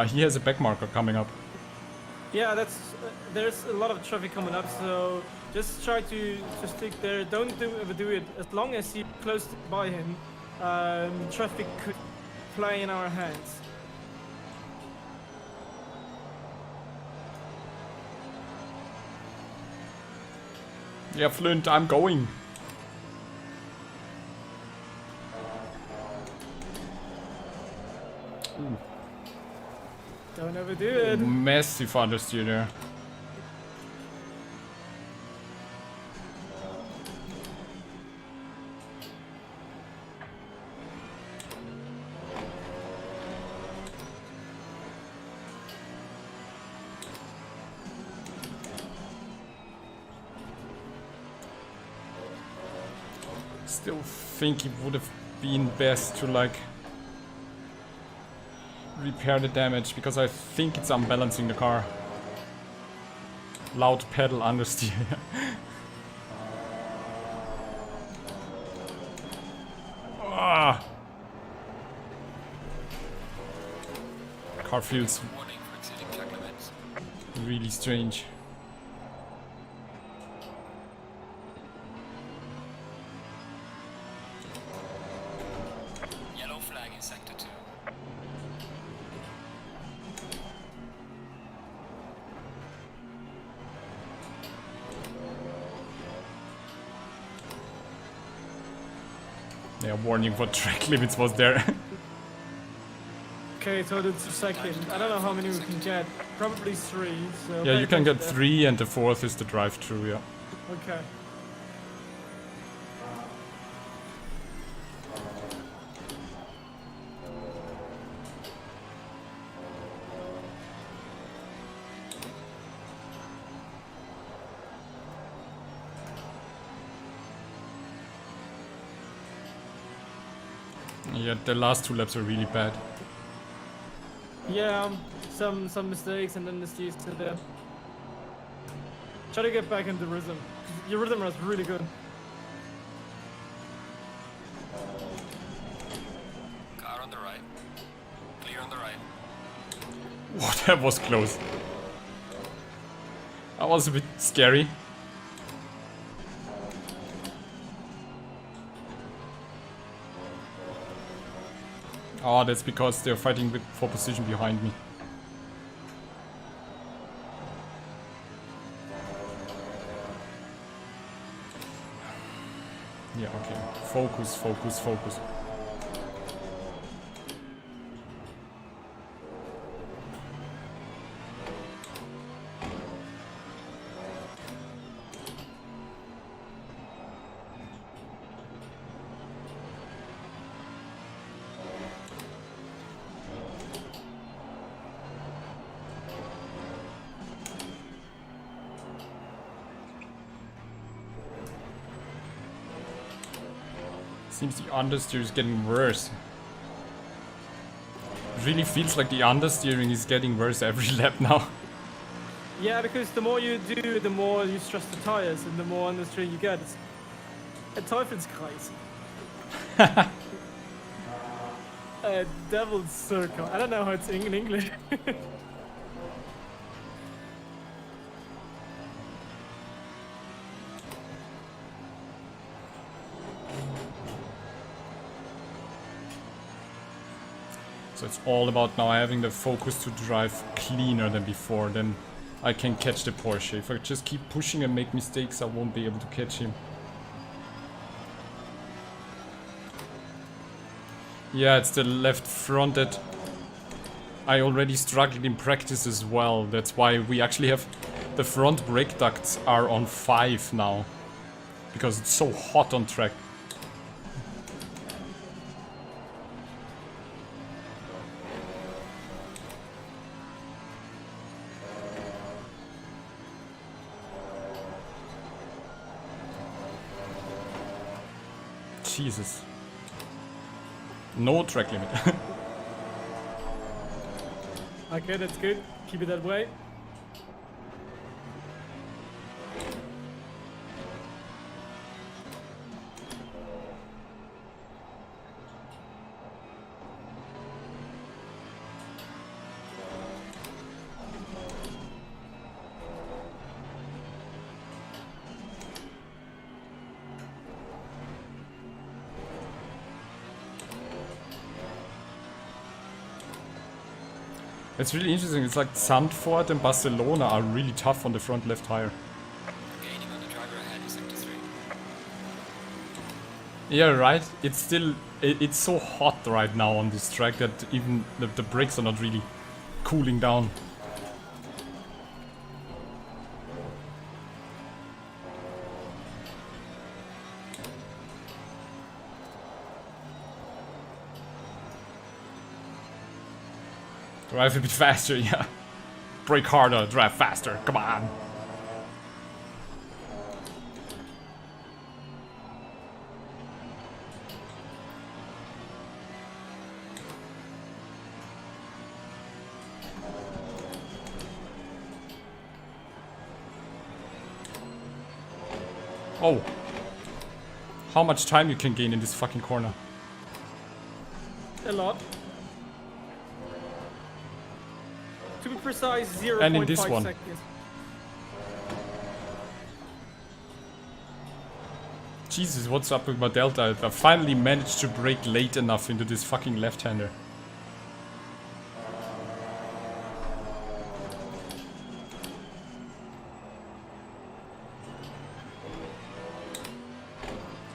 He has a back marker coming up. Yeah, that's there's a lot of traffic coming up, so just try to stick there. Don't overdo it. As long as you're close by him, traffic could play in our hands. Yeah, Flint, I'm going. Don't overdo it. Massive understeer there. Still think it would have been best to like repair the damage because I think it's unbalancing the car. Loud pedal understeer. Ah. Car feels Warning for exceeding track limits. really strange. Yeah, warning for track limits was there. Okay, so it's a second. I don't know how many we can get. Probably 3. So Yeah, pay you can get attention 3 and the 4th is the drive-through, yeah. there. Okay. Yeah, the last 2 laps were really bad. Yeah, some mistakes and then the steers to there. Try to get back into rhythm. Your rhythm was really good. Car on the right. Clear on the right. Whoa, that was close. That was a bit scary. Oh, that's because they're fighting for position behind me. Yeah, okay. Focus, focus, focus. Seems the understeer is getting worse. It really feels like the understeering is getting worse every lap now. Yeah, because the more you do, the more you stress the tires and the more understeer you get. It's a Teufelskreis. A devil's circle. I don't know how it's in English. So it's all about now having the focus to drive cleaner than before, then I can catch the Porsche. If I just keep pushing and make mistakes, I won't be able to catch him. Yeah, it's the left front that I already struggled in practice as well. That's why we actually have the front brake ducts are on 5 now. Because it's so hot on track. Jesus. No track limit. Okay, that's good. Keep it that way. It's really interesting. It's like Zandvoort and Barcelona are really tough on the front left tire. Gaining on the driver ahead is sector 3. Yeah, right. It's still it's so hot right now on this track that even the brakes are not really cooling down. Drive a bit faster, yeah. Brake harder, drive faster, come on. Oh. How much time you can gain in this fucking corner? A lot. To be precise, 0.5 And in this one. seconds. Jesus, what's up with my delta? I finally managed to brake late enough into this fucking left-hander.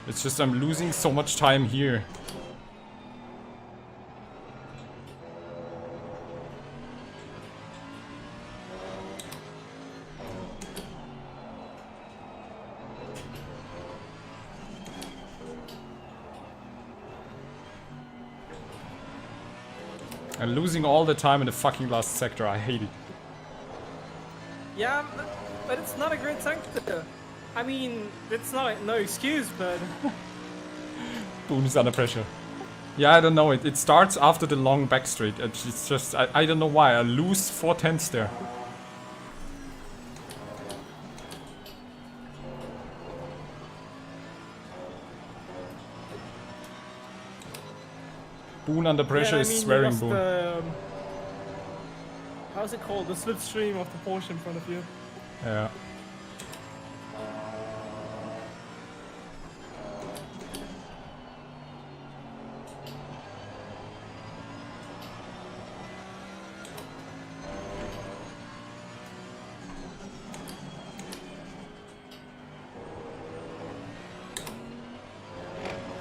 It's just I'm losing so much time here. I'm losing all the time in the fucking last sector. I hate it. Yeah, but it's not a great sector. I mean, it's not no excuse, but Boon is under pressure. Yeah, I don't know. It starts after the long back straight. It's just I don't know why. I lose 4/10 there. Boon under pressure yeah, I is mean, swearing you Boon. lost, how's it called? The slipstream of the Porsche in front of you. Yeah.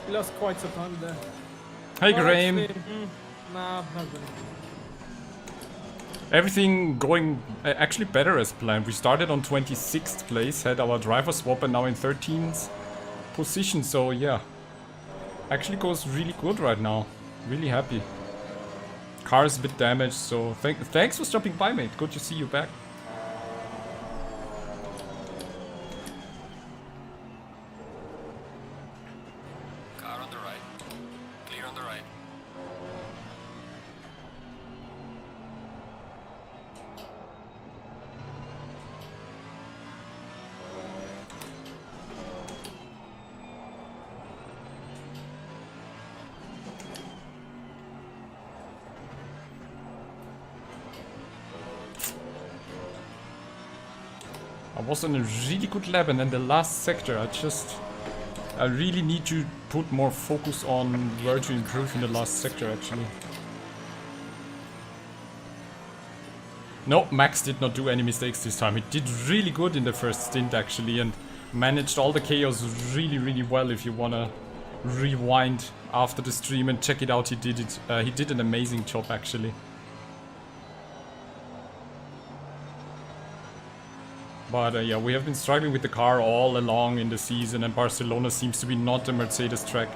You lost quite some time there. Hey, Well, Graham. actually, nah, not really. Everything going actually better as planned. We started on 26th place, had our driver swap, and now in 13th position. So yeah, actually goes really good right now. Really happy. Car is a bit damaged, so thanks for stopping by, mate. Good to see you back. Car on the right. Clear on the right. I was on a really good lap, and then the last sector, I really need to put more focus on where to improve in the last sector, actually. No, Max did not do any mistakes this time. He did really good in the first stint, actually, and managed all the chaos really, really well. If you wanna rewind after the stream and check it out, he did an amazing job, actually. But yeah, we have been struggling with the car all along in the season, and Barcelona seems to be not a Mercedes track.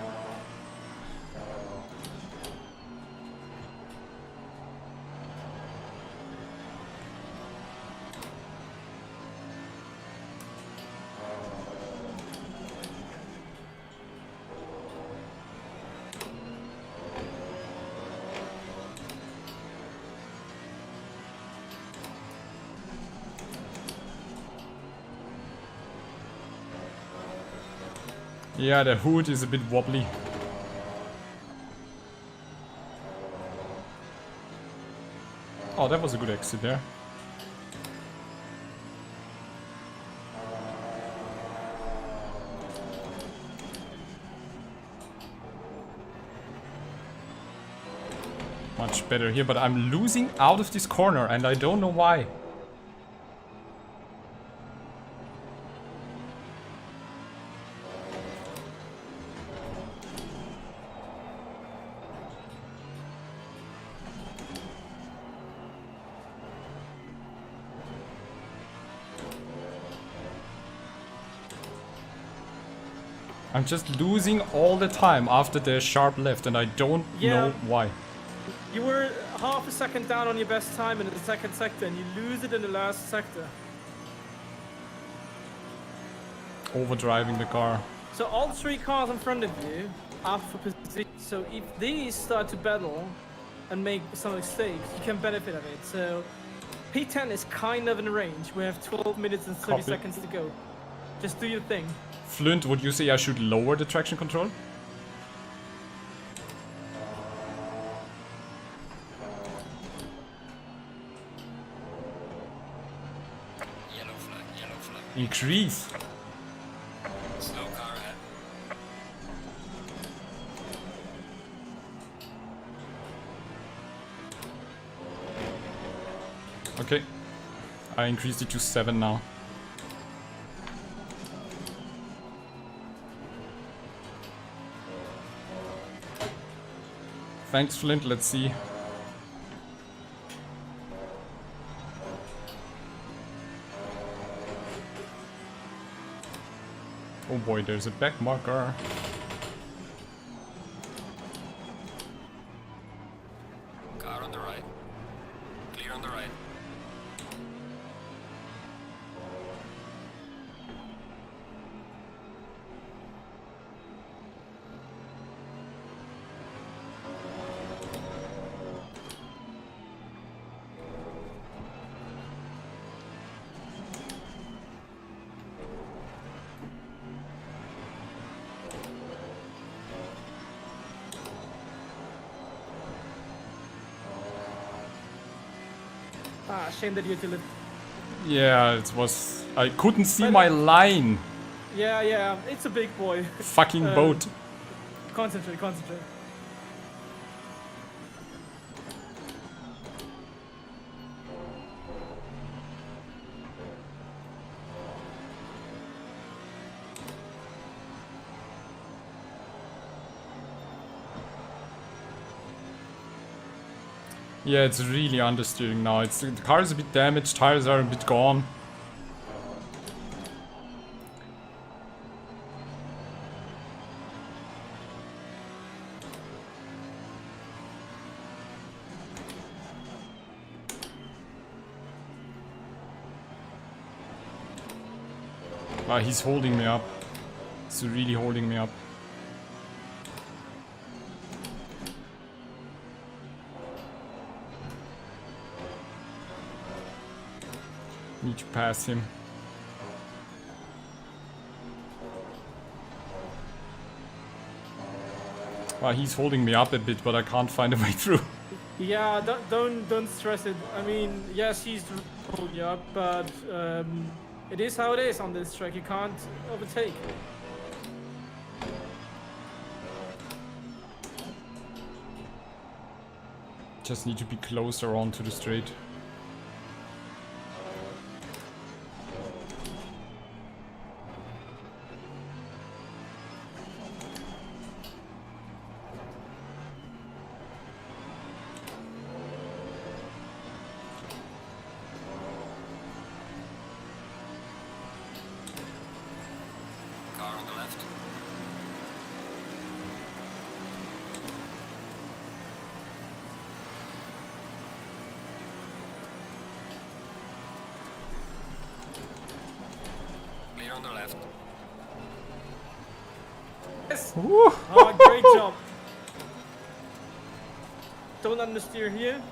Yeah, the hood is a bit wobbly. Oh, that was a good exit there. Much better here, but I'm losing out of this corner and I don't know why. I'm just losing all the time after the sharp left, and I don't know why. You were half a second down on your best time in the second sector, and you lose it in the last sector. Overdriving the car. So all three cars in front of you are for position. So if these start to battle and make some mistakes, you can benefit of it. So P10 is kind of in range. We have 12 minutes and 30 Copy. seconds to go. Just do your thing. Flint, would you say I should lower the traction control? Yellow flag, yellow flag. Increase. Slow car ahead. Okay. I increased it to 7 now. Thanks, Flint. Let's see. Oh boy, there's a back marker. Car on the right. Clear on the right. Ah, shame that you had to live. Yeah, it was... I couldn't see But- my line. Yeah, it's a big boy. Fucking boat. Concentrate. Yeah, it's really understeering now. The car is a bit damaged, tires are a bit gone. He's holding me up. He's really holding me up. Need to pass him. He's holding me up a bit, but I can't find a way through. Yeah, don't stress it. I mean, yes, he's hold you up, but it is how it is on this track. You can't overtake. Just need to be closer onto the straight. Car on the left. Clear on the left. Yes. Woo! Oh, great job. Don't understeer here.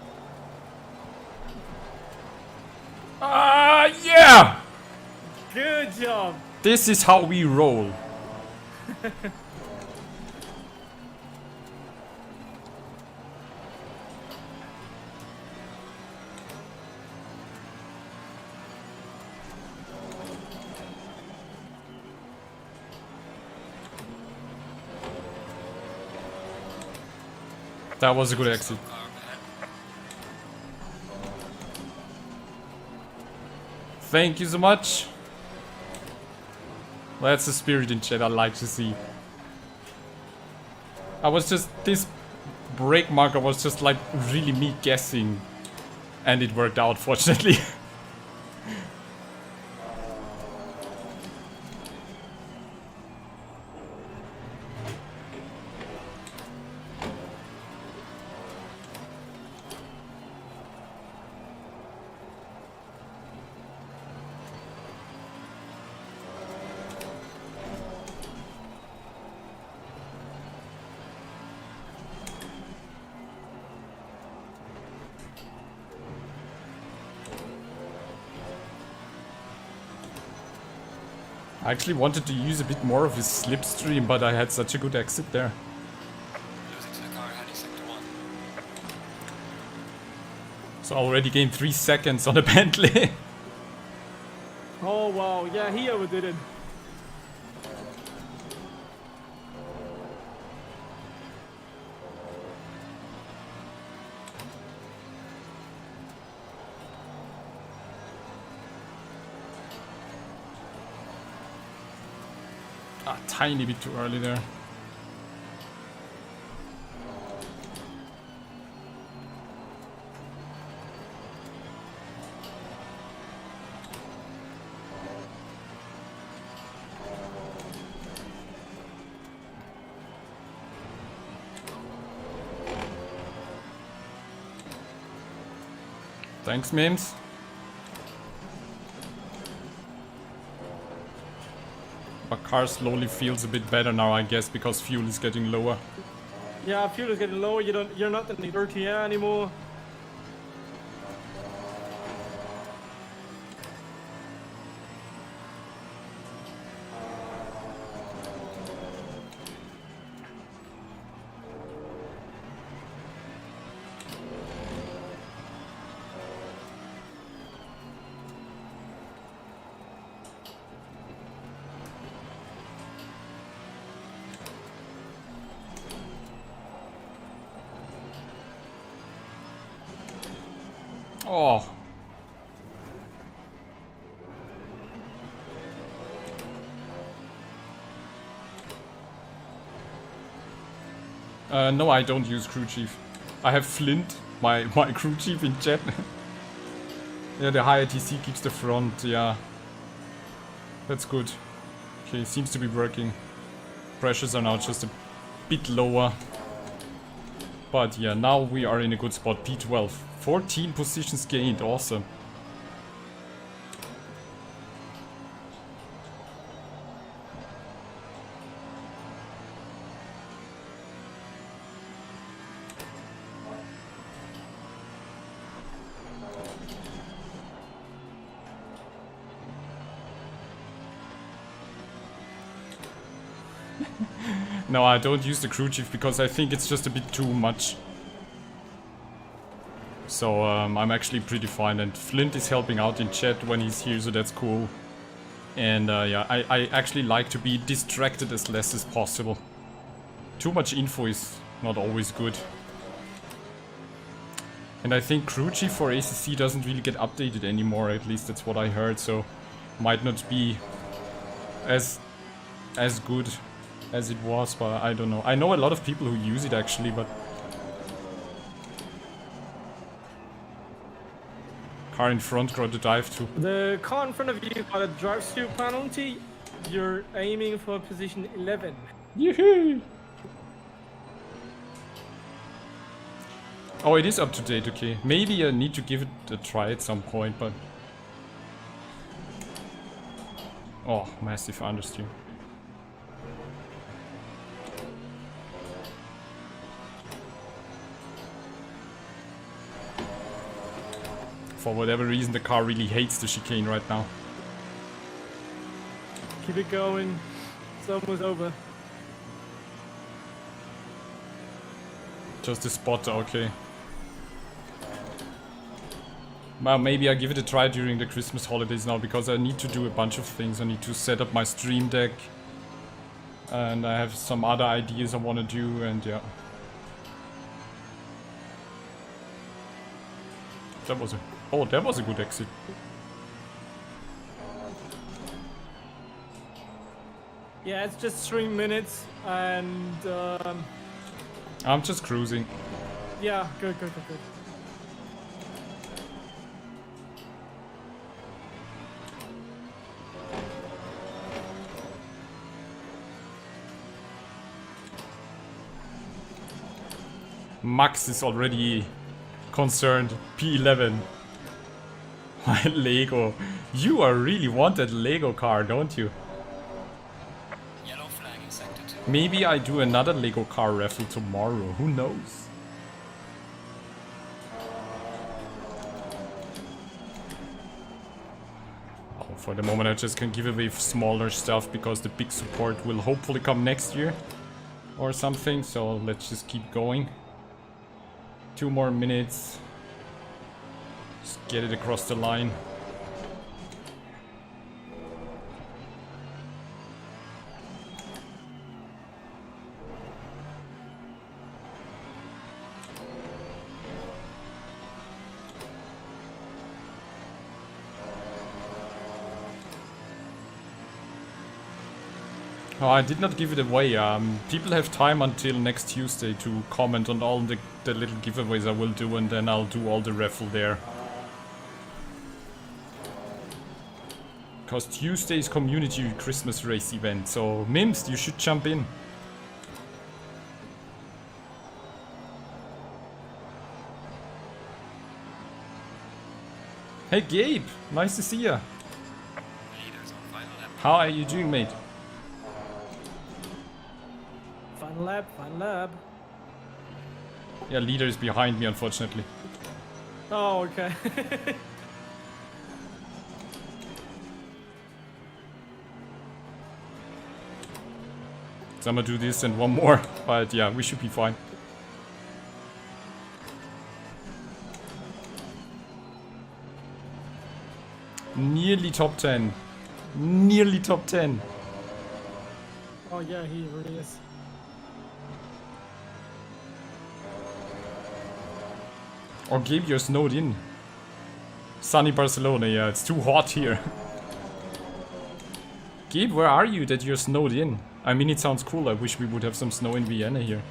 Yeah! Good job. This is how we roll. That was a good exit. Car ahead. Thank you so much. That's the spirit in chat I like to see. This brake marker was just like really me guessing. And it worked out, fortunately. I actually wanted to use a bit more of his slipstream, but I had such a good exit there. Losing to the car ahead in sector 1. So I already gained 3 seconds on a Bentley. Oh wow, yeah, he overdid it. A tiny bit too early there. Thanks, Mims. But car slowly feels a bit better now, I guess, because fuel is getting lower. Yeah, fuel is getting lower. You're not in the dirty air anymore. Oh. No, I don't use crew chief. I have Flint, my crew chief in chat. Yeah, the higher TC keeps the front, yeah. That's good. Okay, seems to be working. Pressures are now just a bit lower. But yeah, now we are in a good spot. P12. 14 positions gained, awesome. No, I don't use the crew chief because I think it's just a bit too much. So I'm actually pretty fine, and Flint is helping out in chat when he's here, so that's cool. And yeah, I actually like to be distracted as less as possible. Too much info is not always good. And I think crew chief for ACC doesn't really get updated anymore, at least that's what I heard, so might not be as good as it was, but I don't know. I know a lot of people who use it actually, but car in front got to dive too. The car in front of you got a drive-through penalty. You're aiming for position 11. Yoo-hoo! Oh, it is up to date, okay. Maybe I need to give it a try at some point, but... Oh, massive understeer. For whatever reason, the car really hates the chicane right now. Keep it going. It's almost over. Just a spot, okay. Well, maybe I give it a try during the Christmas holidays now, because I need to do a bunch of things. I need to set up my stream deck. And I have some other ideas I want to do, and yeah. That was a... Oh, that was a good exit. Yeah, it's just 3 minutes, and I'm just cruising. yeah, good. Max is already concerned. P11. My Lego. You are really want that Lego car, don't you? Yellow flag in sector 2. Maybe I do another Lego car raffle tomorrow. Who knows? Oh, for the moment I just can give away smaller stuff because the big support will hopefully come next year or something. So let's just keep going. 2 more minutes. Just get it across the line. Oh, I did not give it away. People have time until next Tuesday to comment on all the little giveaways I will do, and then I'll do all the raffle there. Because Tuesday is community Christmas race event, so Mims, you should jump in. Hey Gabe, nice to see ya. Leaders on final lap. How are you doing, mate? Final lap, final lap. Yeah, leader is behind me, unfortunately. Oh, okay. So I'm gonna do this and one more, but yeah, we should be fine. Nearly top 10. Nearly top 10. Oh yeah, he really is. Or Gabe, you're snowed in. Sunny Barcelona, yeah, it's too hot here. Gabe, where are you that you're snowed in? I mean, it sounds cool. I wish we would have some snow in Vienna here.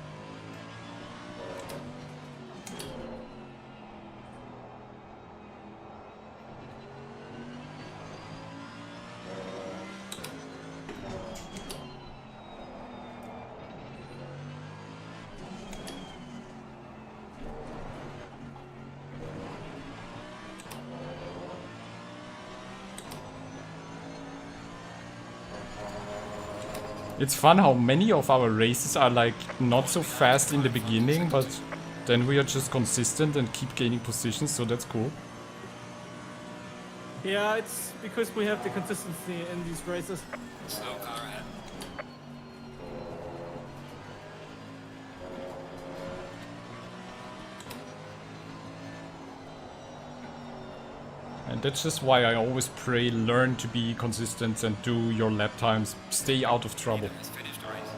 It's fun how many of our races are like not so fast in the beginning, but then we are just consistent and keep gaining positions, so that's cool. Yeah, it's because we have the consistency in these races. Slow car ahead. And that's just why I always pray, learn to be consistent and do your lap times, stay out of trouble. Leader has finished the race.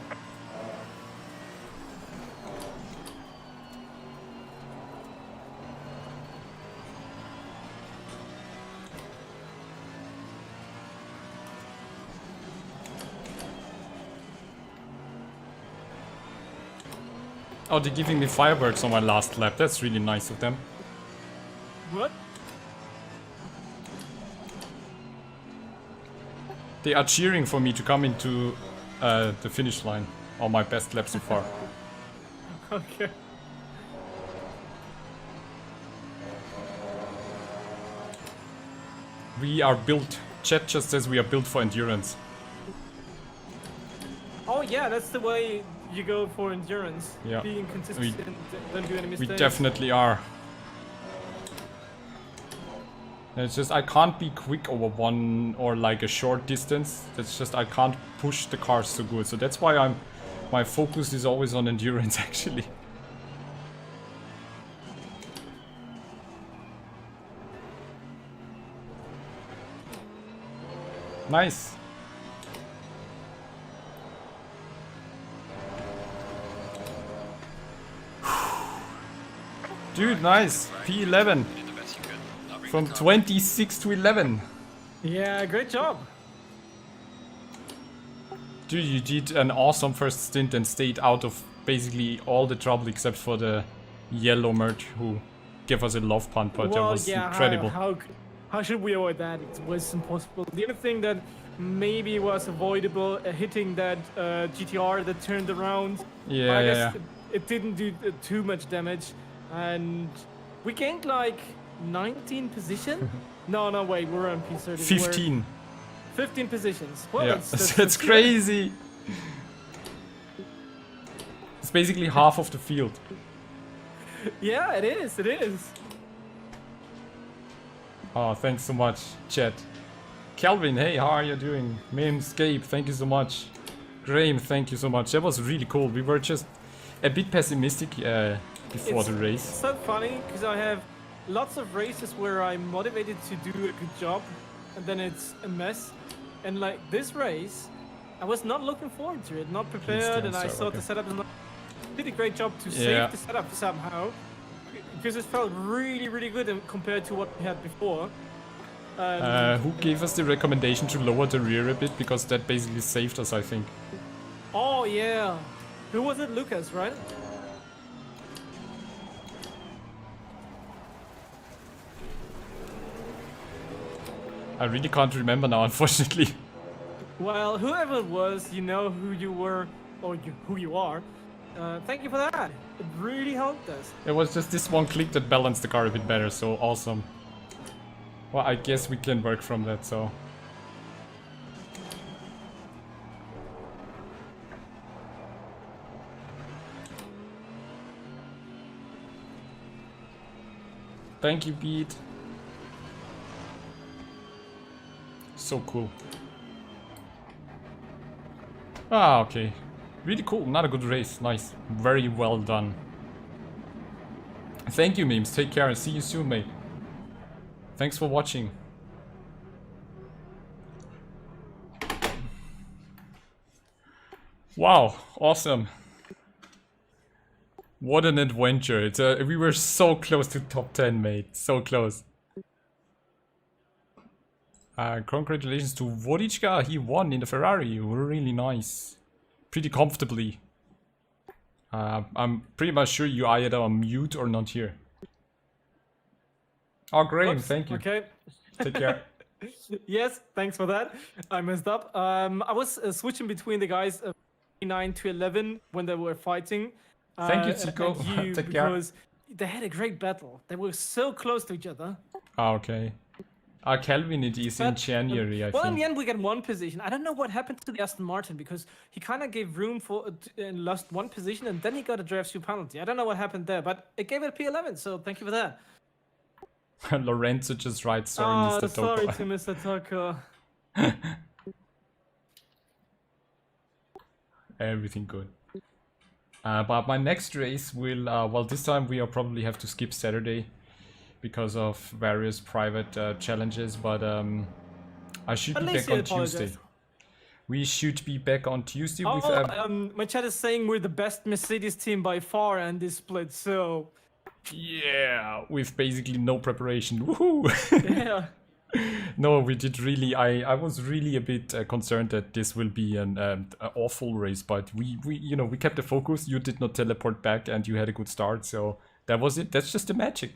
Oh, they're giving me fireworks on my last lap. That's really nice of them. What? They are cheering for me to come into the finish line on my best lap so far. Okay. We are built, Chat just says we are built for endurance. Oh yeah, that's the way you go for endurance. Yeah. Being consistent, don't do any We mistakes. definitely are. It's just I can't be quick over one or like a short distance. That's just I can't push the cars so good. So that's why my focus is always on endurance actually. Nice. Dude, nice. P11 You did the best you could. Now bring from the car 26 to 11. Yeah, great job. Dude, you did an awesome first stint and stayed out of basically all the trouble except for the yellow merch who gave us a love punt, but that was incredible. How should we avoid that? It was impossible. The only thing that maybe was avoidable, hitting that GTR that turned around. Yeah, But I yeah, guess yeah. it didn't do too much damage, and we gained like 19 position. No, wait, we're on P30. 15. 15 positions. Well, Yeah, that's that's good. crazy. It's basically half of the field. Yeah, it is. It is. Oh, thanks so much, chat. Calvin, hey, how are you doing? Mims, Gabe, thank you so much. Graham, thank you so much. That was really cool. We were just a bit pessimistic before the race. It's so funny because I have lots of races where I'm motivated to do a good job, and then it's a mess. And like this race, I was not looking forward to it, not prepared, and I thought the setup is not. Did a great job to save the setup somehow, because it felt really, really good compared to what we had before. Who gave us the recommendation to lower the rear a bit, because that basically saved us, I think. Oh yeah, who was it? Lucas, right? I really can't remember now, unfortunately. Well, whoever it was, you know who you were, or who you are. Thank you for that. It really helped us. It was just this one click that balanced the car a bit better, so awesome. Well, I guess we can work from that, so... Thank you, Pete. So cool. Ah, okay. Really cool. Not a good race. Nice. Very well done. Thank you, memes. Take care and see you soon, mate. Thanks for watching. Wow, awesome. What an adventure. It's we were so close to top 10, mate. So close. Congratulations to Wodichka. He won in the Ferrari. Really nice. Pretty comfortably. I'm pretty much sure you are either on mute or not here. Oh, Graham, Oops, thank you. Okay. Take care. Yes, thanks for that. I messed up. I was switching between the guys 9 to 11 when they were fighting. Thank you, Zico. and you, Take care. because they had a great battle. They were so close to each other. Ah, okay. Kelvin, it is in But, January, I well, in think. the end, we got one position. I don't know what happened to the Aston Martin because he kind of gave room for and lost one position, and then he got a drive through penalty. I don't know what happened there, but it gave it a P11. So thank you for that. Lorenzo just writes, sorry, Oh, Mr. sorry Toko. to Mr. Toko. Everything good. But my next race will, well, this time we'll probably have to skip Saturday because of various private challenges, but I should At be least back you on Tuesday. apologize. We should be back on Tuesday with... My chat is saying we're the best Mercedes team by far in this split, so yeah, with basically no preparation. Woohoo! yeah. No, we did really. I was really a bit concerned that this will be an awful race, but we we kept the focus. You did not teleport back, and you had a good start, so that was it. That's just the magic.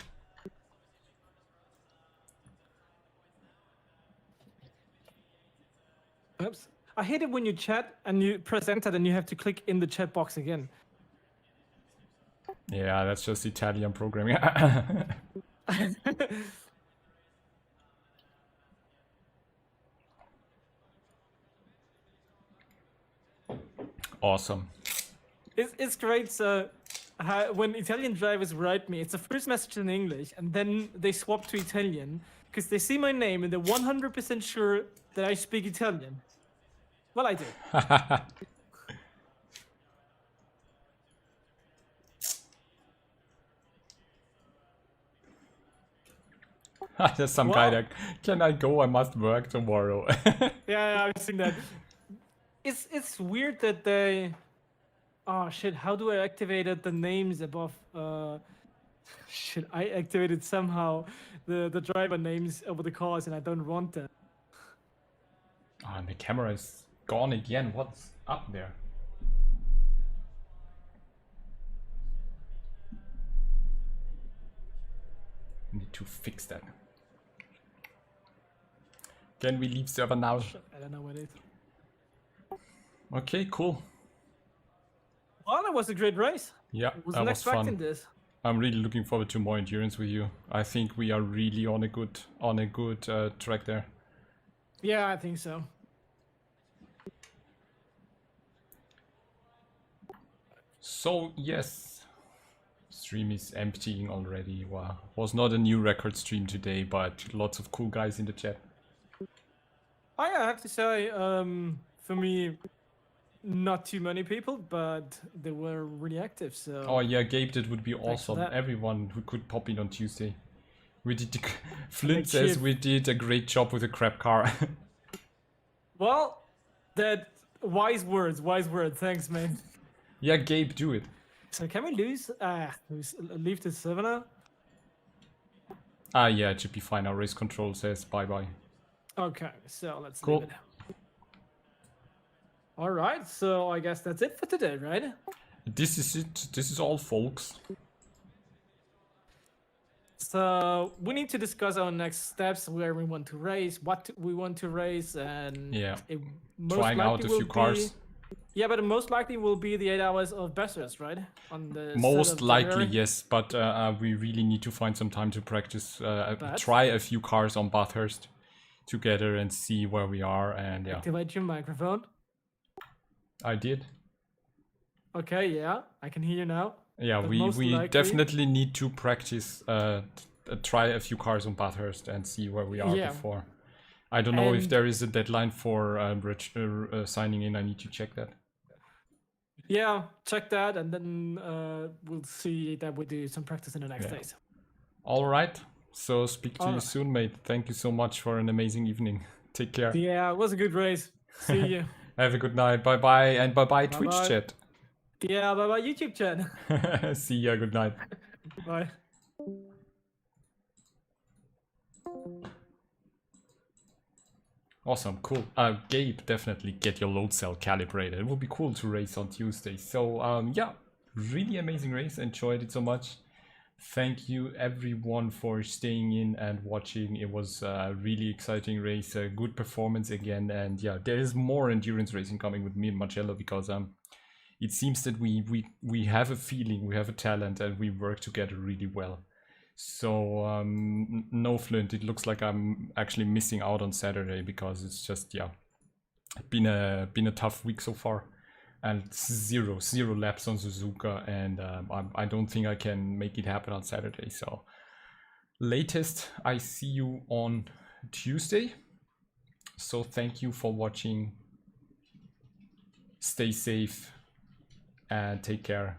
Oops. I hate it when you chat and you press enter and you have to click in the chat box again. Yeah, that's just Italian programming. Awesome. It's great. So when Italian drivers write me, it's the first message in English, and then they swap to Italian because they see my name and they're 100% sure that I speak Italian. Well, I do. There's some guy that, can I go? I must work tomorrow. Yeah, I've seen that. It's weird that they. Oh shit! How do I activate the names above? Shit! I activated somehow the driver names over the cars, and I don't want that. Oh, and the camera is gone again. What's up there? Need to fix that. Can we leave server now? I don't know what it is. Okay, cool. Well, it was a great race. Yeah, Wasn't that was expecting fun. this. I'm really looking forward to more endurance with you. I think we are really on a good track there. Yeah, I think so. So yes, stream is emptying already. Wow, was not a new record stream today, but lots of cool guys in the chat. I have to say, for me, not too many people, but they were really active. So. Oh yeah, Gabe, that would be Thanks for awesome. that. Everyone who could pop in on Tuesday. We did. Flint Thank says you. we did a great job with a crap car. Well, that wise words. Thanks, man. Yeah, Gabe, do it. So can we leave the server now? Ah yeah, it should be fine. Our race control says bye bye. Okay, so let's Cool. leave it. All right, so I guess that's it for today, right? This is it. This is all, folks. So we need to discuss our next steps, where we want to race, what we want to race, and Yeah. it most Trying out likely a will few cars. be- Yeah, but it most likely will be the 8 hours of Bathurst, right? On the 3rd Most of likely, January. yes, but we really need to find some time to practice, But- try a few cars on Bathurst together and see where we are. And yeah, Activate your microphone. I did. Okay, yeah, I can hear you now. Yeah, But we most likely- definitely need to practice, try a few cars on Bathurst and see where we are Yeah. before. I don't know if And- there is a deadline for signing in. I need to check that. Yeah, check that, and then we'll see that we do some practice in the next Yeah. days. All right. So speak to you Alright. soon, mate. Thank you so much for an amazing evening. Take care. Yeah, it was a good race. See you. Have a good night. Bye bye. And bye bye, Twitch Bye-bye. chat. Yeah, bye bye YouTube chat. See ya. Good night. Bye. Awesome. Cool. Gabe, definitely get your load cell calibrated. It would be cool to race on Tuesday. So, yeah, really amazing race. Enjoyed it so much. Thank you everyone for staying in and watching. It was a really exciting race, a good performance again. And yeah, there is more endurance racing coming with me and Marcello because it seems that we have a feeling, we have a talent, and we work together really well. So no, Flint, it looks like I'm actually missing out on Saturday because it's just, yeah, been a tough week so far. And zero laps on Suzuka, and I don't think I can make it happen on Saturday. So latest, I see you on Tuesday. So thank you for watching. Stay safe and take care.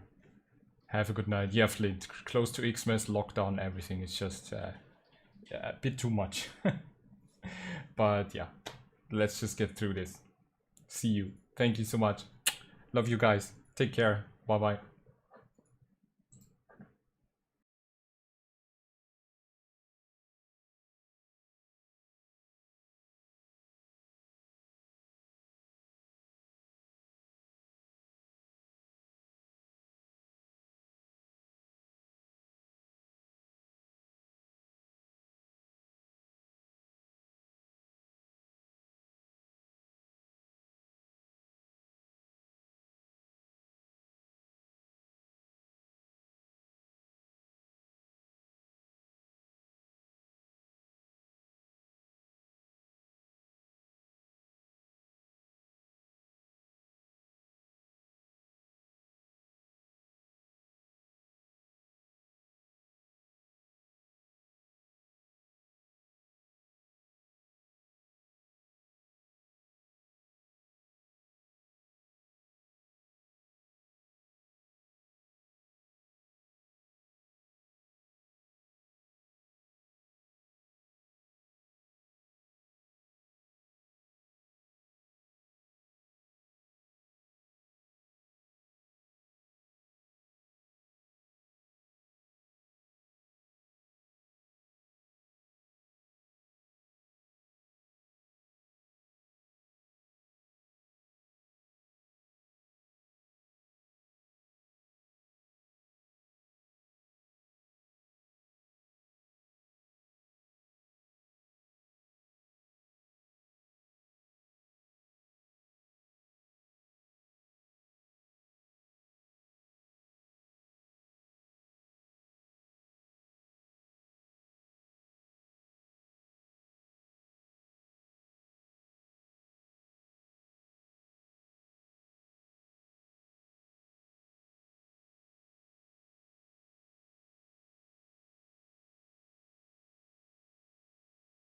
Have a good night. Yeah, Flint, close to Xmas, lockdown, everything is just a bit too much. But yeah, let's just get through this. See you. Thank you so much. Love you guys. Take care. Bye bye.